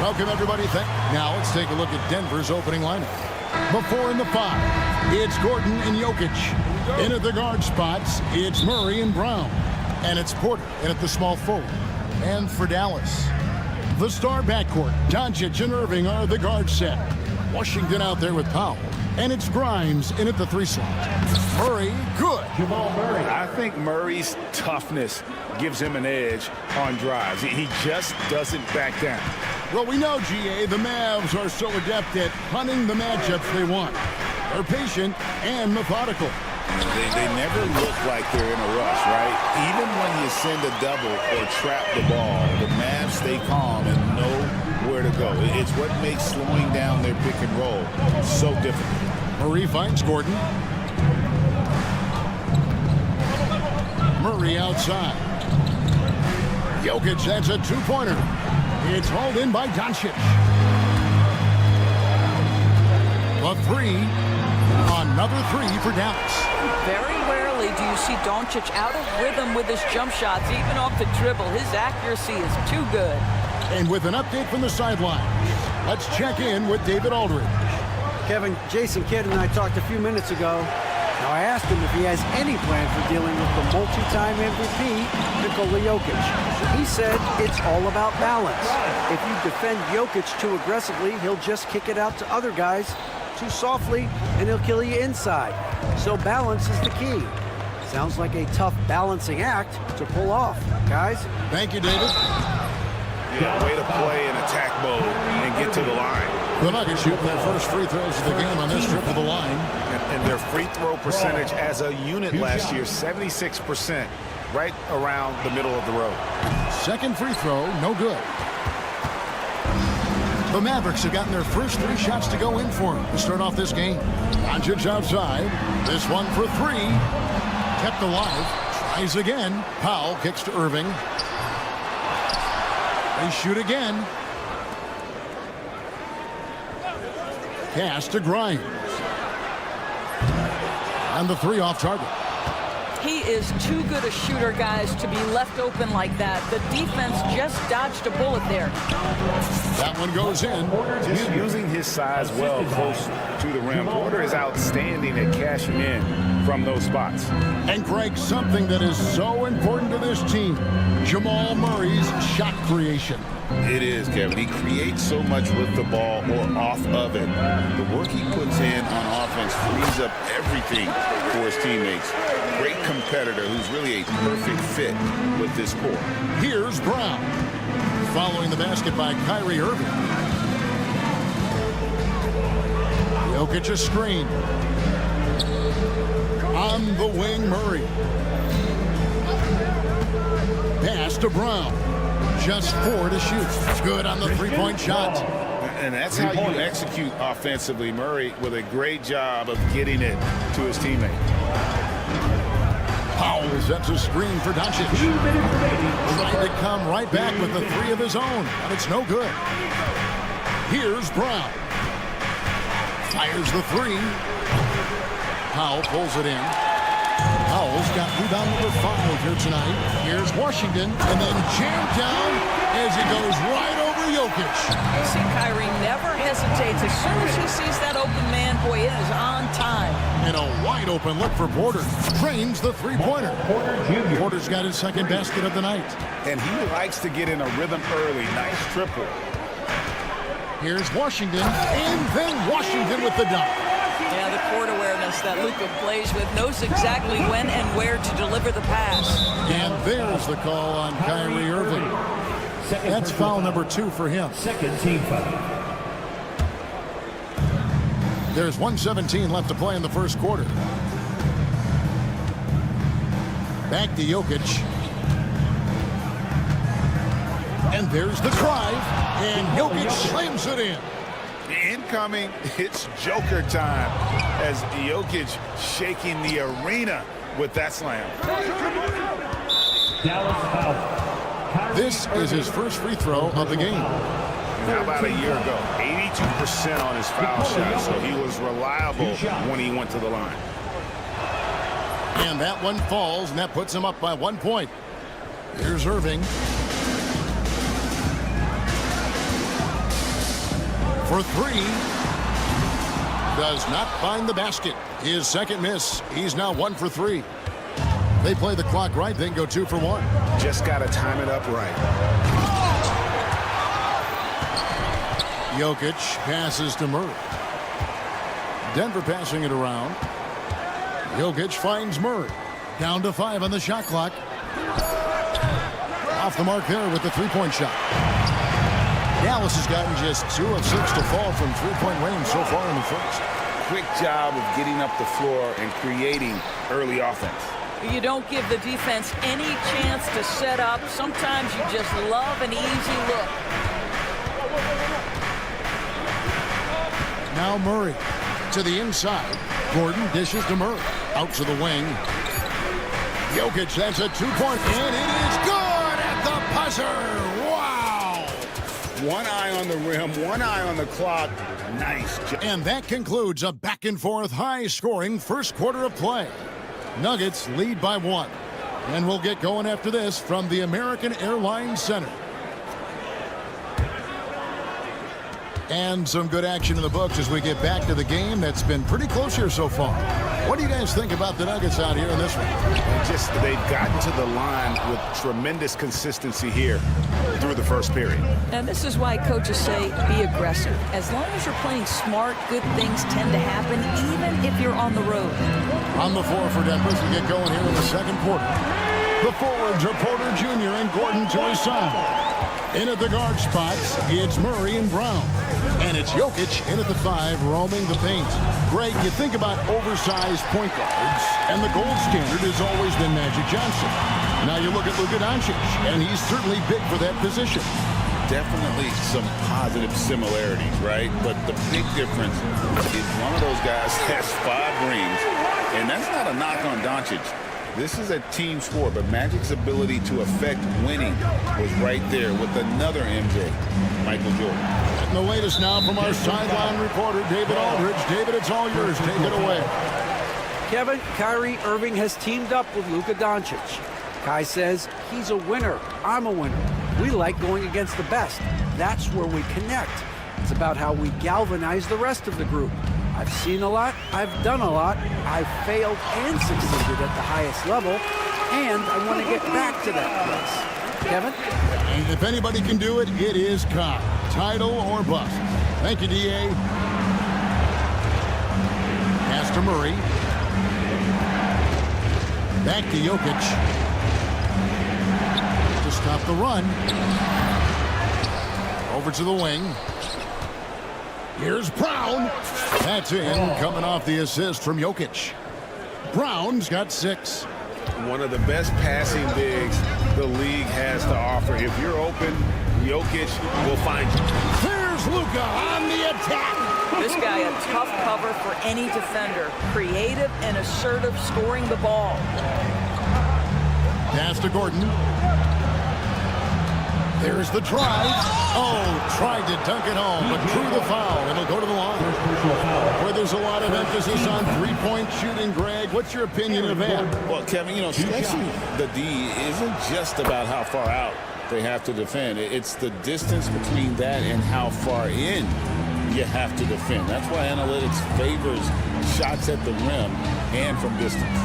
Welcome, everybody. Now let's take a look at Denver's opening lineup. Before in the 5, it's Gordon and Jokic. In at the guard spots, it's Murray and Brown. And it's Porter in at the small forward. And for Dallas, the star backcourt, Doncic and Irving are the guard set. Washington out there with Powell. And it's Grimes in at the 3 slot. Murray, good. Jamal Murray. I think Murray's toughness gives him an edge on drives. He just doesn't back down. Well, we know, GA, the Mavs are so adept at hunting the matchups they want. They're patient and methodical. They never look like they're in a rush, right? Even when you send a double or trap the ball, the Mavs stay calm and know where to go. It's what makes slowing down their pick and roll so difficult. Murray finds Gordon. Murray outside. Jokic, that's a 2-pointer. It's hauled in by Doncic. A 3. Another 3 for Dallas. Very rarely do you see Doncic out of rhythm with his jump shots, even off the dribble. His accuracy is too good. And with an update from the sideline, let's check in with David Aldridge. Kevin, Jason Kidd and I talked a few minutes ago. Now, I asked him if he has any plan for dealing with the multi-time MVP, Nikola Jokic. He said it's all about balance. If you defend Jokic too aggressively, he'll just kick it out to other guys too softly, and he'll kill you inside. So balance is the key. Sounds like a tough balancing act to pull off, guys. Thank you, David. Yeah, way to play in attack mode and get to the line. The Nuggets shoot their first free throws of the game on this trip to the line. And their free throw percentage as a unit last year, 76%, right around the middle of the road. Second free throw, no good. The Mavericks have gotten their first 3 shots to go in for them to start off this game. Doncic outside. This one for 3. Kept alive. Tries again. Powell kicks to Irving. They shoot again. Pass to Grimes. And the 3 off target. He is too good a shooter, guys, to be left open like that. The defense just dodged a bullet there. That one goes in. Just using his size well close to the rim. Porter is outstanding at cashing in from those spots. And Greg, something that is so important to this team, Jamal Murray's shot creation. It is, Kevin. He creates so much with the ball or off of it. The work he puts in on offense frees up everything for his teammates. Great competitor who's really a perfect fit with this core. Here's Brown. Following the basket by Kyrie Irving. Jokic a screen. On the wing, Murray. Pass to Brown. Just 4 to shoot. Good on the 3-point shot. And that's how you execute offensively. Murray with a great job of getting it to his teammate. Powell sets a screen for Doncic. Trying to come right back with the 3 of his own, but it's no good. Here's Brown. Fires the 3. Powell pulls it in. Powell's got rebound number 5 here tonight. Here's Washington, and then jammed down as he goes right over Jokic. You see Kyrie never hesitates. As soon as he sees that open man, boy, it is on time. And a wide open look for Porter. Drains the 3-pointer. Porter's got his second basket of the night. And he likes to get in a rhythm early. Nice triple. Here's Washington, and then Washington with the dunk. Yeah, the court awareness that Luka plays with, knows exactly when and where to deliver the pass. And there's the call on Kyrie Irving. That's foul number 2 for him. Second team foul. There's 1:17 left to play in the first quarter. Back to Jokic. And there's the drive. And Jokic slams it in. Incoming, it's Joker time as Jokic shaking the arena with that slam. This is his first free throw of the game. How about a year ago? 82% on his foul shot, so he was reliable when he went to the line. And that one falls, and that puts him up by 1 point. Here's Irving. For three. Does not find the basket. His second miss. He's now 1 for 3. They play the clock right, then go 2 for 1. Just got to time it up right. Jokic passes to Murray. Denver passing it around. Jokic finds Murray. Down to 5 on the shot clock. Off the mark there with the three-point shot. Dallas has gotten just 2 of 6 to fall from three-point range so far in the first. Quick job of getting up the floor and creating early offense. You don't give the defense any chance to set up. Sometimes you just love an easy look. Now Murray to the inside. Gordon dishes to Murray. Out to the wing. Jokic, that's a 2-point, and it is good at the buzzer. Wow! One eye on the rim, one eye on the clock. Nice job. And that concludes a back-and-forth, high-scoring first quarter of play. Nuggets lead by 1. And we'll get going after this from the American Airlines Center. And some good action in the books as we get back to the game that's been pretty close here so far. What do you guys think about the Nuggets out here in this one? They've gotten to the line with tremendous consistency here through the first period. And this is why coaches say be aggressive. As long as you're playing smart, good things tend to happen, even if you're on the road. On the floor for Denver as we get going here in the second quarter. The forwards are Porter Jr. and Gordon to his side. In at the guard spots, it's Murray and Brown. And it's Jokic in at the 5, roaming the paint. Greg, you think about oversized point guards, and the gold standard has always been Magic Johnson. Now you look at Luka Doncic, and he's certainly big for that position. Definitely some positive similarities, right? But the big difference is one of those guys has 5 rings, and that's not a knock on Doncic. This is a team sport, but Magic's ability to affect winning was right there with another MJ, Michael Jordan. And the latest now from our sideline reporter, David Aldridge. David, it's all yours. Take it away. Kevin, Kyrie Irving has teamed up with Luka Doncic. Kai says he's a winner. I'm a winner. We like going against the best. That's where we connect. It's about how we galvanize the rest of the group. I've seen a lot, I've done a lot, I've failed and succeeded at the highest level, and I want to get back to that place. Kevin? And if anybody can do it, it is Kai. Title or bust. Thank you, D.A. Pass to Murray. Back to Jokic. To stop the run. Over to the wing. Here's Brown. That's in, coming off the assist from Jokic. Brown's got 6. One of the best passing bigs the league has to offer. If you're open, Jokic will find you. There's Luka on the attack. This guy a tough cover for any defender. Creative and assertive scoring the ball. Pass to Gordon. There's the drive. Oh, tried to dunk it home, but drew the foul. It'll go to the line. Where there's a lot of emphasis on three-point shooting, Greg. What's your opinion of that? Well, Kevin, stretching the D isn't just about how far out they have to defend. It's the distance between that and how far in you have to defend. That's why analytics favors shots at the rim and from distance.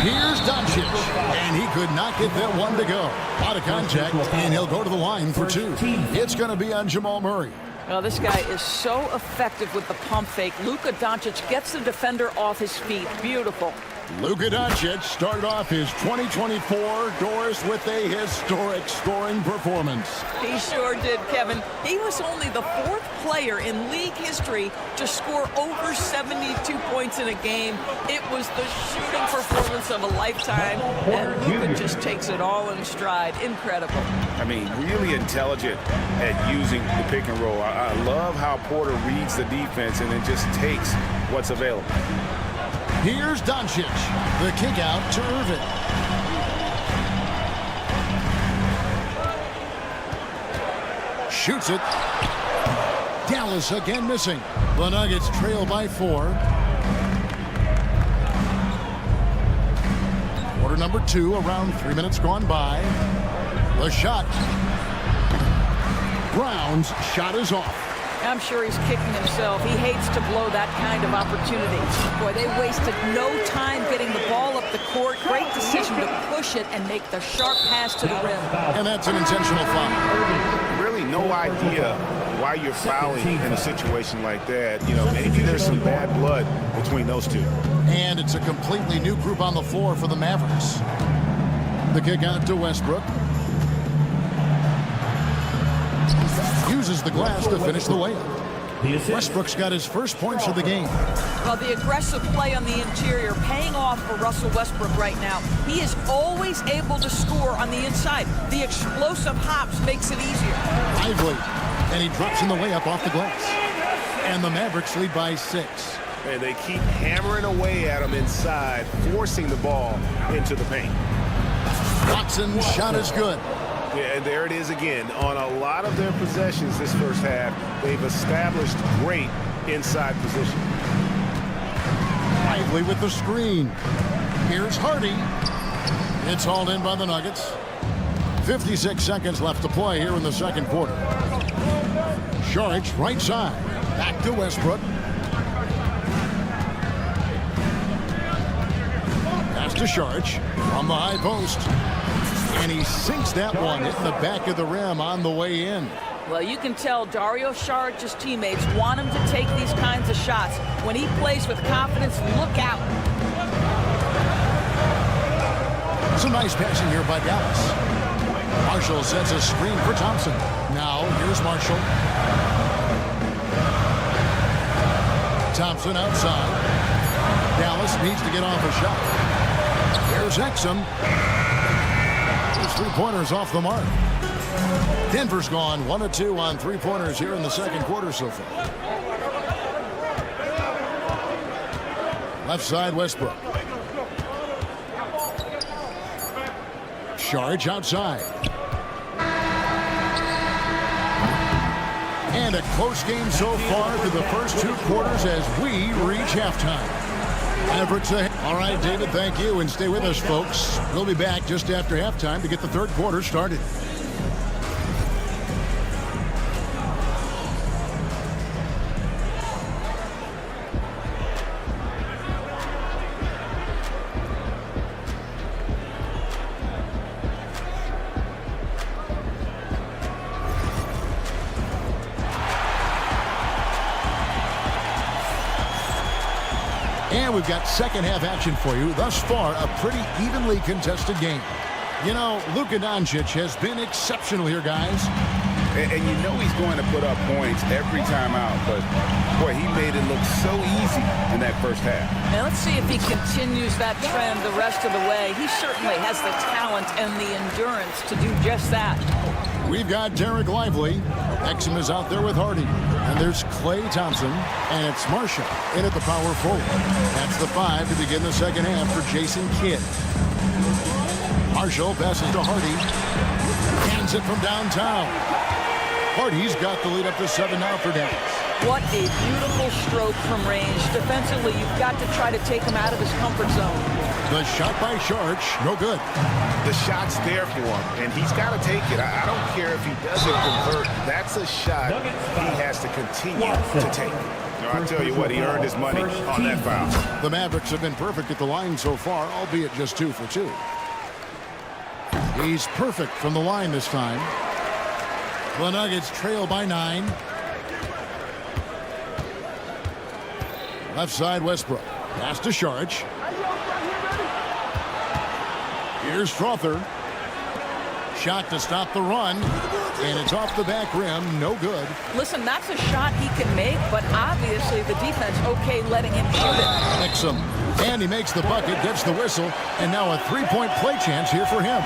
Here's Doncic, and he could not get that one to go. Out of contact, and he'll go to the line for 2. It's going to be on Jamal Murray. Well, this guy is so effective with the pump fake. Luka Doncic gets the defender off his feet. Beautiful. Luka Doncic started off his 2024 Doris with a historic scoring performance. He sure did, Kevin. He was only the 4th player in league history to score over 72 points in a game. It was the shooting performance of a lifetime, and Luka just takes it all in stride. Incredible. I mean, really intelligent at using the pick and roll. I love how Porter reads the defense and then just takes what's available. Here's Doncic. The kick out to Irving. Shoots it. Dallas again missing. The Nuggets trail by 4. Quarter number 2, around 3 minutes gone by. The shot. Brown's shot is off. I'm sure he's kicking himself. He hates to blow that kind of opportunity. Boy, they wasted no time getting the ball up the court. Great decision to push it and make the sharp pass to the rim. And that's an intentional foul. Really no idea why you're fouling in a situation like that. You know, maybe there's some bad blood between those two. And it's a completely new group on the floor for the Mavericks. The kick out to Westbrook. Uses the glass to finish the layup. Westbrook's got his first points of the game. Well, the aggressive play on the interior paying off for Russell Westbrook right now. He is always able to score on the inside. The explosive hops makes it easier. Lively. And he drops in the layup off the glass. And the Mavericks lead by 6. And they keep hammering away at him inside, forcing the ball into the paint. Watson's shot is good. Yeah, and there it is again. On a lot of their possessions this first half, they've established great inside position. Lively with the screen. Here's Hardy. It's hauled in by the Nuggets. 56 seconds left to play here in the second quarter. Saric, right side. Back to Westbrook. Pass to Saric on the high post. And he sinks that one, hitting the back of the rim on the way in. Well, you can tell Dario Saric's teammates want him to take these kinds of shots. When he plays with confidence, look out. Some nice passing here by Dallas. Marshall sets a screen for Thompson. Now, here's Marshall. Thompson outside. Dallas needs to get off a shot. Here's Exum. 3-pointers off the mark. Denver's gone 1 of 2 on 3-pointers here in the second quarter so far. Left side, Westbrook. Saric outside. And a close game so far through the first 2 quarters as we reach halftime. Mavericks ahead. All right, David, thank you. And stay with us, folks. We'll be back just after halftime to get the third quarter started. And we've got second half action for you. Thus far, a pretty evenly contested game. You know, Luka Doncic has been exceptional here, guys. And you know he's going to put up points every time out, but boy, he made it look so easy in that first half. Now let's see if he continues that trend the rest of the way. He certainly has the talent and the endurance to do just that. We've got Derek Lively. Exum is out there with Hardy. And there's Klay Thompson. And it's Marshall in at the power forward. That's the 5 to begin the second half for Jason Kidd. Marshall passes to Hardy. Hands it from downtown. Hardy's got the lead up to 7 now for Dallas. What a beautiful stroke from range. Defensively, you've got to try to take him out of his comfort zone. The shot by Saric, no good. The shot's there for him, and he's got to take it. I don't care if he doesn't convert. That's a shot he has to continue to take. I'll tell you what, he earned his money on that foul. The Mavericks have been perfect at the line so far, albeit just 2 for 2. He's perfect from the line this time. The Nuggets trail by 9. Left side, Westbrook. Pass to Saric. Here's Strother. Shot to stop the run, and it's off the back rim. No good. Listen, that's a shot he can make, but obviously the defense okay letting him shoot it. Exum. And he makes the bucket, gets the whistle, and now a three-point play chance here for him.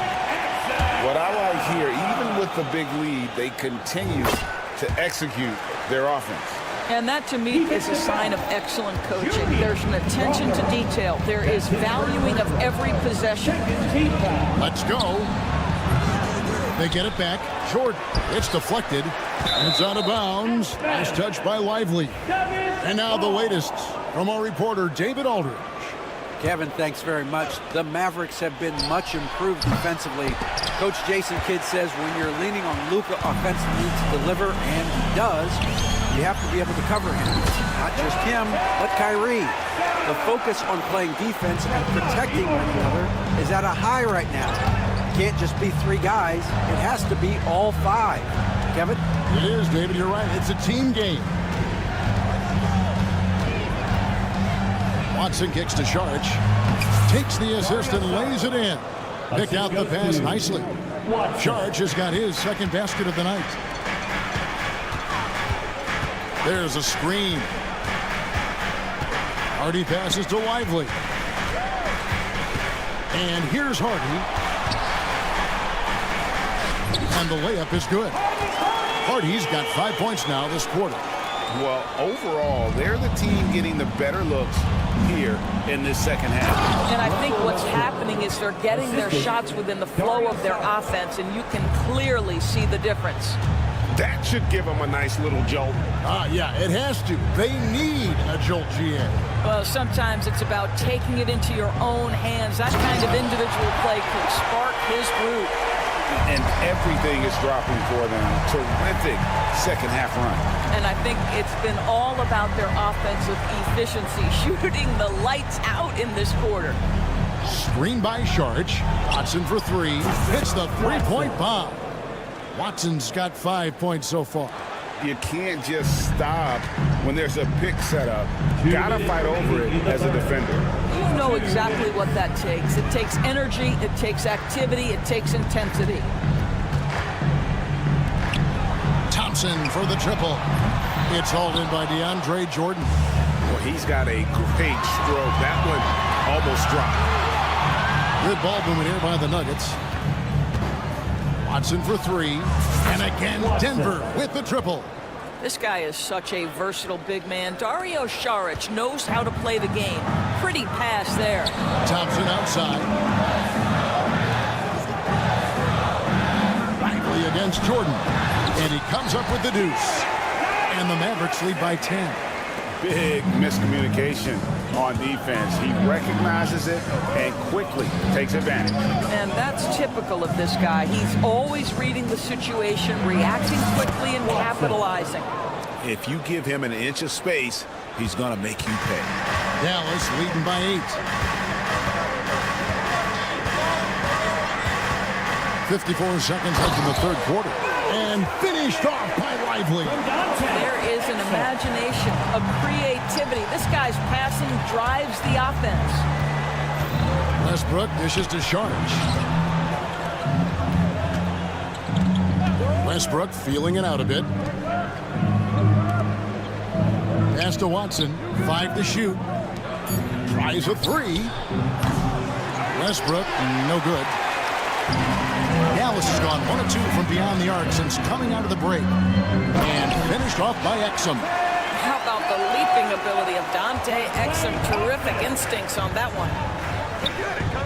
What I like here, even with the big lead, they continue to execute their offense. And that, to me, is a sign of excellent coaching. There's an attention to detail. There is valuing of every possession. Let's go. They get it back. Short. It's deflected. It's out of bounds. Nice touch by Lively. And now the latest from our reporter, David Aldridge. Kevin, thanks very much. The Mavericks have been much improved defensively. Coach Jason Kidd says when you're leaning on Luka offensively to deliver, and he does, you have to be able to cover him. Not just him, but Kyrie. The focus on playing defense and protecting one another is at a high right now. It can't just be three guys. It has to be all five. Kevin? It is, David. You're right. It's a team game. Watson kicks to Sharch. Takes the assist and lays it in. Picked out the pass nicely. Sharch has got his second basket of the night. There's a screen. Hardy passes to Lively. And here's Hardy. And the layup is good. Hardy's got 5 points now this quarter. Well, overall, they're the team getting the better looks here in this second half. And I think what's happening is they're getting their shots within the flow of their offense, and you can clearly see the difference. That should give them a nice little jolt. Yeah, it has to. They need a jolt, GA. Well, sometimes it's about taking it into your own hands. That kind of individual play can spark his groove. And everything is dropping for them. Terrific second half run. And I think it's been all about their offensive efficiency, shooting the lights out in this quarter. Screen by Sharch. Watson for three. Hits the three-point bomb. Watson's got 5 points so far. You can't just stop when there's a pick set up. You gotta fight over it as a defender. You know exactly what that takes. It takes energy, it takes activity, it takes intensity. Thompson for the triple. It's hauled in by DeAndre Jordan. Well, he's got a great stroke. That one almost dropped. Good ball movement here by the Nuggets. Watson for three. And again, Denver with the triple. This guy is such a versatile big man. Dario Saric knows how to play the game. Pretty pass there. Thompson outside. Lively against Jordan. And he comes up with the deuce. And the Mavericks lead by 10. Big miscommunication on defense. He recognizes it and quickly takes advantage. And that's typical of this guy. He's always reading the situation, reacting quickly, and capitalizing. If you give him an inch of space, he's going to make you pay. Dallas leading by 8. 54 seconds left in the third quarter. And finished off by Lively. There is an imagination, a creativity. This guy's passing drives the offense. Westbrook dishes to Sharch. Westbrook feeling it out a bit. Pass to Watson. 5 to shoot. Tries a three. Westbrook, no good. Dallas has gone 1 of 2 from beyond the arc since coming out of the break. And finished off by Exum. How about the leaping ability of Dante Exum? Terrific instincts on that one.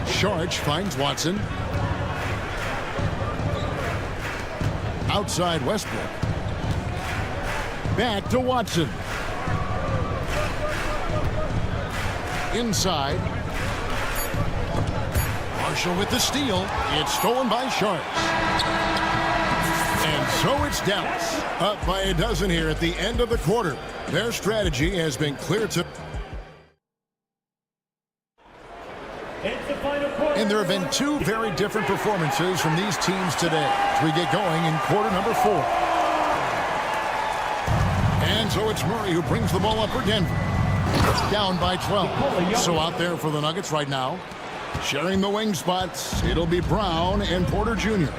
Sharch finds Watson. Outside Westbrook. Back to Watson. Inside. Marshall with the steal. It's stolen by Sharch. And so it's Dallas. Up by a dozen here at the end of the quarter. Their strategy has been clear to... And there have been 2 very different performances from these teams today as we get going in quarter number 4. And so it's Murray who brings the ball up for Denver. Down by 12. So out there for the Nuggets right now, Sharing the wing spots, it'll be Brown and Porter Jr.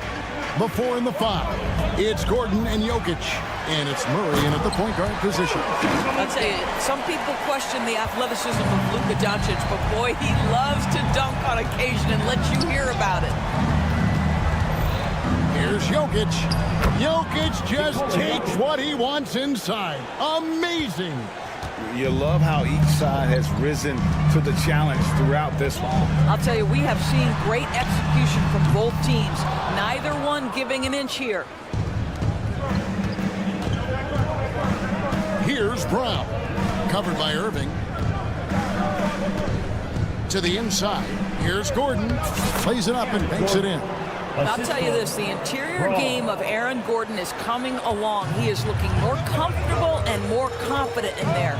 The 4 and the 5. It's Gordon and Jokic. And it's Murray in at the point guard position. I'll tell you, some people question the athleticism of Luka Doncic, but boy, he loves to dunk on occasion and let you hear about it. Here's Jokic. Jokic just takes what he wants inside. Amazing. You love how each side has risen to the challenge throughout this one. I'll tell you, we have seen great execution from both teams. Neither one giving an inch here. Here's Brown. Covered by Irving. To the inside. Here's Gordon. Plays it up and banks it in. I'll tell you this, the interior game of Aaron Gordon is coming along. He is looking more comfortable and more confident in there.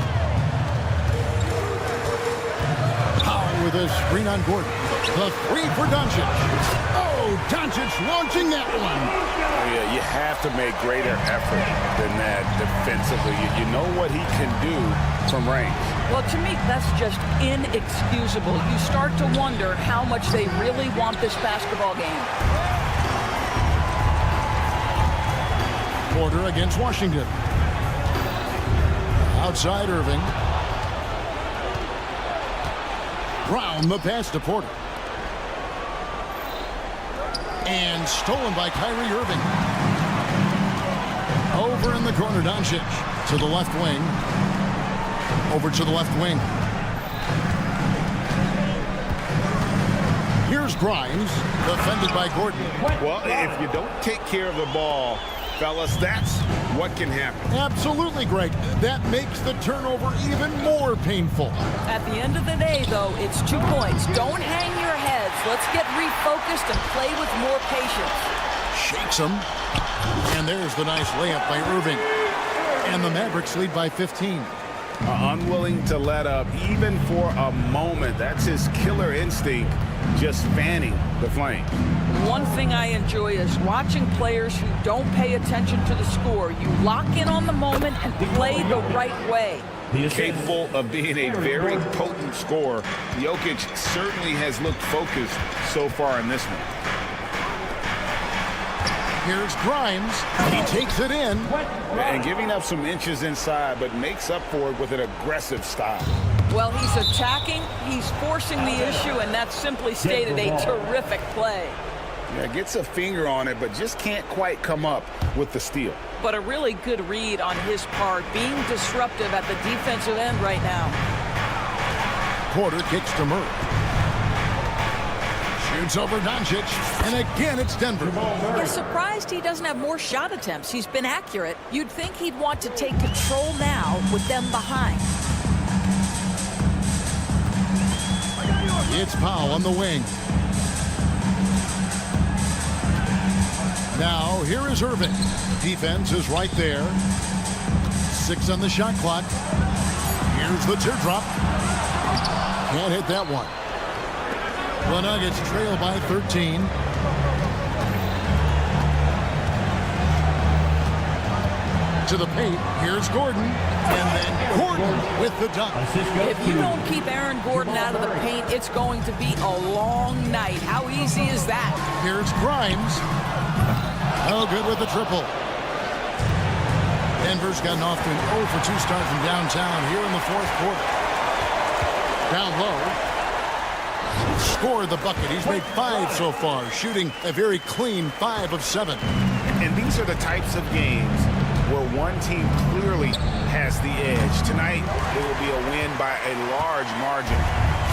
Powell with a screen on Gordon. The 3 for Doncic. Oh, Doncic launching that one. Yeah, you have to make greater effort than that defensively. You know what he can do from range. Well, to me, that's just inexcusable. You start to wonder how much they really want this basketball game. Porter against Washington. Outside Irving. Brown the pass to Porter. And stolen by Kyrie Irving. Over in the corner, Doncic to the left wing. Over to the left wing. Here's Grimes, defended by Gordon. Well, if you don't take care of the ball, fellas, that's what can happen. Absolutely, Greg. That makes the turnover even more painful. At the end of the day, though, it's 2 points. Don't hang your heads. Let's get refocused and play with more patience. Shakes him. And there's the nice layup by Irving. And the Mavericks lead by 15. Unwilling to let up even for a moment. That's his killer instinct, just fanning the flame. One thing I enjoy is watching players who don't pay attention to the score. You lock in on the moment and play the right way. Capable of being a very potent scorer, Jokic certainly has looked focused so far in this one. Here's Grimes. He takes it in. And giving up some inches inside, but makes up for it with an aggressive style. Well, he's attacking, he's forcing the issue, and that's simply stated a terrific play. Yeah, gets a finger on it, but just can't quite come up with the steal. But a really good read on his part, being disruptive at the defensive end right now. Porter kicks to Murray. Shoots over Doncic, and again it's Denver. You're surprised he doesn't have more shot attempts. He's been accurate. You'd think he'd want to take control now with them behind. It's Powell on the wing. Now, here is Irving. Defense is right there. 6 on the shot clock. Here's the teardrop. Can't hit that one. The Nuggets trail by 13. To the paint. Here's Gordon. And then Gordon with the dunk. If you don't keep Aaron Gordon out of the paint, it's going to be a long night. How easy is that? Here's Grimes. Oh, good with the triple. Denver's gotten off to an 0 for 2 start from downtown here in the 4th quarter. Down low. Scored the bucket. He's made 5 so far, shooting a very clean 5 of 7. And these are the types of games where one team clearly has the edge. Tonight, it will be a win by a large margin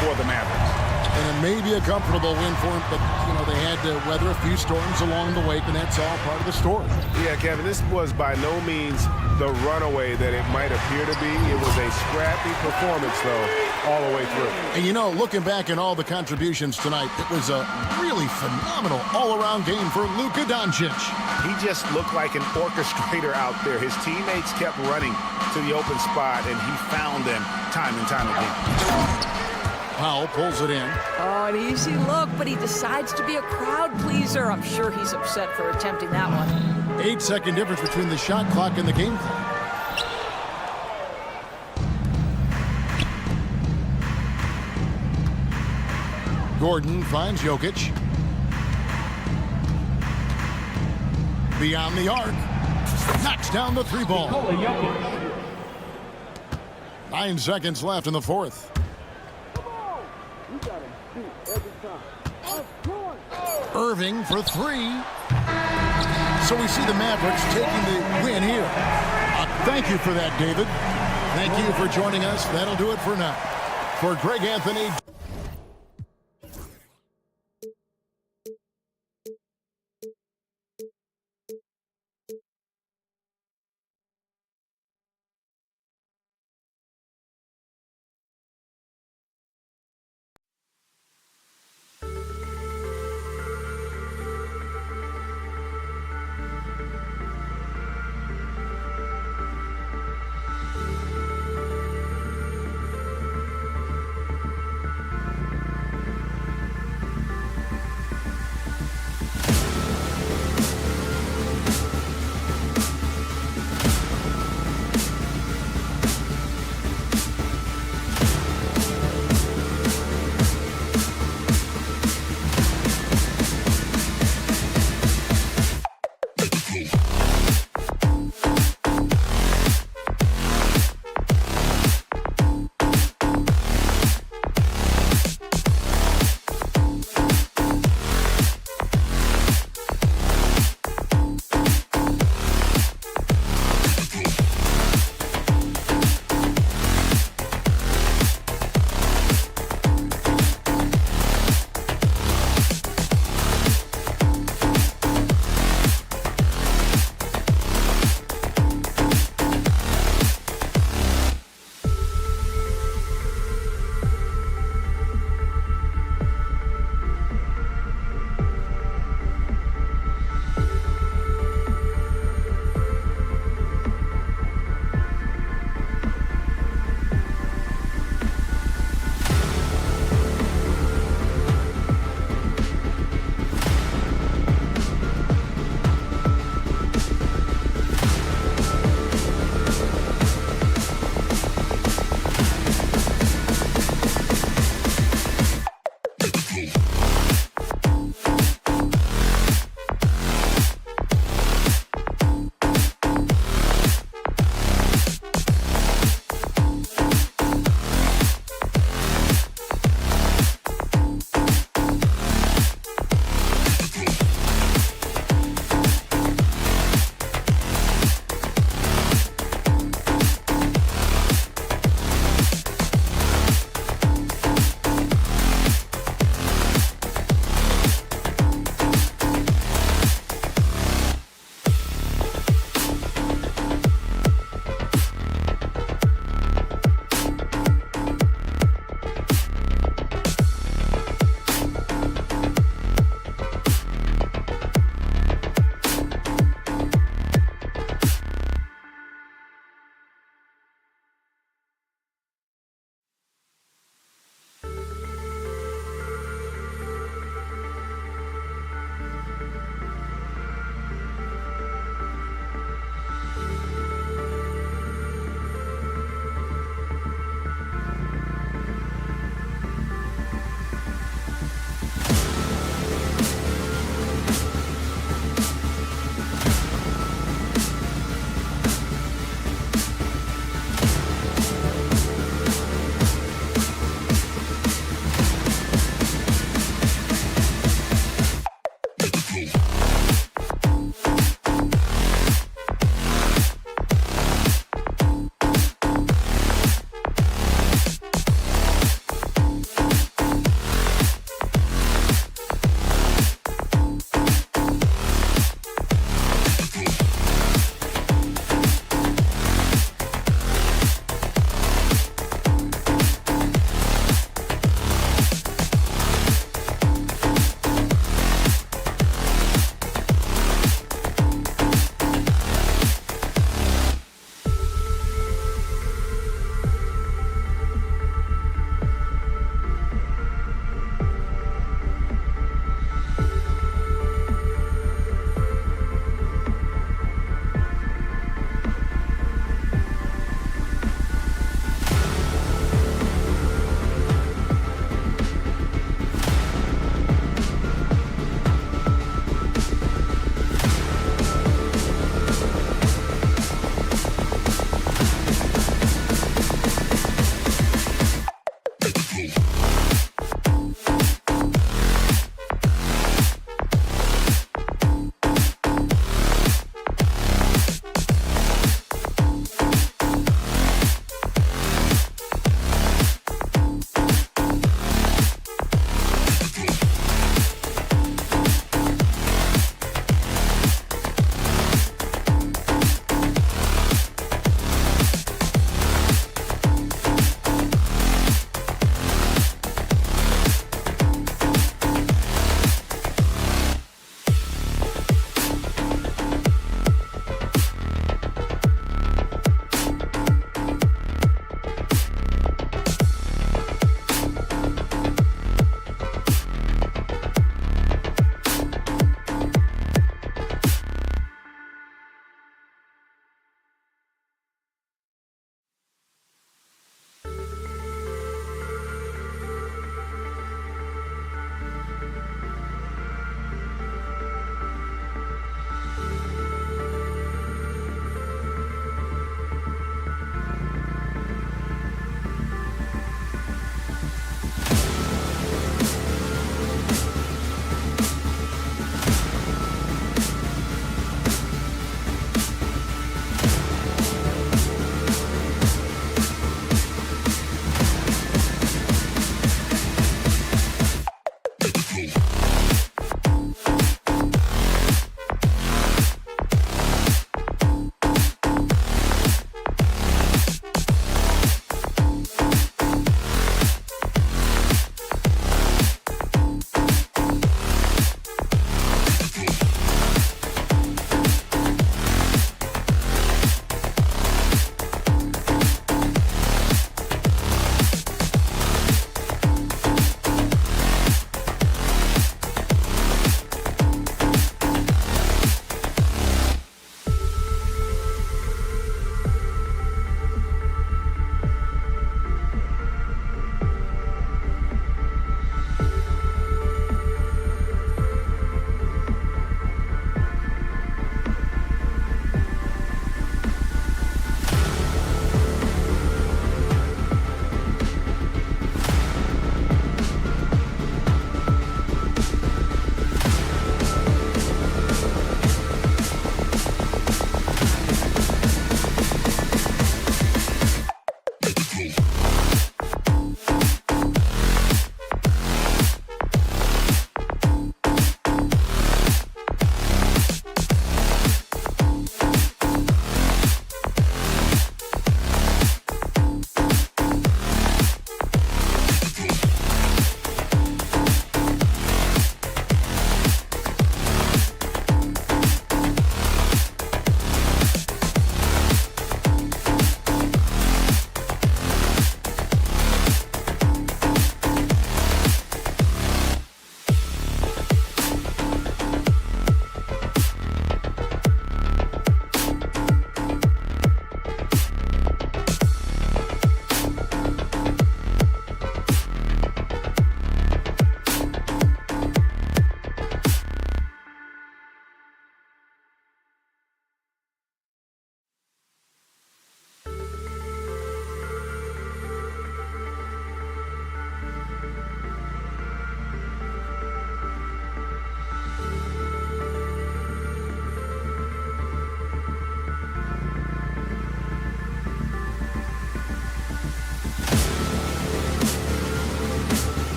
for the Mavericks. And it may be a comfortable win for them, but, you know, they had to weather a few storms along the way, and that's all part of the story. Yeah, Kevin, this was by no means the runaway that it might appear to be. It was a scrappy performance, though, all the way through. And, you know, looking back at all the contributions tonight, it was a really phenomenal all-around game for Luka Doncic. He just looked like an orchestrator out there. His teammates kept running to the open spot, and he found them time and time again. Powell pulls it in. Oh, an easy look, but he decides to be a crowd pleaser. I'm sure he's upset for attempting that one. 8-second difference between the shot clock and the game clock. Gordon finds Jokic. Beyond the arc. Knocks down the three ball. 9 seconds left in the fourth. Irving for three. So we see the Mavericks taking the win here. Thank you for that, David. Thank you for joining us. That'll do it for now. For Greg Anthony.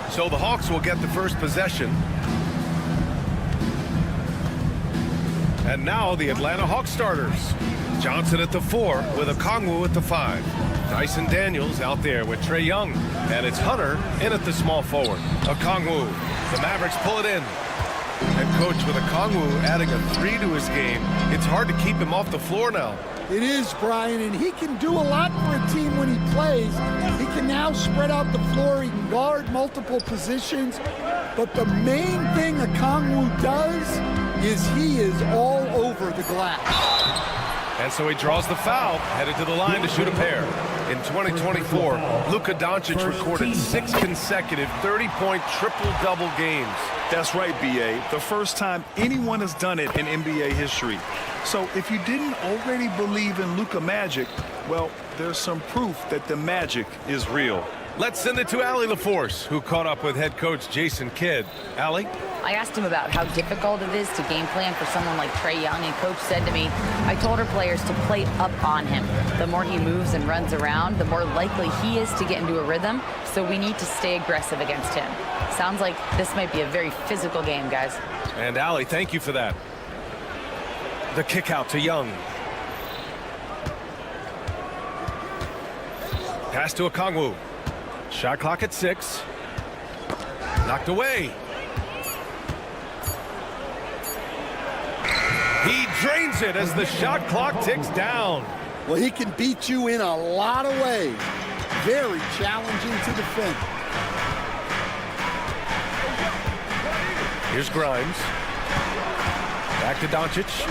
So the Hawks will get the first possession. And now the Atlanta Hawks starters. Johnson at the 4 with Okongwu at the 5. Dyson Daniels out there with Trae Young. And it's Hunter in at the small forward. Okongwu. The Mavericks pull it in. And coach, with Okongwu adding a 3 to his game, it's hard to keep him off the floor now. It is, Brian, and he can do a lot for a team when he plays. He can now spread out the floor. He can guard multiple positions. But the main thing Okongwu does is he is all over the glass. And so he draws the foul, headed to the line to shoot a pair. In 2024, Luka Doncic recorded 6 consecutive 30-point triple-double games. That's right, B.A. The first time anyone has done it in NBA history. So if you didn't already believe in Luka Magic, well, there's some proof that the magic is real. Let's send it to Allie LaForce, who caught up with head coach Jason Kidd. Allie? I asked him about how difficult it is to game plan for someone like Trae Young, and coach said to me, I told our players to play up on him. The more he moves and runs around, the more likely he is to get into a rhythm, so we need to stay aggressive against him. Sounds like this might be a very physical game, guys. And Allie, thank you for that. The kick out to Young. Pass to Okongwu. Shot clock at 6. Knocked away. He drains it as the shot clock ticks down. Well, he can beat you in a lot of ways. Very challenging to defend. Here's Grimes. Back to Doncic.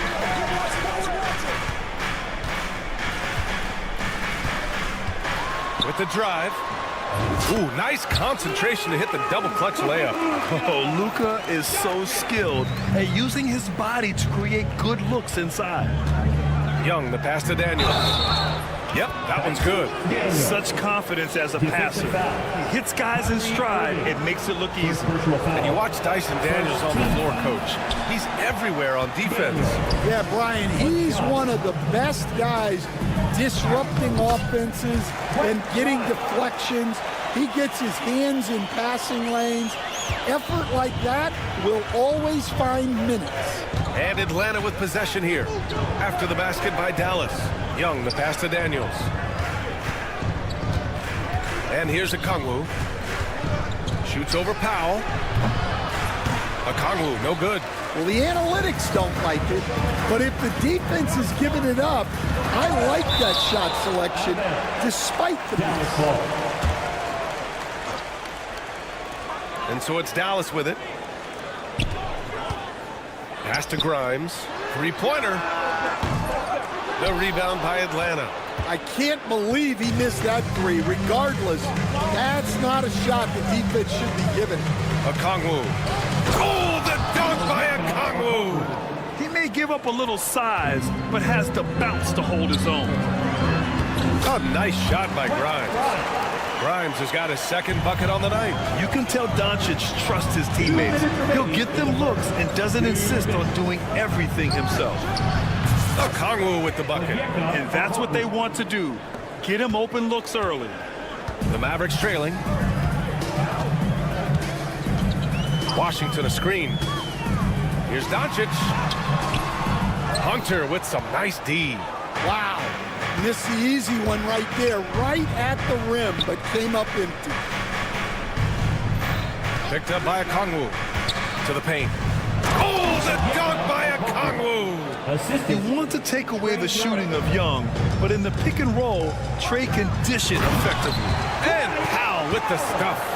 With the drive. Ooh, nice concentration to hit the double clutch layup. Oh, Luka is so skilled at using his body to create good looks inside. Young, the pass to Daniels. Yep, that one's good. Such confidence as a passer. He hits guys in stride. It makes it look easy. And you watch Dyson Daniels on the floor, coach. He's everywhere on defense. Yeah, Brian, he's one of the best guys disrupting offenses and getting deflections. He gets his hands in passing lanes. Effort like that will always find minutes. And Atlanta with possession here. After the basket by Dallas. Young, the pass to Daniels. And here's Okongwu. Shoots over Powell. Okongwu, no good. Well, the analytics don't like it, but if the defense is giving it up, I like that shot selection, despite the miss. And so it's Dallas with it. Pass to Grimes. Three-pointer. The rebound by Atlanta. I can't believe he missed that 3. Regardless, that's not a shot the defense should be given. Okongwu. Oh, the dunk by Okongwu. He may give up a little size, but has the bounce to hold his own. A nice shot by Grimes. Grimes has got his second bucket on the night. You can tell Doncic trusts his teammates. He'll get them looks and doesn't insist on doing everything himself. Okongwu with the bucket. And that's what they want to do. Get him open looks early. The Mavericks trailing. Washington a screen. Here's Doncic. Hunter with some nice D. Wow. Missed the easy one right there, right at the rim, but came up empty. Picked up by Okongwu. To the paint. Oh, the dunk by Okongwu. You want to take away the shooting of Young, but in the pick and roll, Trae can dish it effectively. And Powell with the stuff.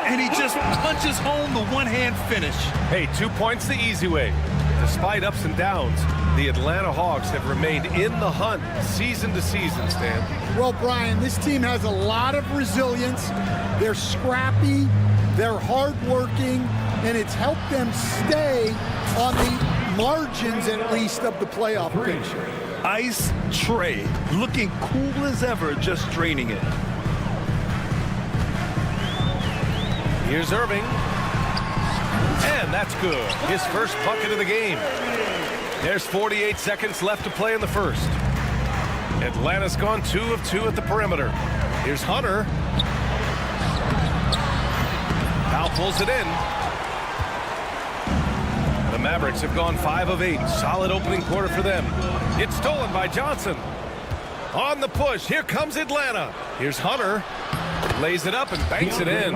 And he just punches home the one-hand finish. Hey, 2 points the easy way. Despite ups and downs, the Atlanta Hawks have remained in the hunt season to season, Stan. Well, Brian, this team has a lot of resilience. They're scrappy, they're hardworking, and it's helped them stay on the margins, at least, of the playoff picture. Ice tray, looking cool as ever, just draining it. Here's Irving. And that's good. His first bucket of the game. There's 48 seconds left to play in the first. Atlanta's gone 2 of 2 at the perimeter. Here's Hunter. Now pulls it in. The Mavericks have gone 5 of 8. Solid opening quarter for them. It's stolen by Johnson. On the push. Here comes Atlanta. Here's Hunter. Lays it up and banks it in.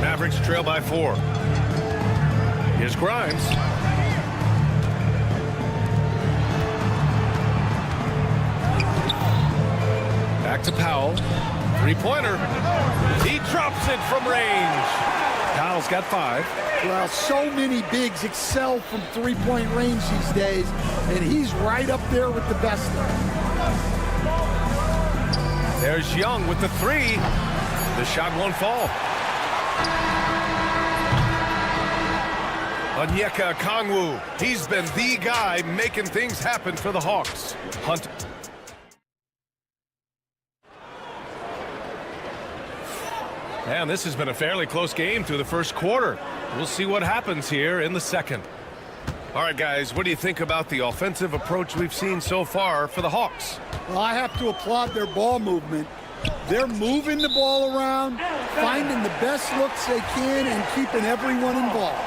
Mavericks trail by 4. Here's Grimes. Back to Powell. Three-pointer. He drops it from range. Powell's got 5. Well, so many bigs excel from three-point range these days, and he's right up there with the best of them. There's Young with the 3. The shot won't fall. Onyeka Okongwu. He's been the guy making things happen for the Hawks. Hunt. And this has been a fairly close game through the first quarter. We'll see what happens here in the second. All right, guys, what do you think about the offensive approach we've seen so far for the Hawks? Well, I have to applaud their ball movement. They're moving the ball around, finding the best looks they can, and keeping everyone involved.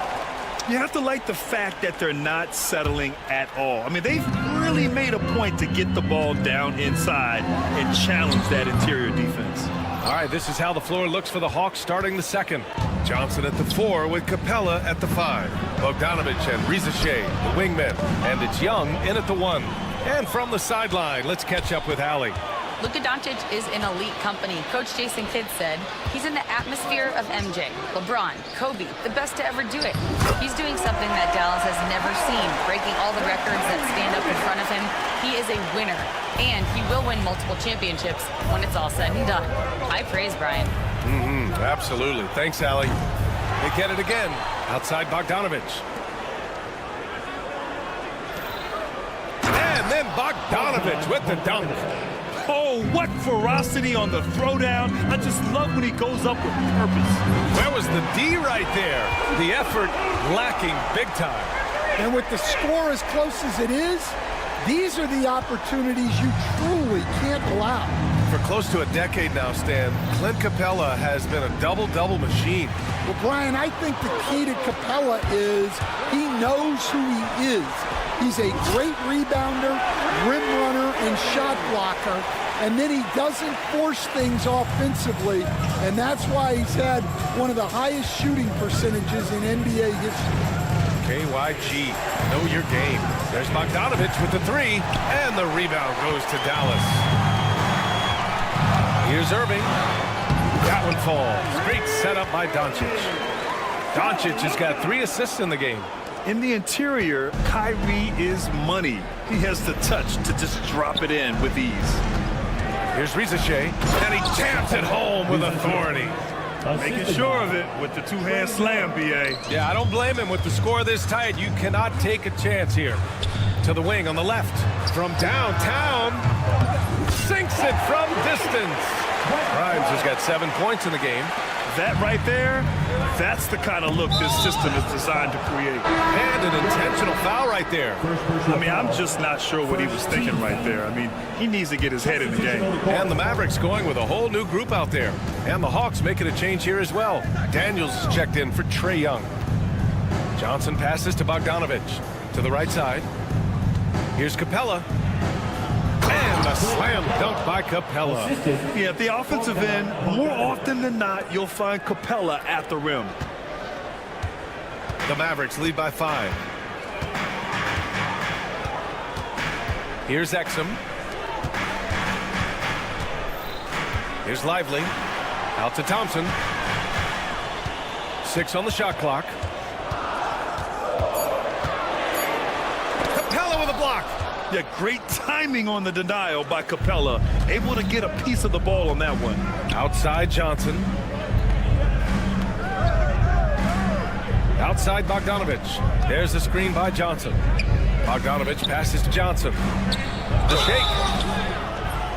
You have to like the fact that they're not settling at all. I mean, they've really made a point to get the ball down inside and challenge that interior defense. All right, this is how the floor looks for the Hawks starting the second. Johnson at the 4 with Capella at the 5. Bogdanovich and Rizachet, the wingmen. And it's Young in at the 1. And from the sideline, let's catch up with Allie. Luka Doncic is in elite company. Coach Jason Kidd said he's in the atmosphere of MJ, LeBron, Kobe, the best to ever do it. He's doing something that Dallas has never seen, breaking all the records that stand up in front of him. He is a winner, and he will win multiple championships when it's all said and done. High praise, Brian. Absolutely. Thanks, Allie. They get it again outside Bogdanovich. And then Bogdanovich with the dunk. Oh, what ferocity on the throwdown. I just love when he goes up with purpose. Where was the D right there? The effort lacking big time. And with the score as close as it is, these are the opportunities you truly can't allow. For close to a decade now, Stan, Clint Capella has been a double-double machine. Well, Brian, I think the key to Capella is he knows who he is. He's a great rebounder, rim runner, and shot blocker, and then he doesn't force things offensively, and that's why he's had one of the highest shooting percentages in NBA history. KYG, know your game. There's Bogdanovich with the 3, and the rebound goes to Dallas. Here's Irving. That one falls. Great setup by Doncic. Doncic has got 3 assists in the game. In the interior, Kyrie is money. He has the touch to just drop it in with ease. Here's Rizachet, and he jams it home with authority. Making sure of it with the 2-hand slam, B.A. Yeah, I don't blame him. With the score this tight, you cannot take a chance here. To the wing on the left. From downtown. Sinks it from distance. Grimes has got 7 points in the game. That right there, that's the kind of look this system is designed to create. And an intentional foul right there. I mean, I'm just not sure what he was thinking right there. I mean, he needs to get his head in the game. And the Mavericks going with a whole new group out there. And the Hawks making a change here as well. Daniels is checked in for Trae Young. Johnson passes to Bogdanovich. To the right side. Here's Capella. And a slam dunk by Capella. Yeah, at the offensive end, more often than not, you'll find Capella at the rim. The Mavericks lead by 5. Here's Exum. Here's Lively. Out to Thompson. 6 on the shot clock. Yeah, great timing on the denial by Capella. Able to get a piece of the ball on that one. Outside Johnson. Outside Bogdanovich. There's the screen by Johnson. Bogdanovich passes to Johnson. The shake.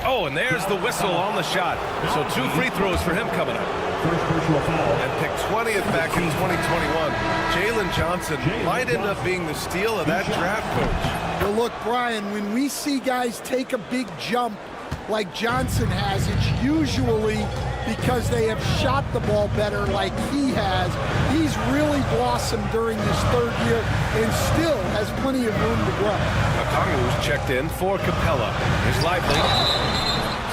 Oh, and there's the whistle on the shot. So 2 free throws for him coming up. And picked 20th back in 2021. Jalen Johnson might end up being the steal of that draft, Coach. Well, look, Brian, when we see guys take a big jump like Johnson has, it's usually because they have shot the ball better like he has. He's really blossomed during this 3rd year and still has plenty of room to grow. Okongwu's checked in for Capella. Here's Lively.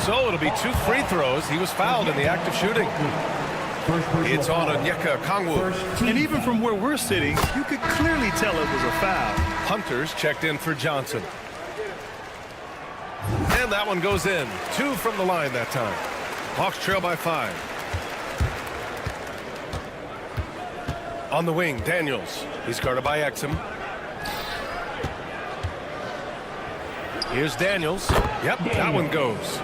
So it'll be 2 free throws. He was fouled in the act of shooting. It's on Onyeka Okongwu. And even from where we're sitting, you could clearly tell it was a foul. Hunters checked in for Johnson. And that one goes in. 2 from the line that time. Hawks trail by 5. On the wing, Daniels. He's guarded by Exum. Here's Daniels. Yep, that one goes.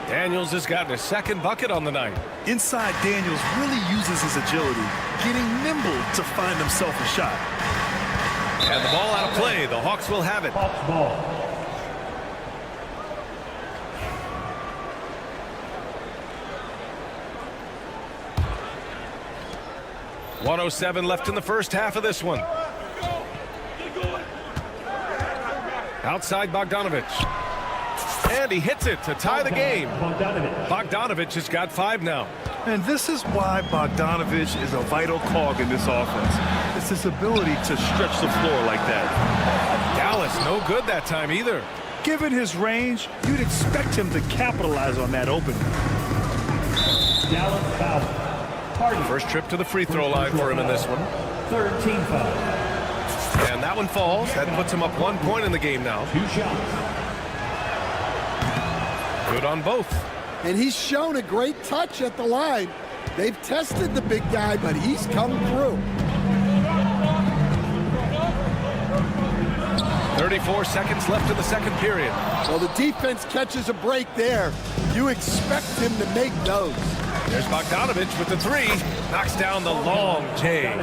Daniels has gotten his 2nd bucket on the night. Inside, Daniels really uses his agility, getting nimble to find himself a shot. And the ball out of play. The Hawks will have it. Hawks ball. .107 left in the first half of this one. Outside Bogdanovich. And he hits it to tie the game. Bogdanovich has got 5 now. And this is why Bogdanovich is a vital cog in this offense. It's his ability to stretch the floor like that. Dallas, no good that time either. Given his range, you'd expect him to capitalize on that opening. Dallas foul. Hardy. First trip to the free throw line for him in this one. 3rd team foul. And that one falls. That puts him up 1 point in the game now. 2 shots. Good on both. And he's shown a great touch at the line. They've tested the big guy, but he's come through. 34 seconds left in the 2nd period. Well, the defense catches a break there. You expect him to make those. There's Bogdanovich with the 3. Knocks down the long J.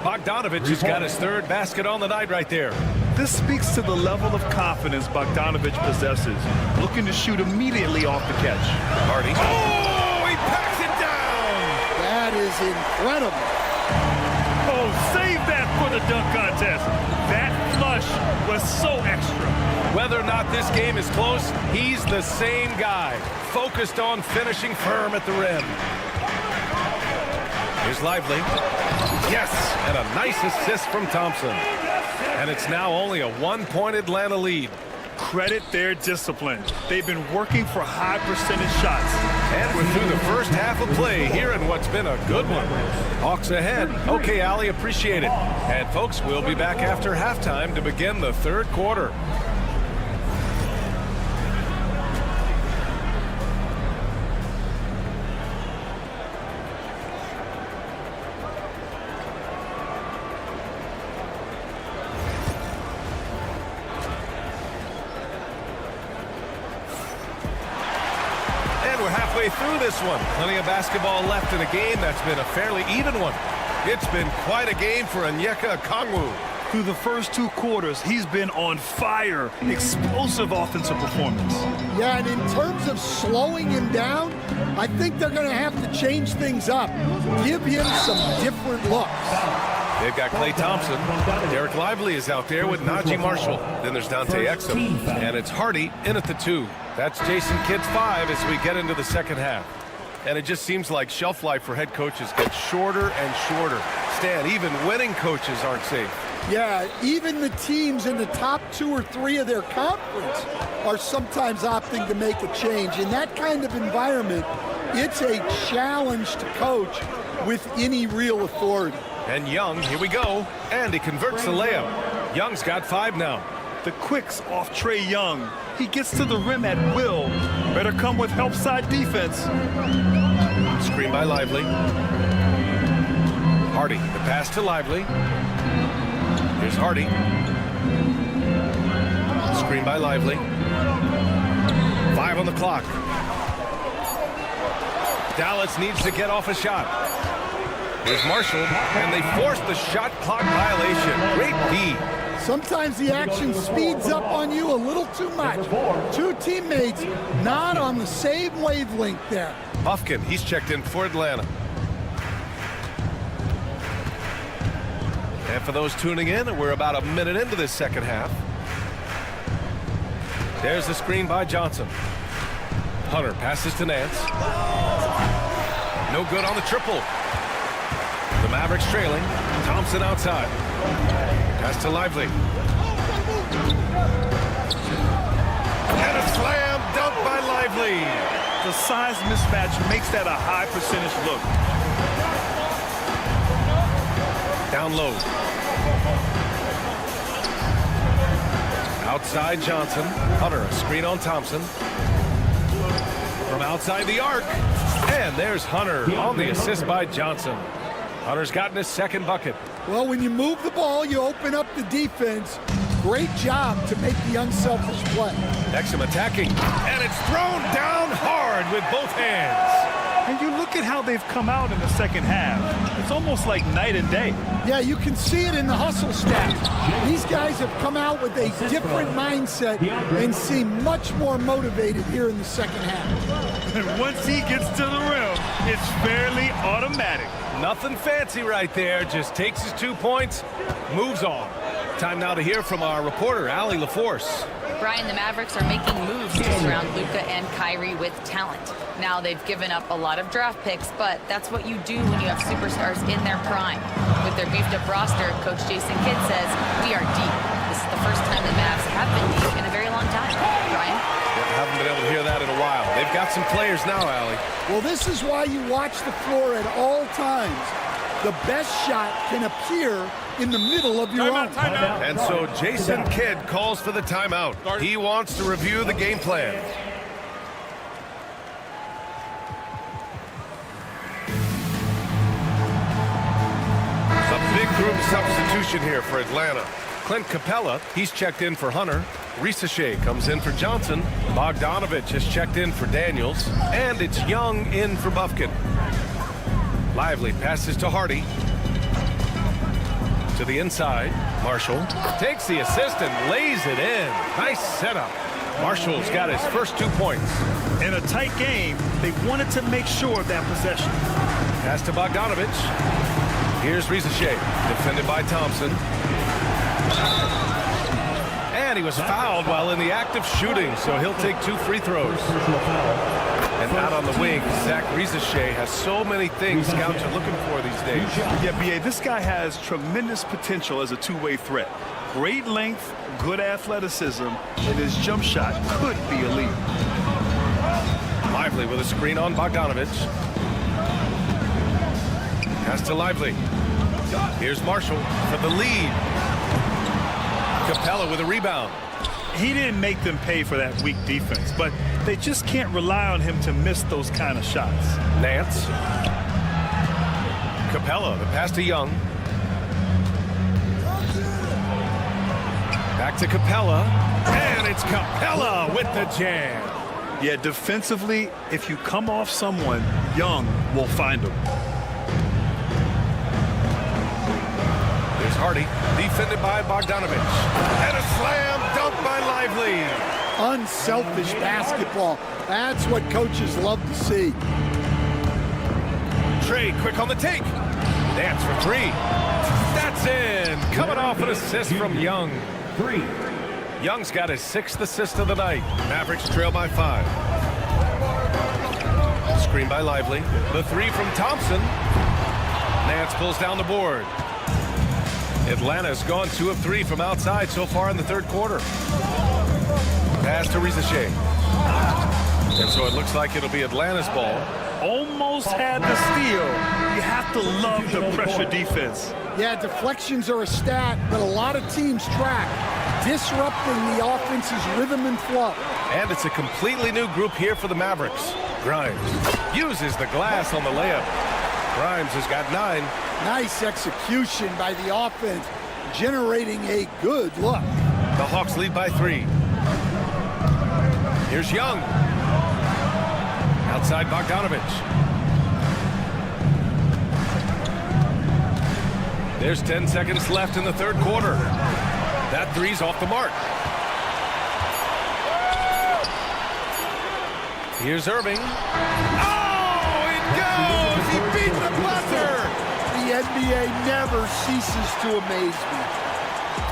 Bogdanovich has got his 3rd basket on the night right there. This speaks to the level of confidence Bogdanovich possesses, looking to shoot immediately off the catch. Hardy. Oh, he packs it down! That is incredible. Oh, save that for the dunk contest. That flush was so extra. Whether or not this game is close, he's the same guy, focused on finishing firm at the rim. Here's Lively. Yes, and a nice assist from Thompson. And it's now only a 1-point Atlanta lead. Credit their discipline. They've been working for high percentage shots. And we're through the first half of play here in what's been a good one. Hawks ahead. Okay, Allie, appreciate it. And folks, we'll be back after halftime to begin the 3rd quarter. Through this one. Plenty of basketball left in a game that's been a fairly even one. It's been quite a game for Onyeka Okongwu. Through the first 2 quarters, he's been on fire. Explosive offensive performance. Yeah, and in terms of slowing him down, I think they're going to have to change things up. Give him some different looks. They've got Klay Thompson. Derek Lively is out there with Najee Marshall. Then there's Dante Exum. And it's Hardy in at the 2. That's Jason Kidd's 5 as we get into the 2nd half. And it just seems like shelf life for head coaches gets shorter and shorter. Stan, even winning coaches aren't safe. Yeah, even the teams in the top 2 or 3 of their conference are sometimes opting to make a change. In that kind of environment, it's a challenge to coach with any real authority. And Young, here we go. And he converts the layup. Young's got 5 now. The quicks off Trae Young. He gets to the rim at will. Better come with help side defense. Screen by Lively. Hardy, the pass to Lively. Here's Hardy. Screen by Lively. 5 on the clock. Dallas needs to get off a shot. Here's Marshall, and they force the shot clock violation. Great D. Sometimes the action speeds up on you a little too much. Two teammates not on the same wavelength there. Bufkin, he's checked in for Atlanta. And for those tuning in, we're about a minute into this second half. There's the screen by Johnson. Hunter passes to Nance. No good on the triple. The Mavericks trailing. Thompson outside. Pass to Lively. And a slam dunk by Lively. The size mismatch makes that a high percentage look. Down low. Outside Johnson. Hunter, a screen on Thompson. From outside the arc. And there's Hunter on the assist by Johnson. Hunter's gotten his second bucket. Well, when you move the ball, you open up the defense. Great job to make the unselfish play. Exum attacking. And it's thrown down hard with both hands. And you look at how they've come out in the second half. It's almost like night and day. Yeah, you can see it in the hustle stats. These guys have come out with a different mindset and seem much more motivated here in the second half. And once he gets to the rim, it's fairly automatic. Nothing fancy right there. Just takes his 2 points, moves on. Time now to hear from our reporter, Allie LaForce. Brian, the Mavericks are making moves to surround Luka and Kyrie with talent. Now they've given up a lot of draft picks, but that's what you do when you have superstars in their prime. With their beefed up roster, Coach Jason Kidd says, we are deep. This is the first time the Mavs have been deep in a very long time. Brian? Yeah, haven't been able to hear that in a while. They've got some players now, Allie. Well, this is why you watch the floor at all times. The best shot can appear in the middle of your own. And so Jason Kidd calls for the timeout. He wants to review the game plan. A big group substitution here for Atlanta. Clint Capella, he's checked in for Hunter. Risachet comes in for Johnson. Bogdanovich has checked in for Daniels. And it's Young in for Bufkin. Lively passes to Hardy. To the inside. Marshall takes the assist and lays it in. Nice setup. Marshall's got his first 2 points. In a tight game, they wanted to make sure of that possession. Pass to Bogdanovich. Here's Risachet, defended by Thompson. And he was fouled while in the act of shooting, so he'll take 2 free throws. And out on the wing, Zach Risachet has so many things scouts are looking for these days. Yeah, B.A., this guy has tremendous potential as a two-way threat. Great length, good athleticism, and his jump shot could be elite. Lively with a screen on Bogdanovich. Pass to Lively. Here's Marshall for the lead. Capella with a rebound. He didn't make them pay for that weak defense, but they just can't rely on him to miss those kind of shots. Nance. Capella, the pass to Young. Back to Capella. And it's Capella with the jam. Yeah, defensively, if you come off someone, Young will find him. There's Hardy, defended by Bogdanovich. And a slam dunk by Lively. Unselfish basketball. That's what coaches love to see. Trey quick on the take. Nance for 3. That's in. Coming off an assist from Young. 3. Young's got his 6th assist of the night. Mavericks trail by 5. Screen by Lively. The 3 from Thompson. Nance pulls down the board. Atlanta's gone 2 of 3 from outside so far in the third quarter. Pass to Risachet. And so it looks like it'll be Atlanta's ball. Almost had the steal. You have to love the pressure defense. Yeah, deflections are a stat, but a lot of teams track, disrupting the offense's rhythm and flow. And it's a completely new group here for the Mavericks. Grimes uses the glass on the layup. Grimes has got 9. Nice execution by the offense, generating a good look. The Hawks lead by 3. Here's Young. Outside Bogdanovich. There's 10 seconds left in the third quarter. That three's off the mark. Here's Irving. Oh, it goes! He beats the buzzer! The NBA never ceases to amaze me.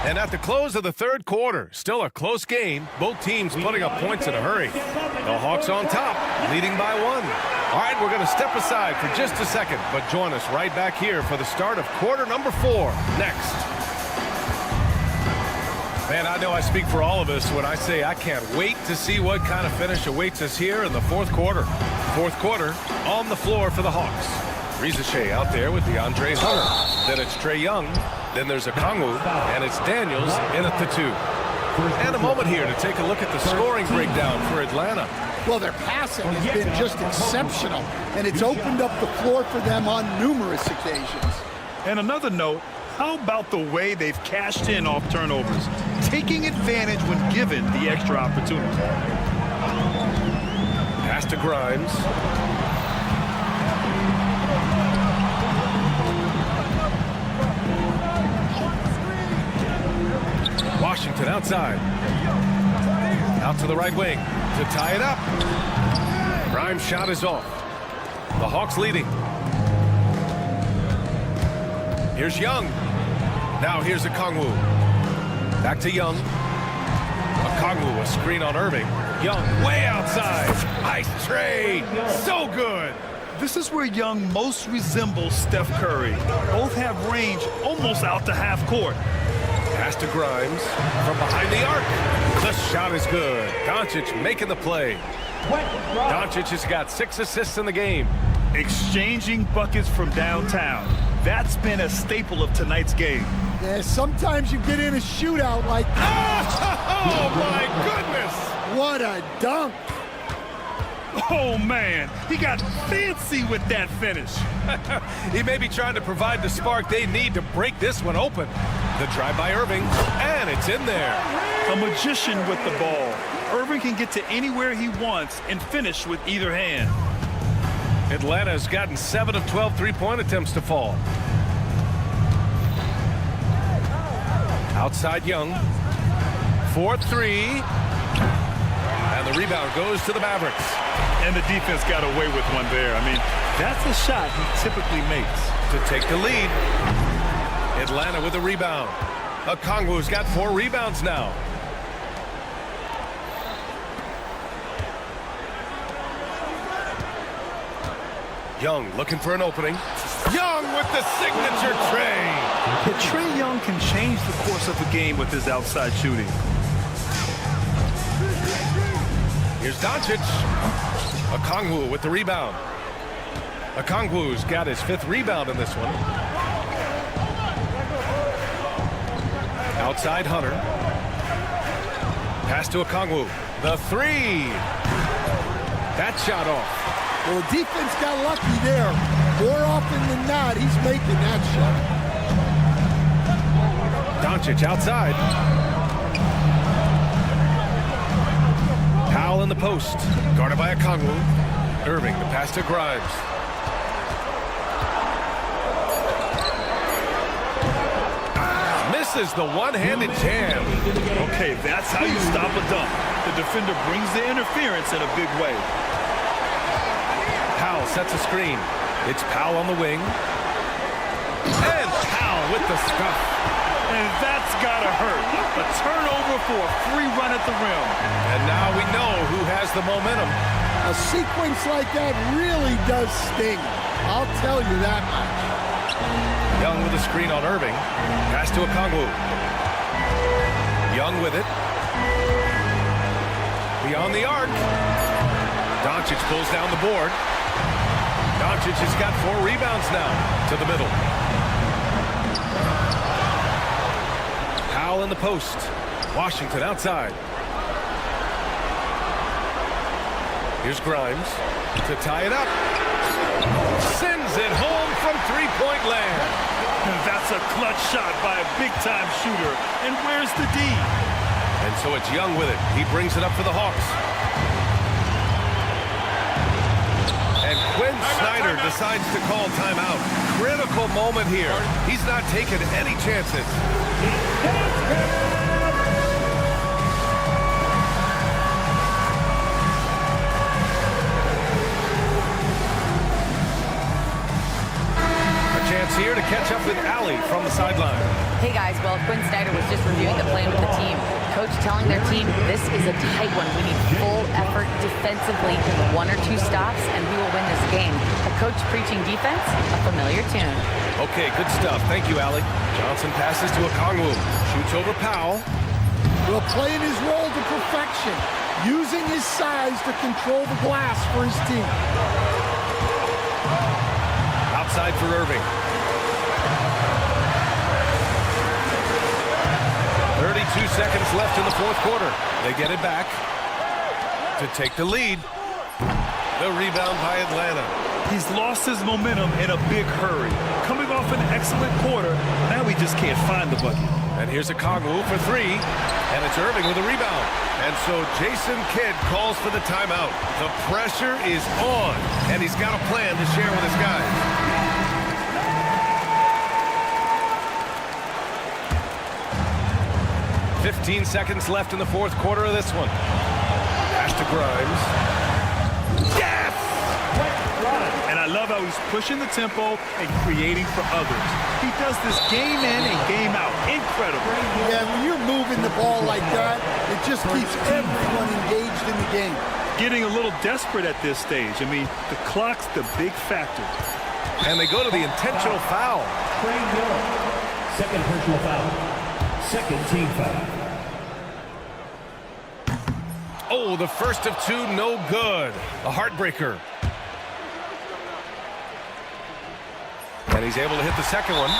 And at the close of the third quarter, still a close game. Both teams putting up points in a hurry. The Hawks on top, leading by 1. All right, we're going to step aside for just a second, but join us right back here for the start of quarter number 4 next. Man, I know I speak for all of us when I say I can't wait to see what kind of finish awaits us here in the fourth quarter. Fourth quarter on the floor for the Hawks. Rizachet out there with DeAndre Hunter. Then it's Trae Young. Then there's Okongwu, and it's Daniels in at the 2. And a moment here to take a look at the scoring breakdown for Atlanta. Well, their passing has been just exceptional, and it's opened up the floor for them on numerous occasions. And another note, how about the way they've cashed in off turnovers, taking advantage when given the extra opportunity. Pass to Grimes. Washington outside. Out to the right wing to tie it up. Grimes' shot is off. The Hawks leading. Here's Young. Now here's Okongwu. Back to Young. Okongwu, a screen on Irving. Young way outside. Nice trade. So good. This is where Young most resembles Steph Curry. Both have range almost out to half court. Pass to Grimes from behind the arc. The shot is good. Doncic making the play. Doncic has got 6 assists in the game. Exchanging buckets from downtown. That's been a staple of tonight's game. Yeah, sometimes you get in a shootout like Oh, my goodness! What a dunk! Oh, man, he got fancy with that finish. He may be trying to provide the spark they need to break this one open. The drive by Irving, and it's in there. A magician with the ball. Irving can get to anywhere he wants and finish with either hand. Atlanta has gotten 7 of 12 three-point attempts to fall. Outside Young. 4-3. And the rebound goes to the Mavericks. And the defense got away with one there. I mean, that's a shot he typically makes. To take the lead. Atlanta with a rebound. Okongwu's got 4 rebounds now. Young looking for an opening. Young with the signature tray. But Trae Young can change the course of a game with his outside shooting. Here's Doncic. Okongwu with the rebound. Okongwu's got his 5th rebound in this one. Outside Hunter. Pass to Okongwu. The 3. That shot off. Well, the defense got lucky there. More often than not, he's making that shot. Doncic outside. Powell in the post. Guarded by Okongwu. Irving, the pass to Grimes. Misses the one-handed jam. Okay, that's how you stop a dunk. The defender brings the interference in a big way. Powell sets a screen. It's Powell on the wing. And Powell with the scuff. And that's gotta hurt. A turnover for a free run at the rim. And now we know who has the momentum. A sequence like that really does sting. I'll tell you that much. Young with a screen on Irving. Pass to Okongwu. Young with it. Beyond the arc. Doncic pulls down the board. Doncic has got 4 rebounds now to the middle. Powell in the post. Washington outside. Here's Grimes to tie it up. Sends it home from 3-point land. And that's a clutch shot by a big-time shooter. And where's the D? And And so it's Young with it. He brings it up for the Hawks. And Quinn Snyder decides to call timeout. Critical moment here. He's not taking any chances. A chance here to catch up with Allie from the sideline. Hey guys, well, Quinn Snyder was just reviewing the plan with the team. Coach telling their team, this is a tight one. We need full effort defensively, 1 or 2 stops, and we will win this game. A coach preaching defense, a familiar tune. Okay, good stuff. Thank you, Allie. Johnson passes to Okongwu. Shoots over Powell. Well, playing his role to perfection, using his size to control the glass for his team. Outside for Irving. 32 seconds left in the fourth quarter. They get it back to take the lead. The rebound by Atlanta. He's lost his momentum in a big hurry. Coming off an excellent quarter, now he just can't find the bucket. And here's Okongwu for 3, and it's Irving with a rebound. And so Jason Kidd calls for the timeout. The pressure is on, and he's got a plan to share with his guys. "15 seconds left in the fourth quarter of this one. Pass to Grimes. Yes! And I love how he's pushing the tempo and creating for others. He does this game in and game out. Incredible. Yeah, when you're moving the ball like that, it just keeps everyone engaged in the game. Getting a little desperate at this stage. I mean, the clock's the big factor. And they go to the intentional foul. Second personal foul. Second team foul. Oh, the first of 2, no good. A heartbreaker. And he's able to hit the second one,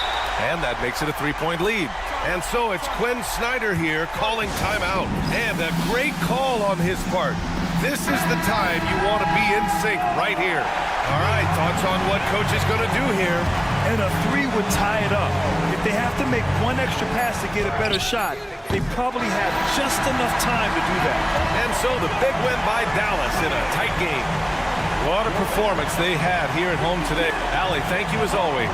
and that makes it a 3-point lead. And so it's Quinn Snyder here calling timeout, and a great call on his part. This is the time you want to be in sync right here. All right, thoughts on what coach is going to do here? And a 3 would tie it up. If they have to make 1 extra pass to get a better shot, they probably have just enough time to do that. And so the big win by Dallas in a tight game. What a performance they had here at home today. Allie, thank you as always.